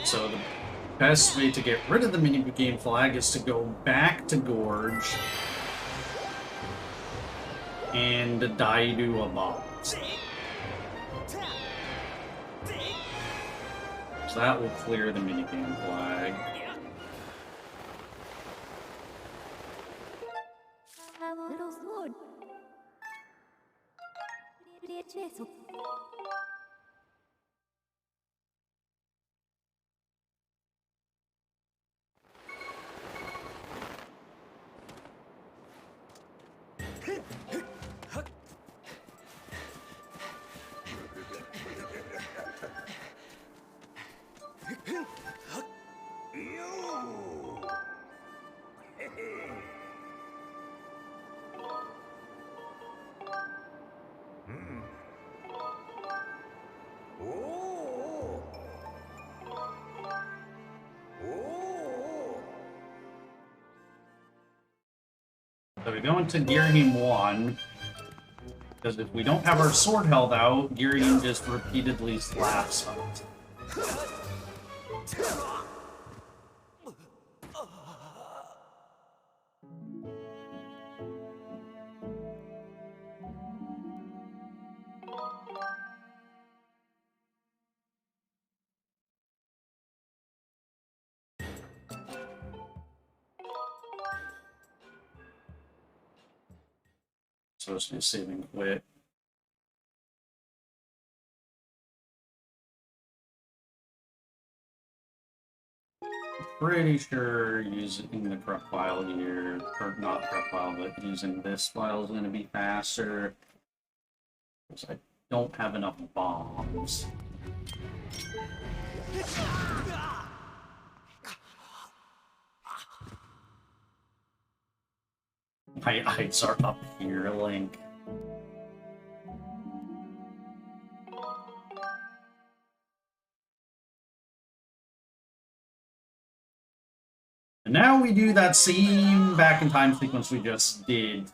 So the best way to get rid of the minigame flag is to go back to Gorge and die to a boss. So that will clear the minigame flag. Little sword. So we go into Girahim 1, because if we don't have our sword held out, Girahim just repeatedly slaps us. supposed to be saving quick. Pretty sure using the correct file here, or not correct file, but using this file is going to be faster. Because I don't have enough bombs. My eyes are up here, Link. And now we do that same back in time sequence we just did.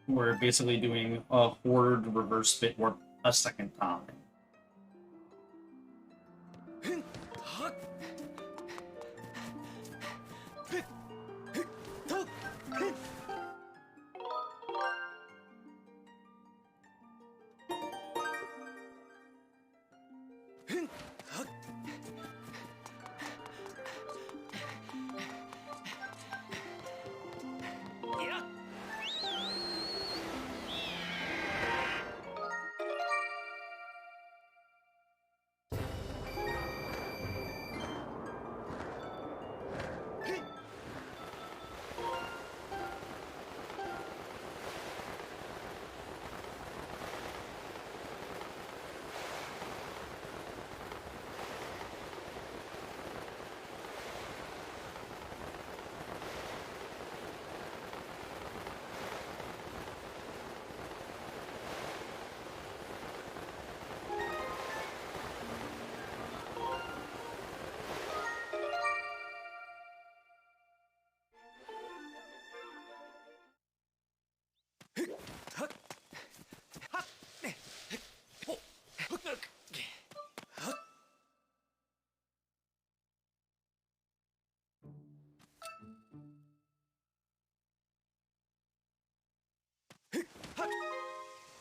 We're basically doing a horde reverse bit warp a second time.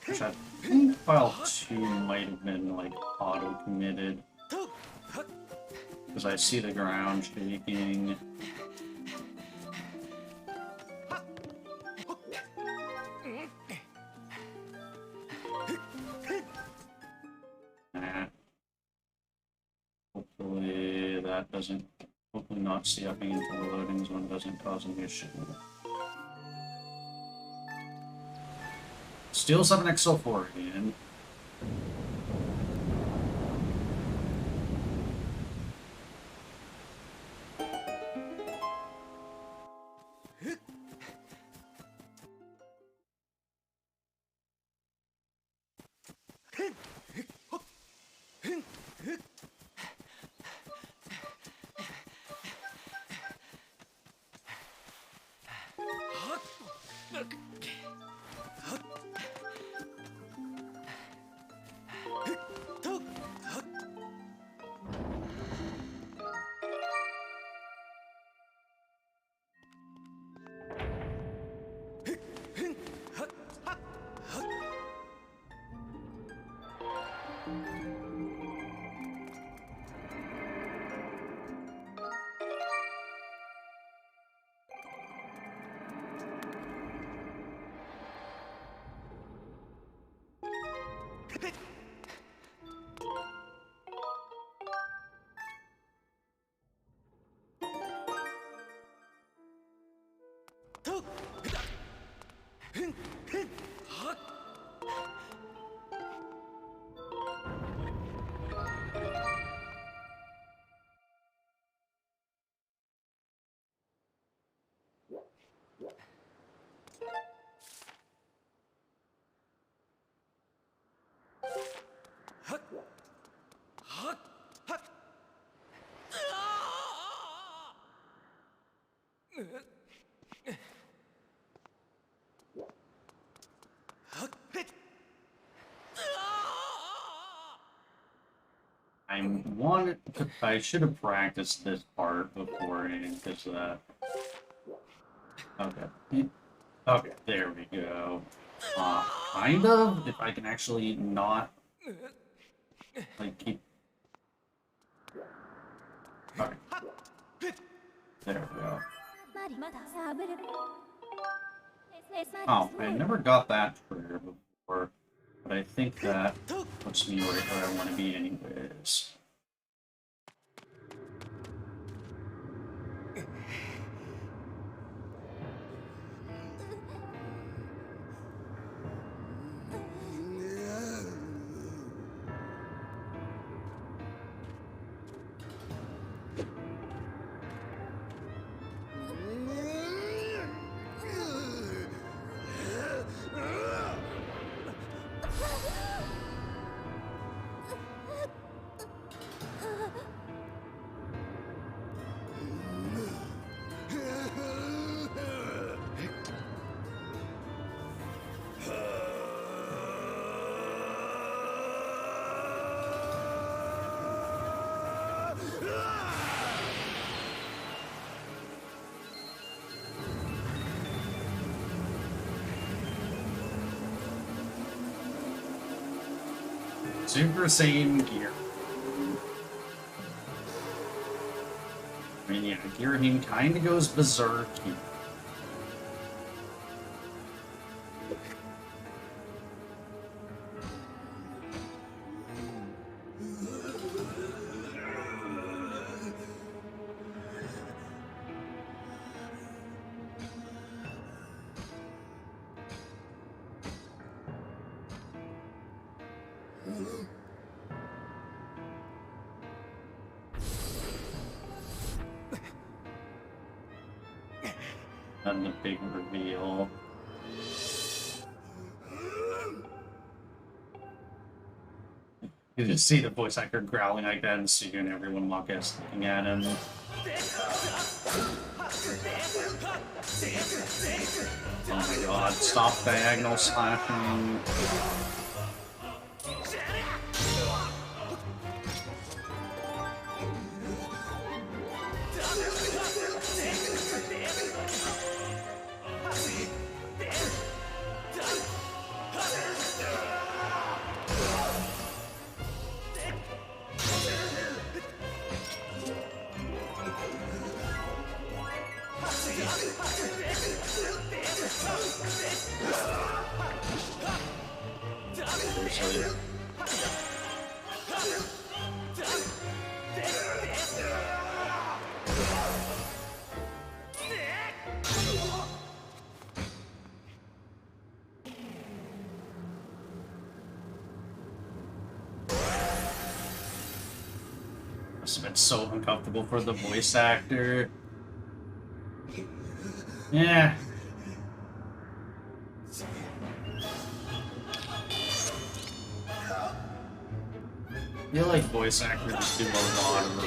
Which I think file 2 might have been like auto-committed. Because I see the ground shaking. Nah. Hopefully that doesn't, hopefully not CFing into the loading zone doesn't cause an issue. Still 7XL4 again. I should have practiced this part beforehand, because okay. Okay, there we go. Kind of, if I can actually not, like, keep... Okay. There we go. Oh, I never got that trigger before, but I think that puts me right where I want to be anyways. Super Saiyan gear. I mean, yeah, Girahim kind of goes berserk here. And the big reveal. You just see the voice actor growling like that and seeing everyone walk as looking at him. Oh my god, stop diagonal slashing. Must have been so uncomfortable for the voice actor. Yeah. I feel like voice actors do a lot of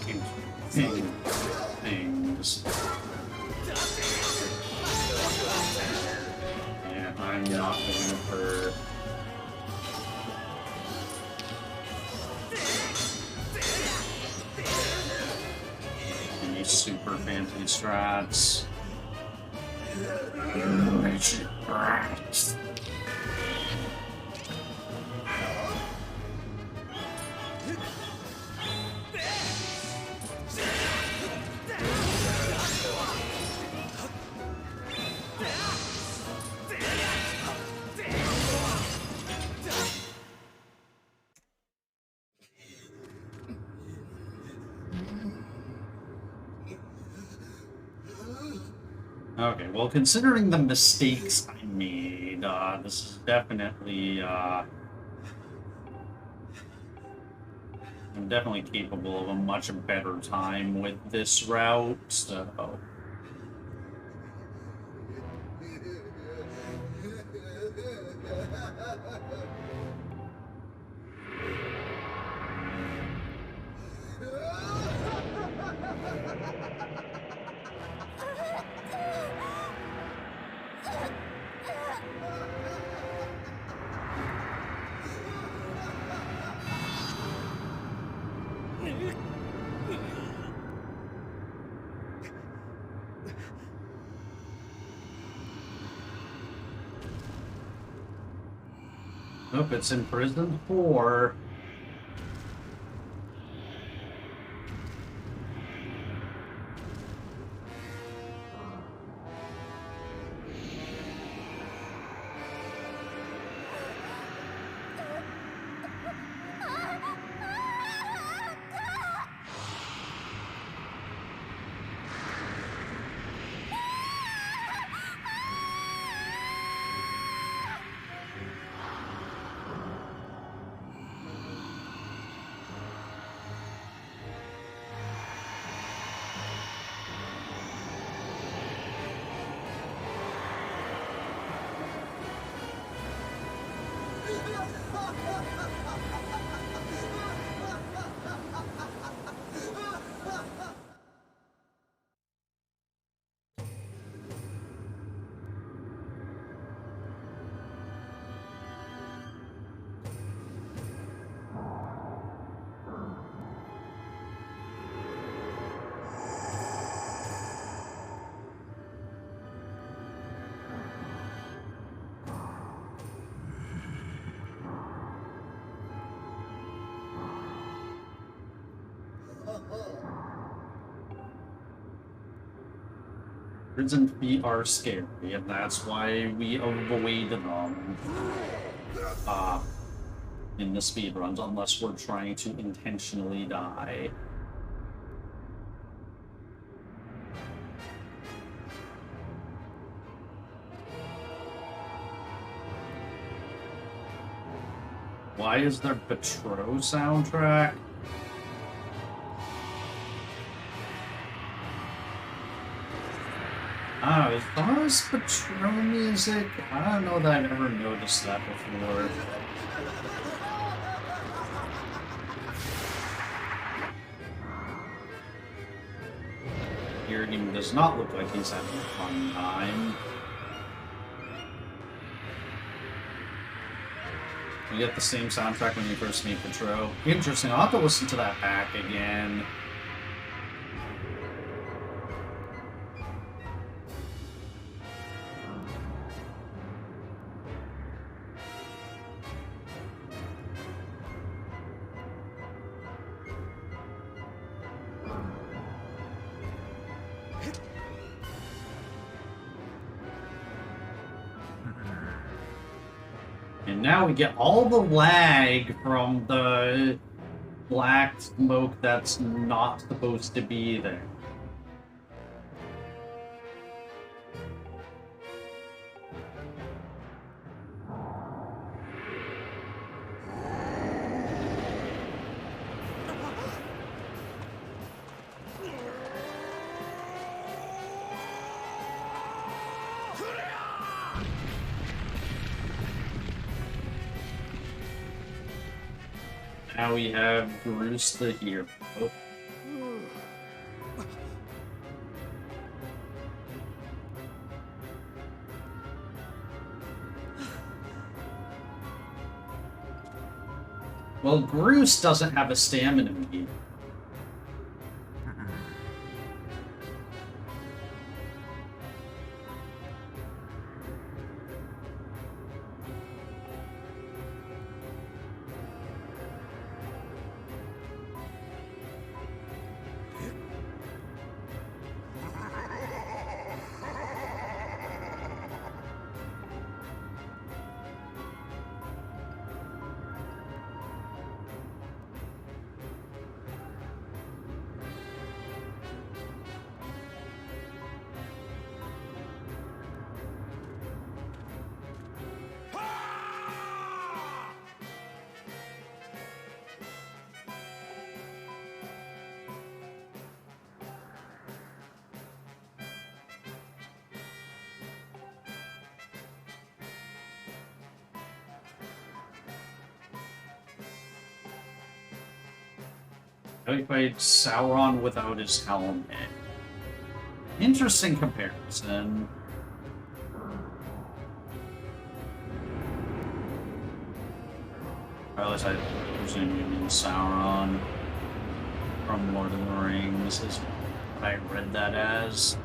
interesting things. Yeah, I'm not going for any super fancy strats. Okay, well, considering the mistakes I made, this is definitely, I'm definitely capable of a much better time with this route, so... Nope, it's imprisoned 4. Prison feet are scary, and that's why we avoid them in the speedruns, unless we're trying to intentionally die. Why is there Betro soundtrack? Oh, is Boris Betro music? I don't know that I've ever noticed that before. Here does not look like he's having a fun time. You get the same soundtrack when you first meet Petro. Interesting, I'll have to listen to that back again. And now we get all the lag from the black smoke that's not supposed to be there. Now we have Bruce the hero. Well, Bruce doesn't have a stamina meter. He played Sauron without his helmet. Interesting comparison. Or at least I presume you mean Sauron from Lord of the Rings is what I read that as.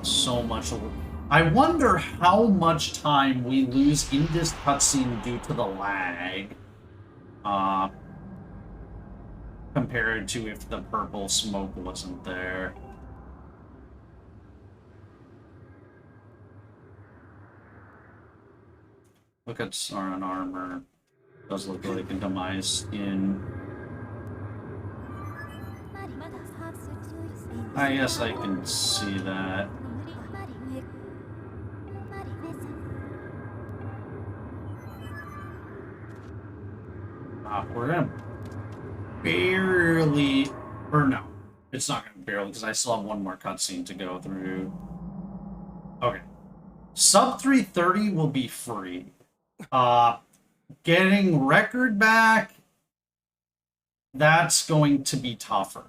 So much. I wonder how much time we lose in this cutscene due to the lag, compared to if the purple smoke wasn't there. Look at Sauron armor. Does look like a demise skin. I guess I can see that. We're gonna barely, or no, It's not going to barely, because I still have one more cutscene to go through. Okay. Sub 330 will be free. Getting record back, that's going to be tougher.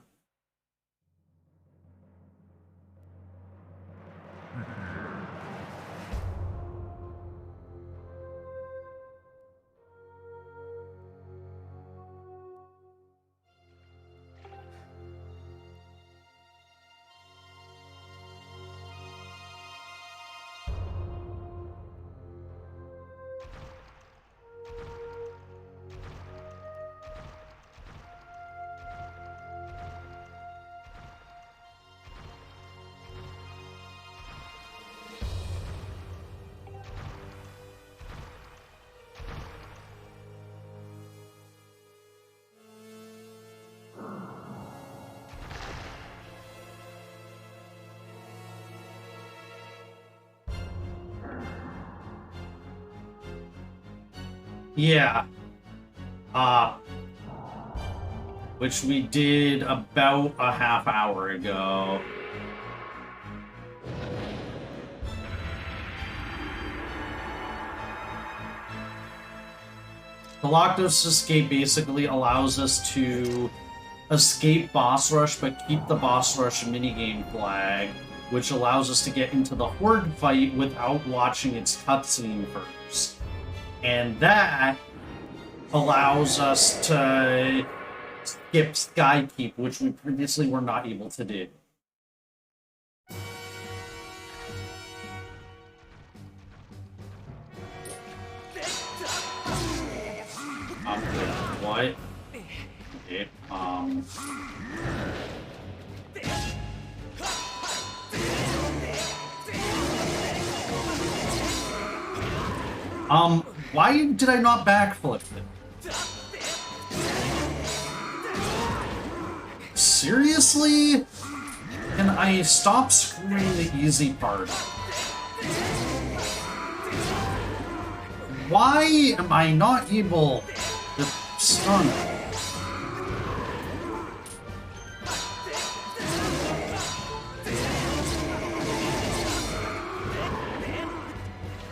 Yeah. Which we did about a half hour ago. Galactus Escape basically allows us to escape boss rush, but keep the boss rush minigame flag, which allows us to get into the Horde fight without watching its cutscene first. And that allows us to skip Skykeep, which we previously were not able to do. What? Okay, why did I not backflip it? Seriously? Can I stop screwing the easy part? Why am I not able to stun?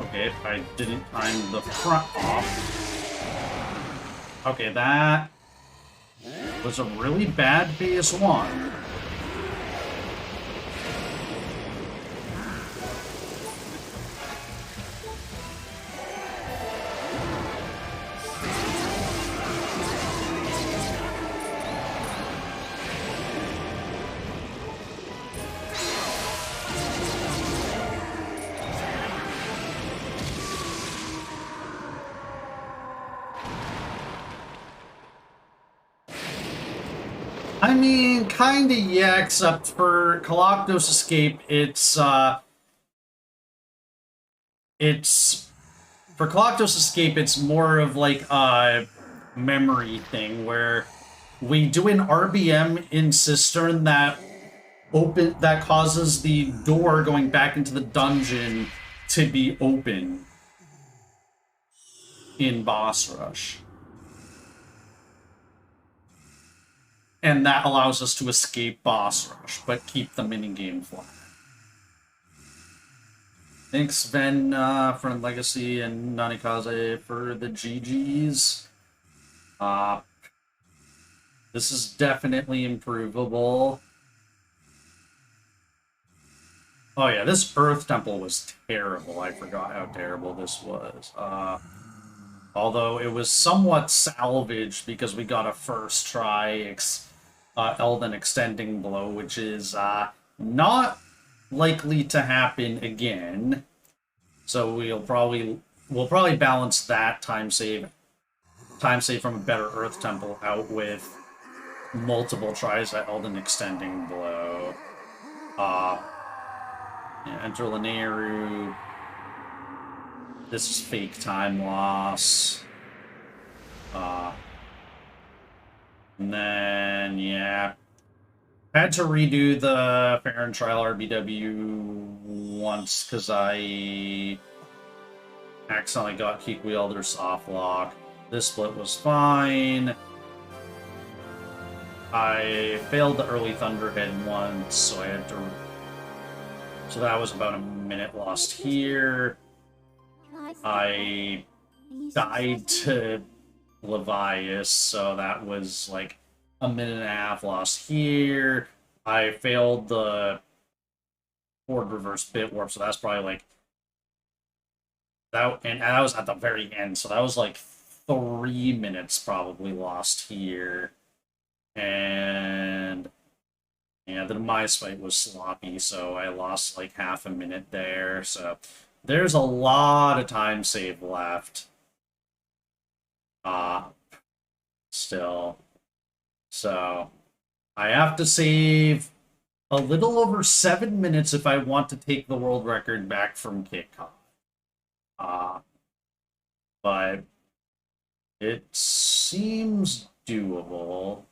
Okay, I didn't time the front off. Okay, that was a really bad phase one. I mean, kinda, yeah, except for Galactus Escape, for Galactus Escape, it's more of like a memory thing where we do an RBM in Cistern that causes the door going back into the dungeon to be open in Boss Rush. And that allows us to escape Boss Rush, but keep the minigame flat. Thanks, Ven, for Legacy, and Nanikaze for the GGs. This is definitely improvable. Oh yeah, this Earth Temple was terrible. I forgot how terrible this was. Although it was somewhat salvaged because we got a first try Elden Extending Blow, which is not likely to happen again. So we'll probably balance that time save from a better Earth Temple out with multiple tries at Elden Extending Blow. Yeah, enter Lanayru. This is fake time loss. And then, yeah. Had to redo the Fair and Trial RBW once because I accidentally got Keek Wielder soft lock. This split was fine. I failed the early Thunderhead once, so I had to. So that was about a minute lost here. I died to Levias, so that was like a minute and a half lost here. I failed the forward reverse bit warp, so that's probably like that, and that was at the very end, so that was like 3 minutes probably lost here. And yeah, the demise fight was sloppy, so I lost like half a minute there. So there's a lot of time saved left. Still. So I have to save a little over 7 minutes if I want to take the world record back from kickoff. But it seems doable.